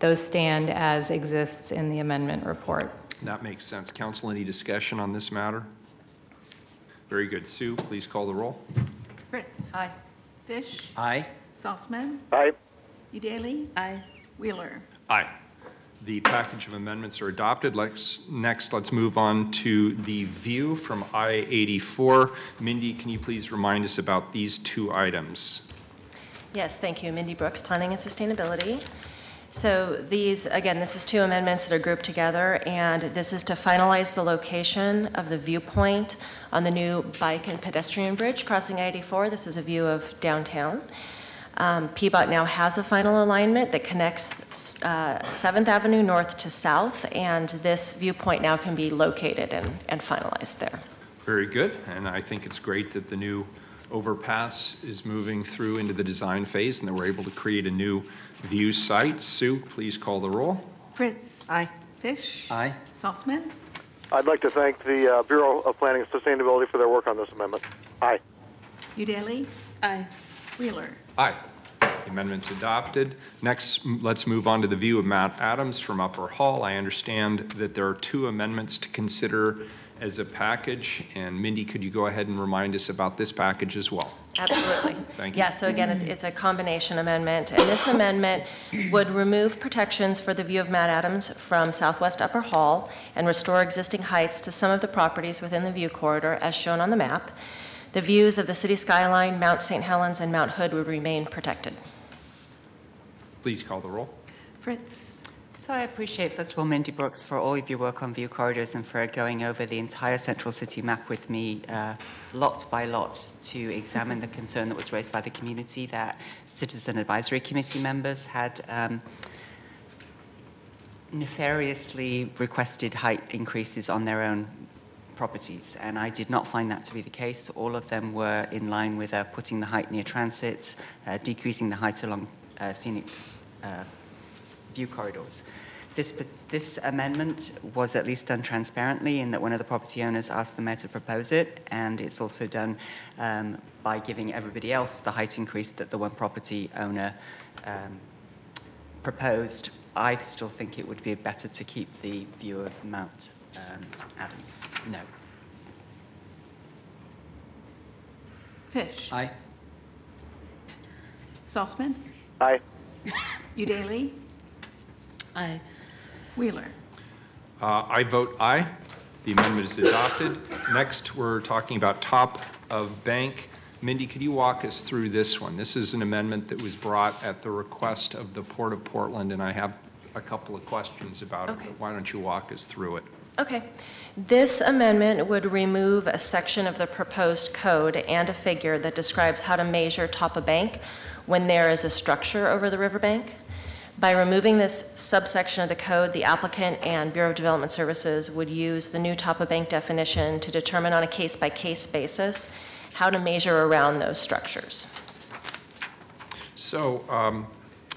Those stand as exists in the amendment report. That makes sense. Council, any discussion on this matter? Very good. Sue, please call the roll. Fritz. Aye. Fish. Aye. Salzman. Aye. Udaley. Aye. Wheeler. Aye. The package of amendments are adopted. Next, let's move on to the view from I-84. Mindy, can you please remind us about these 2 items? Yes, thank you. Mindy Brooks, Planning and Sustainability. So these, again, this is 2 amendments that are grouped together, and this is to finalize the location of the viewpoint on the new bike and pedestrian bridge crossing I-84. This is a view of downtown. PBOT now has a final alignment that connects 7th Avenue north to south, and this viewpoint now can be located and finalized there. Very good, and I think it's great that the new overpass is moving through into the design phase and that we're able to create a new view site. Sue, please call the roll. Fritz. Aye. Fish. Aye. Salzman. I'd like to thank the Bureau of Planning and Sustainability for their work on this amendment. Aye. Udaley. Aye. Wheeler. Aye. The amendment's adopted. Next, let's move on to the view of Mount Adams from Upper Hall. I understand that there are 2 amendments to consider as a package. And Mindy, could you go ahead and remind us about this package as well? Absolutely. Thank you. Yeah, so again, it's a combination amendment, and this amendment would remove protections for the view of Mount Adams from Southwest Upper Hall and restore existing heights to some of the properties within the view corridor as shown on the map. The views of the city skyline, Mount St. Helens, and Mount Hood would remain protected. Please call the roll. Fritz. So I appreciate, first of all, Mindy Brooks, for all of your work on view corridors and for going over the entire Central City map with me, lot by lot, to examine the concern that was raised by the community that Citizen Advisory Committee members had nefariously requested height increases on their own properties, and I did not find that to be the case. All of them were in line with putting the height near transit, decreasing the height along scenic view corridors. This amendment was at least done transparently in that one of the property owners asked the mayor to propose it, and it's also done by giving everybody else the height increase that the one property owner proposed. I still think it would be better to keep the view of Mount Adams. No. Fish. Aye. Salzman. Aye. Udaley. Aye. Wheeler. I vote aye. The amendment is adopted. Next, we're talking about top of bank. Mindy, could you walk us through this one? This is an amendment that was brought at the request of the Port of Portland, and I have a couple of questions about it. Why don't you walk us through it? Okay. This amendment would remove a section of the proposed code and a figure that describes how to measure top of bank when there is a structure over the riverbank. By removing this subsection of the code, the applicant and Bureau of Development Services would use the new top of bank definition to determine on a case-by-case basis how to measure around those structures. So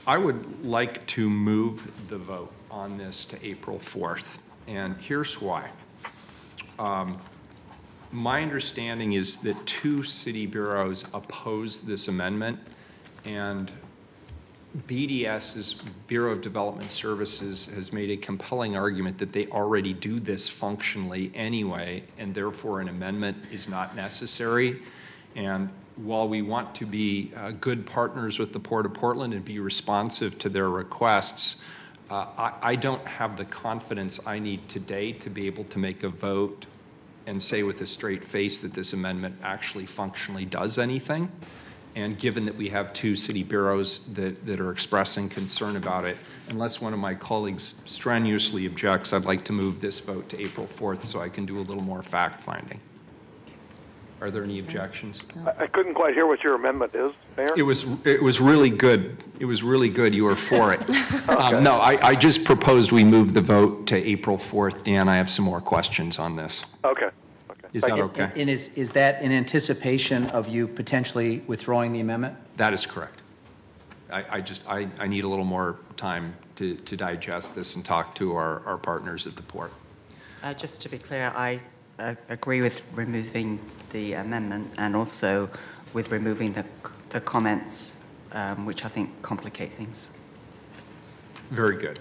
I would like to move the vote on this to April 4th, and here's why. My understanding is that 2 city bureaus opposed this amendment, and BDS's Bureau of Development Services has made a compelling argument that they already do this functionally anyway, and therefore an amendment is not necessary. And while we want to be good partners with the Port of Portland and be responsive to their requests, I don't have the confidence I need today to be able to make a vote and say with a straight face that this amendment actually functionally does anything. And given that we have 2 city bureaus that are expressing concern about it, unless one of my colleagues strenuously objects, I'd like to move this vote to April 4th so I can do a little more fact-finding. Are there any objections? I couldn't quite hear what your amendment is, Mayor. It was really good. It was really good. You were for it. No, I just proposed we move the vote to April 4th. Dan, I have some more questions on this. Okay. Is that okay? And is that in anticipation of you potentially withdrawing the amendment? That is correct. I need a little more time to digest this and talk to our partners at the port. Just to be clear, I agree with removing the amendment and also with removing the comments, which I think complicate things. Very good.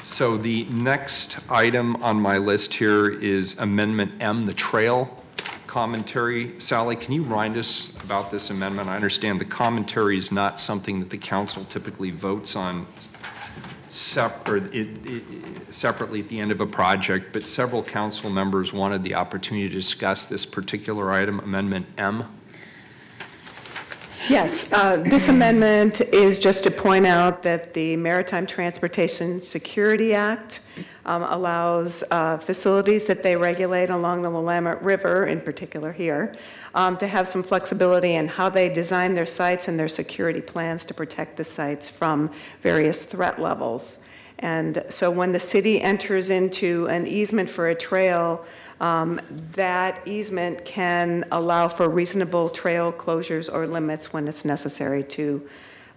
So the next item on my list here is Amendment M, the trail commentary. Sally, can you remind us about this amendment? I understand the commentary is not something that the council typically votes on separately at the end of a project, but several council members wanted the opportunity to discuss this particular item, Amendment M. Yes, this amendment is just to point out that the Maritime Transportation Security Act allows facilities that they regulate along the Willamette River, in particular here, to have some flexibility in how they design their sites and their security plans to protect the sites from various threat levels. And so when the city enters into an easement for a trail, that easement can allow for reasonable trail closures or limits when it's necessary to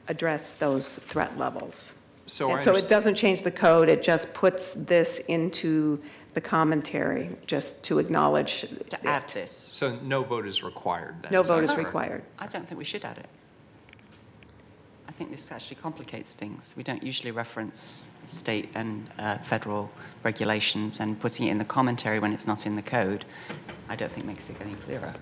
address those threat levels. So it doesn't change the code, it just puts this into the commentary, just to acknowledge. To add this. So no vote is required then? No vote is required. I don't think we should add it. I think this actually complicates things. We don't usually reference state and federal regulations, and putting it in the commentary when it's not in the code, I don't think makes it any clearer.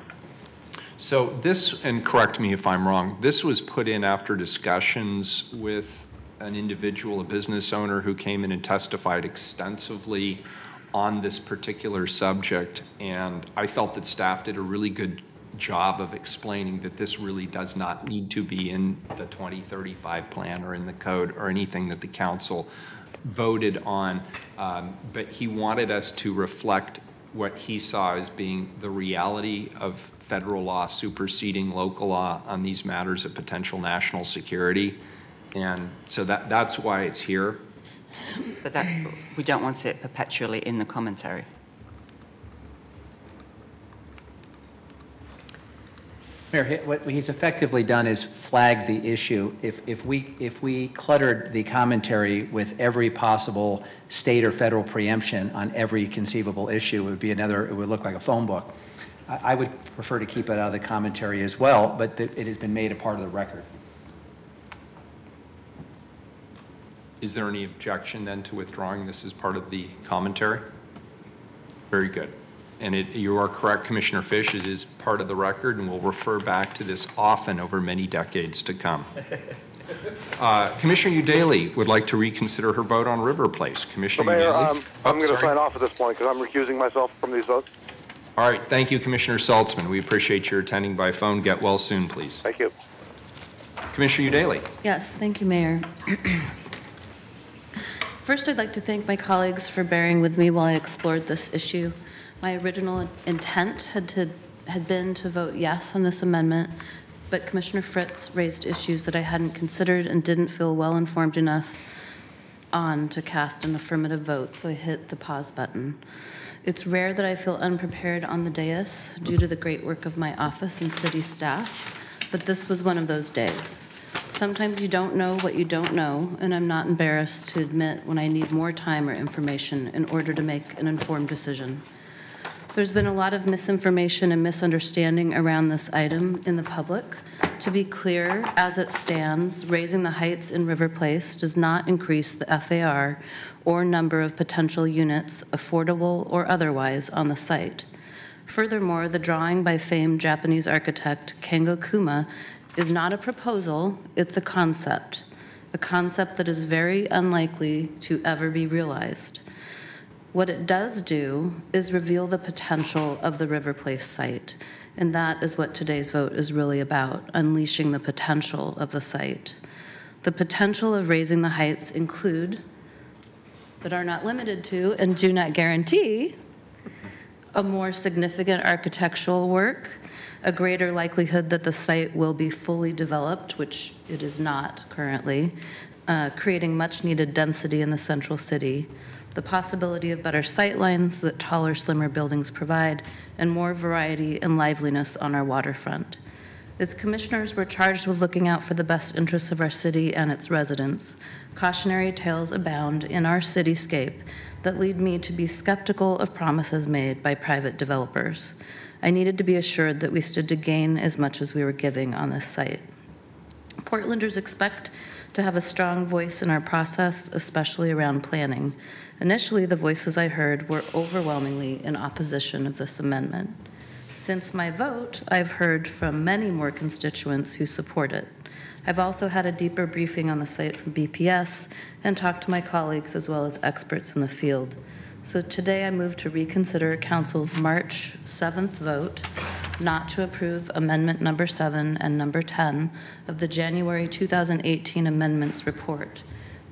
So this, and correct me if I'm wrong, this was put in after discussions with an individual, a business owner who came in and testified extensively on this particular subject, and I felt that staff did a really good job of explaining that this really does not need to be in the 2035 plan or in the code or anything that the council voted on, but he wanted us to reflect what he saw as being the reality of federal law superseding local law on these matters of potential national security, and so that's why it's here. But we don't want it perpetually in the commentary. Mayor, what he's effectively done is flag the issue. If we cluttered the commentary with every possible state or federal preemption on every conceivable issue, it would look like a phone book. I would prefer to keep it out of the commentary as well, but it has been made a part of the record. Is there any objection then to withdrawing this as part of the commentary? Very good. And you are correct, Commissioner Fish, it is part of the record, and we'll refer back to this often over many decades to come. Commissioner Udaley would like to reconsider her vote on River Place. Commissioner Mayor, Udaley? I'm going to sign off at this point because I'm recusing myself from these votes. All right, thank you, Commissioner Saltzman. We appreciate your attending by phone. Get well soon, please. Thank you. Commissioner Udaley. Yes, thank you, Mayor. First, I'd like to thank my colleagues for bearing with me while I explored this issue. My original intent had been to vote yes on this amendment, but Commissioner Fritz raised issues that I hadn't considered and didn't feel well informed enough on to cast an affirmative vote, so I hit the pause button. It's rare that I feel unprepared on the dais due to the great work of my office and city staff, but this was one of those days. Sometimes you don't know what you don't know, and I'm not embarrassed to admit when I need more time or information in order to make an informed decision. There's been a lot of misinformation and misunderstanding around this item in the public. To be clear, as it stands, raising the heights in River Place does not increase the FAR or number of potential units, affordable or otherwise, on the site. Furthermore, the drawing by famed Japanese architect Kengo Kuma is not a proposal, it's a concept that is very unlikely to ever be realized. What it does do is reveal the potential of the River Place site, and that is what today's vote is really about, unleashing the potential of the site. The potential of raising the heights include, but are not limited to, and do not guarantee, a more significant architectural work, a greater likelihood that the site will be fully developed, which it is not currently, creating much needed density in the central city, the possibility of better sight lines that taller, slimmer buildings provide, and more variety and liveliness on our waterfront. As commissioners, we're charged with looking out for the best interests of our city and its residents. Cautionary tales abound in our cityscape that lead me to be skeptical of promises made by private developers. I needed to be assured that we stood to gain as much as we were giving on this site. Portlanders expect to have a strong voice in our process, especially around planning. Initially, the voices I heard were overwhelmingly in opposition of this amendment. Since my vote, I've heard from many more constituents who support it. I've also had a deeper briefing on the site from BPS and talked to my colleagues as well as experts in the field. So today I move to reconsider Council's March 7th vote not to approve Amendment Number 7 and Number 10 of the January 2018 Amendments Report.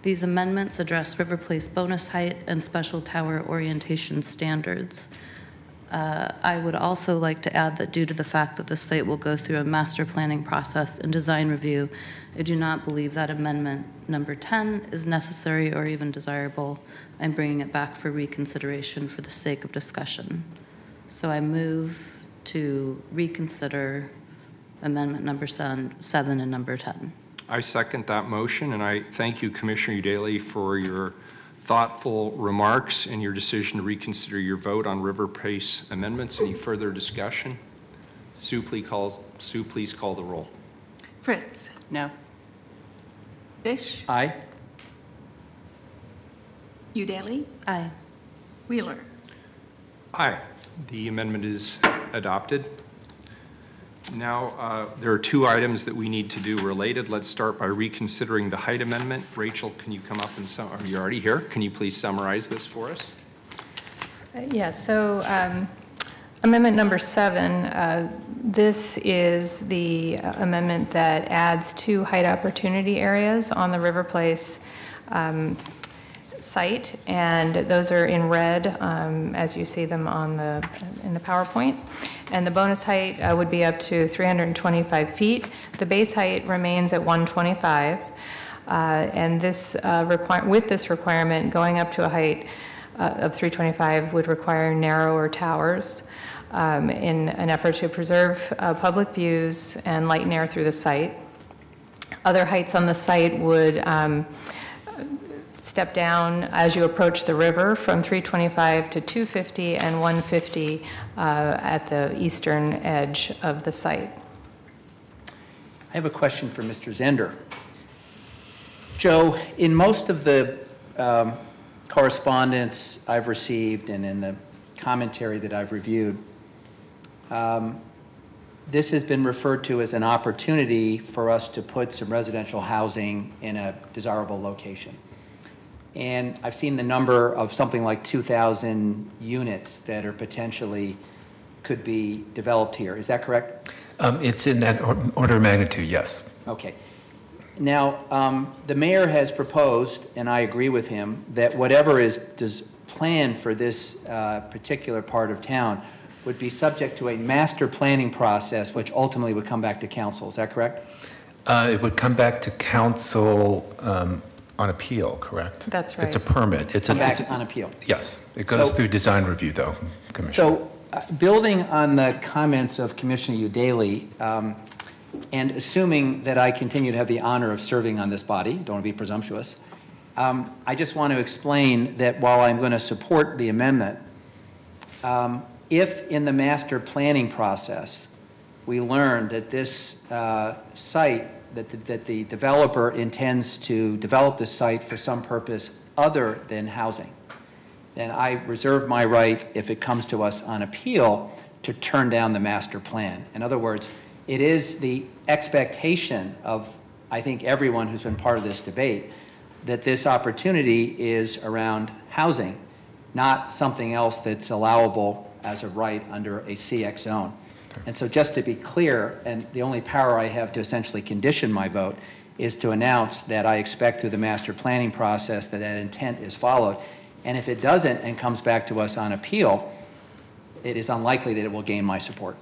These amendments address River Place bonus height and special tower orientation standards. I would also like to add that due to the fact that the site will go through a master planning process and design review, I do not believe that amendment number 10 is necessary or even desirable. I'm bringing it back for reconsideration for the sake of discussion. So I move to reconsider amendment number 7 and number 10. I second that motion, and I thank you, Commissioner Udaley, for your thoughtful remarks and your decision to reconsider your vote on River Pace amendments. Any further discussion? Sue, please call the roll. Fritz. No. Fish. Aye. Udaley. Aye. Wheeler. Aye. The amendment is adopted. Now, there are two items that we need to do related. Let's start by reconsidering the height amendment. Rachel, can you come up and are you already here? Can you please summarize this for us? Yes, so amendment number 7, this is the amendment that adds 2 height opportunity areas on the River Place site, and those are in red as you see them on in the PowerPoint. And the bonus height would be up to 325 feet. The base height remains at 125, and this with this requirement, going up to a height of 325 would require narrower towers in an effort to preserve public views and light and air through the site. Other heights on the site would step down as you approach the river from 325 to 250 and 150 at the eastern edge of the site. I have a question for Mr. Zender. Joe, in most of the correspondence I've received and in the commentary that I've reviewed, this has been referred to as an opportunity for us to put some residential housing in a desirable location. And I've seen the number of something like 2,000 units that are potentially could be developed here. Is that correct? It's in that order of magnitude, yes. Okay. Now, the mayor has proposed, and I agree with him, that whatever is planned for this particular part of town would be subject to a master planning process, which ultimately would come back to council. Is that correct? It would come back to council on appeal, correct? That's right. It's a permit. It's on appeal. Yes. It goes through design review, though, Commissioner. So, building on the comments of Commissioner Udaley, and assuming that I continue to have the honor of serving on this body, don't want to be presumptuous, I just want to explain that while I'm going to support the amendment, if in the master planning process we learn that this site, that the developer intends to develop this site for some purpose other than housing, then I reserve my right, if it comes to us on appeal, to turn down the master plan. In other words, it is the expectation of, I think, everyone who's been part of this debate that this opportunity is around housing, not something else that's allowable as a right under a CX zone. And so just to be clear, and the only power I have to essentially condition my vote is to announce that I expect through the master planning process that that intent is followed. And if it doesn't and comes back to us on appeal, it is unlikely that it will gain my support.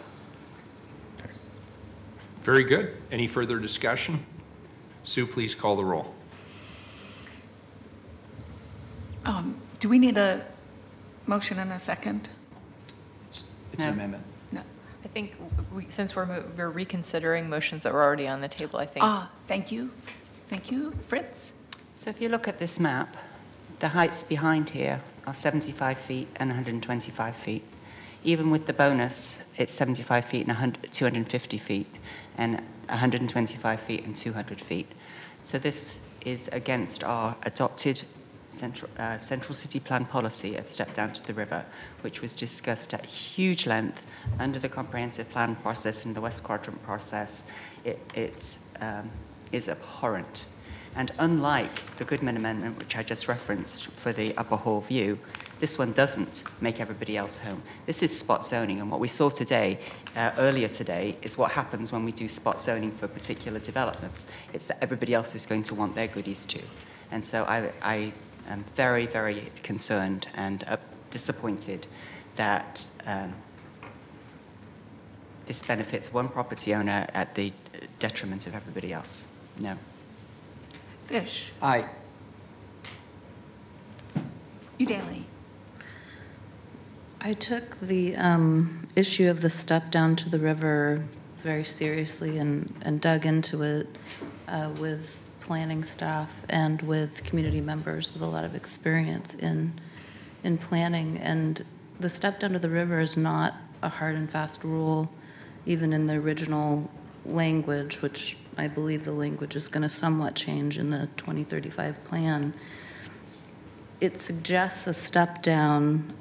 Very good. Any further discussion? Sue, please call the roll. Do we need a motion and a second? It's an amendment. No. I think since we're reconsidering motions that were already on the table, I think. Thank you. Thank you. Fritz? So if you look at this map, the heights behind here are 75 feet and 125 feet. Even with the bonus, it's 75 feet and 250 feet, and 125 feet and 200 feet. So this is against our adopted Central City Plan policy of step down to the river, which was discussed at huge length under the comprehensive plan process and the West Quadrant process. It is abhorrent. And unlike the Goodman Amendment, which I just referenced for the Upper Hall view, this one doesn't make everybody else home. This is spot zoning, and what we saw today, earlier today, is what happens when we do spot zoning for particular developments. It's that everybody else is going to want their goodies too. And so I am very, very concerned and disappointed that this benefits one property owner at the detriment of everybody else? No. Fish. Aye. Udaly. I took the issue of the step down to the river very seriously and dug into it with planning staff and with community members with a lot of experience in planning. And the step down to the river is not a hard and fast rule, even in the original language, which I believe the language is going to somewhat change in the 2035 plan. It suggests a step down,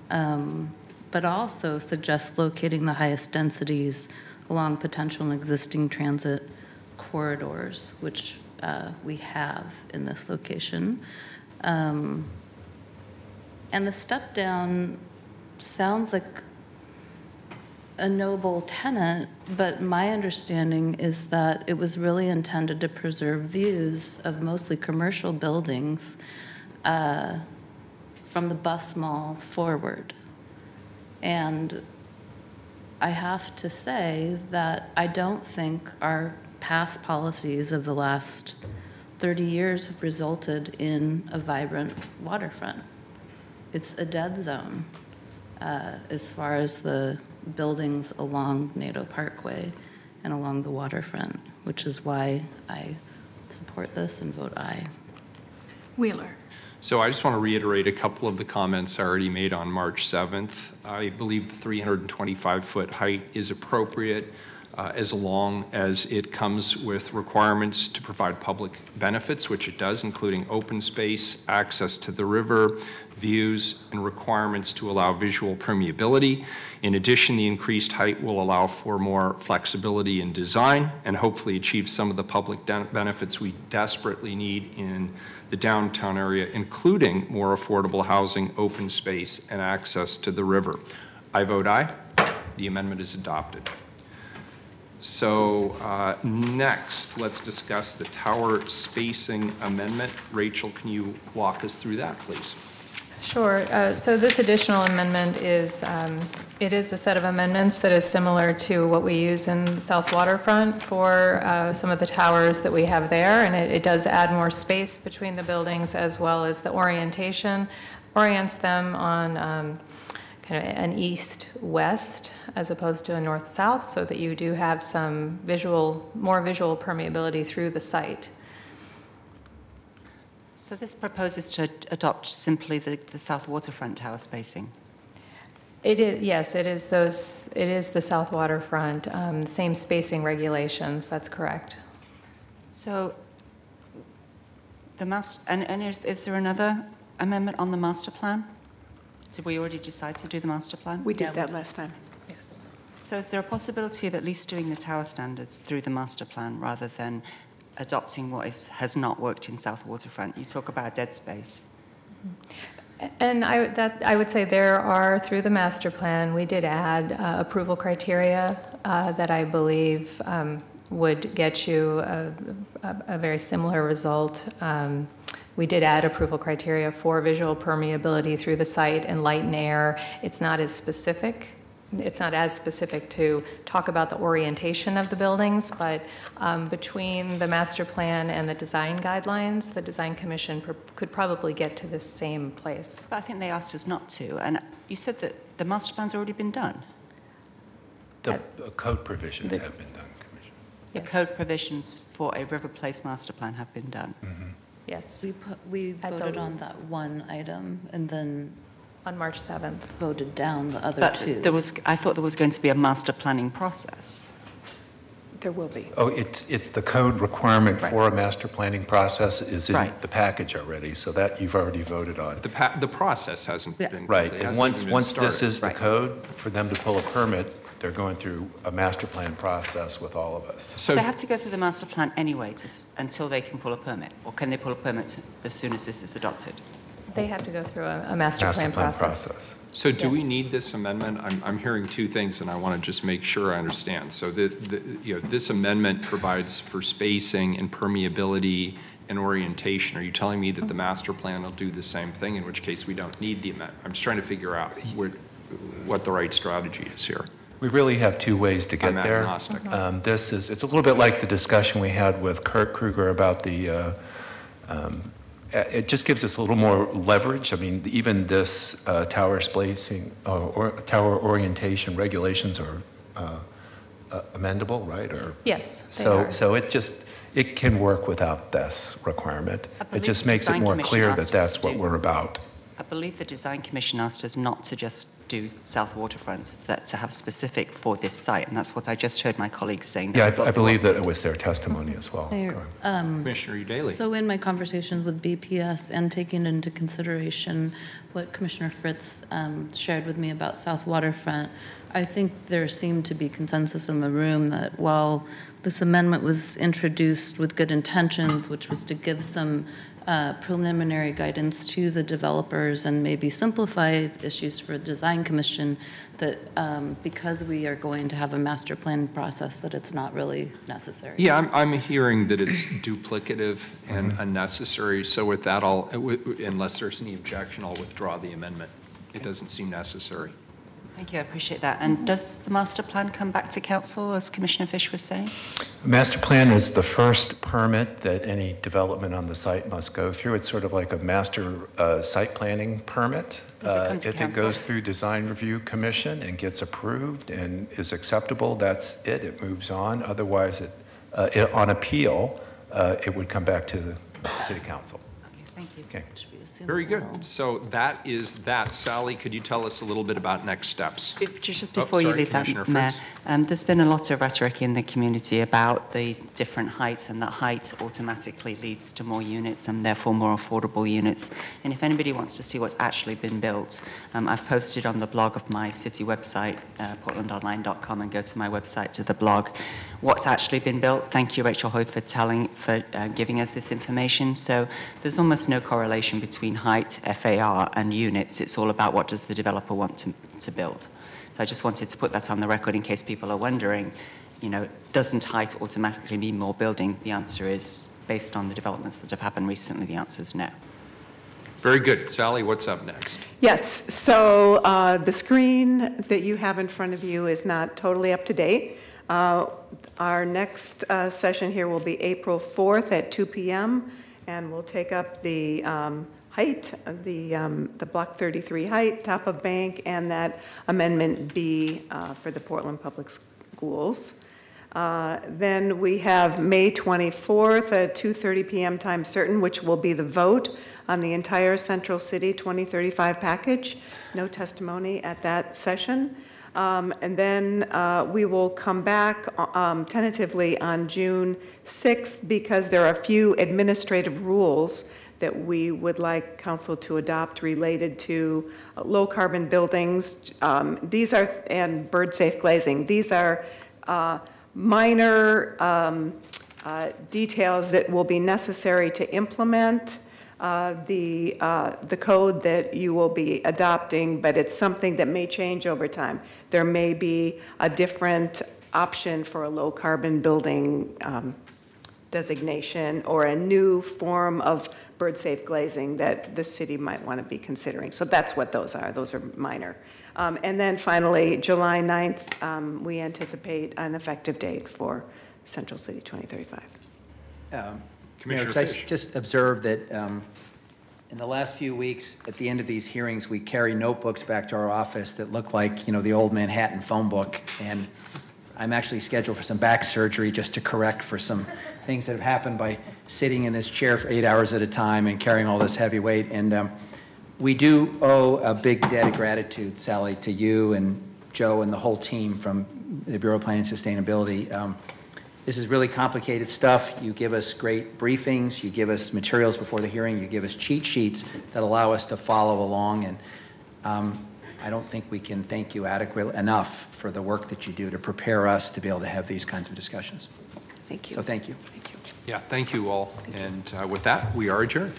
but also suggests locating the highest densities along potential and existing transit corridors, which we have in this location. And the step down sounds like a noble tenet, but my understanding is that it was really intended to preserve views of mostly commercial buildings from the bus mall forward. And I have to say that I don't think our past policies of the last 30 years have resulted in a vibrant waterfront. It's a dead zone as far as the buildings along Nadeau Parkway and along the waterfront, which is why I support this and vote aye. Wheeler. So I just want to reiterate a couple of the comments I already made on March 7th. I believe the 325-foot height is appropriate as long as it comes with requirements to provide public benefits, which it does, including open space, access to the river, views, and requirements to allow visual permeability. In addition, the increased height will allow for more flexibility in design and hopefully achieve some of the public benefits we desperately need in the downtown area, including more affordable housing, open space, and access to the river. I vote aye. The amendment is adopted. So next, let's discuss the tower spacing amendment. Rachel, can you walk us through that, please? Sure. So this additional amendment is, it is a set of amendments that is similar to what we use in South Waterfront for some of the towers that we have there, and it does add more space between the buildings as well as the orientation, orients them on kind of an east-west as opposed to a north-south, so that you do have some more visual permeability through the site. So this proposes to adopt simply the South Waterfront tower spacing? It is, yes, it is the South Waterfront, same spacing regulations, that's correct. So is there another amendment on the master plan? Did we already decide to do the master plan? We did that last time. Yes. So is there a possibility of at least doing the tower standards through the master plan rather than adopting what has not worked in South Waterfront? You talk about dead space. And I would say there are, through the master plan, we did add approval criteria that I believe would get you a very similar result. We did add approval criteria for visual permeability through the site and light and air. It's not as specific. It's not as specific to talk about the orientation of the buildings, but between the master plan and the design guidelines, the Design Commission could probably get to the same place. But I think they asked us not to. And you said that the master plan's already been done. The code provisions have been done, Commissioner. The code provisions for a River Place master plan have been done. Mm-hmm. Yes. We voted on that one item and then on March 7th voted down the other two. I thought there was going to be a master planning process. There will be. Oh, it's the code requirement for a master planning process is in the package already, so that you've already voted on. The process hasn't been right. And once this is the Right. code, for them to pull a permit, they're going through a master plan process with all of us. So they have to go through the master plan anyway until they can pull a permit, or can they pull a permit as soon as this is adopted? They have to go through a master plan process. So do we need this amendment? I'm hearing two things, and I want to just make sure I understand. So this amendment provides for spacing and permeability and orientation. Are you telling me that the master plan will do the same thing, in which case we don't need the amendment? I'm just trying to figure out where. what the right strategy is here. We really have two ways to get I'm there. agnostic. It's a little bit like the discussion we had with Kurt Kruger about the, it just gives us a little more leverage. I mean, even this tower spacing or tower orientation regulations are amendable, right? Or Yes, they are. So it can work without this requirement. It just makes it Design more Commission clear asked that us that's to what do. we're about. I believe the Design Commission asked us not to just do south waterfronts, that to have specific for this site, and that's what I just heard my colleagues saying. Yeah, they thought I they believe that wanted. it was their testimony as well. Commissioner Daly. So in my conversations with BPS and taking into consideration what Commissioner Fritz shared with me about South Waterfront, I think there seemed to be consensus in the room that while this amendment was introduced with good intentions, which was to give some preliminary guidance to the developers and maybe simplify issues for the Design Commission, that because we are going to have a master plan process, that it's not really necessary. Yeah, I'm hearing that it's duplicative and unnecessary. So with that, unless there's any objection, I'll withdraw the amendment. It doesn't seem necessary. Thank you, I appreciate that. And does the master plan come back to council, as Commissioner Fish was saying? Master plan is the first permit that any development on the site must go through. It's sort of like a master site planning permit. If it goes through Design Review Commission and gets approved and is acceptable, that's it. It moves on. Otherwise, on appeal, it would come back to the City Council. Okay, thank you. Okay. Very good. So that is that. Sally, could you tell us a little bit about next steps? Just before you leave that, Mayor, there's been a lot of rhetoric in the community about the different heights, and that height automatically leads to more units and therefore more affordable units. And if anybody wants to see what's actually been built, I've posted on the blog of my city website, portlandonline.com, and go to my website to the blog what's actually been built. Thank you, Rachel Hoy, for giving us this information. So there's almost no correlation between height, FAR, and units. It's all about what does the developer want to build. So I just wanted to put that on the record in case people are wondering, doesn't height automatically mean more building? The answer is, based on the developments that have happened recently, the answer is no. Very good. Sally, what's up next? Yes, so the screen that you have in front of you is not totally up to date. Our next session here will be April 4th at 2 p.m. and we'll take up the height, the Block 33 height, top of bank, and that Amendment B for the Portland Public Schools. Then we have May 24th at 2:30 p.m. time certain, which will be the vote on the entire Central City 2035 package. No testimony at that session. And then we will come back tentatively on June 6th because there are a few administrative rules that we would like council to adopt related to low carbon buildings. These are, and bird safe glazing. These are minor details that will be necessary to implement the code that you will be adopting, but it's something that may change over time. There may be a different option for a low carbon building designation or a new form of bird safe glazing that the city might want to be considering. So that's what those are. Those are minor. And then finally, July 9th, we anticipate an effective date for Central City 2035. Commissioner Fish. Just observed that in the last few weeks, at the end of these hearings, we carry notebooks back to our office that look like, the old Manhattan phone book. And I'm actually scheduled for some back surgery just to correct for some things that have happened by sitting in this chair for 8 hours at a time and carrying all this heavy weight. And we do owe a big debt of gratitude, Sally, to you and Joe and the whole team from the Bureau of Planning and Sustainability. This is really complicated stuff. You give us great briefings. You give us materials before the hearing. You give us cheat sheets that allow us to follow along. And I don't think we can thank you adequately enough for the work that you do to prepare us to be able to have these kinds of discussions. Thank you. So thank you. Yeah, thank you all. And with that, we are adjourned.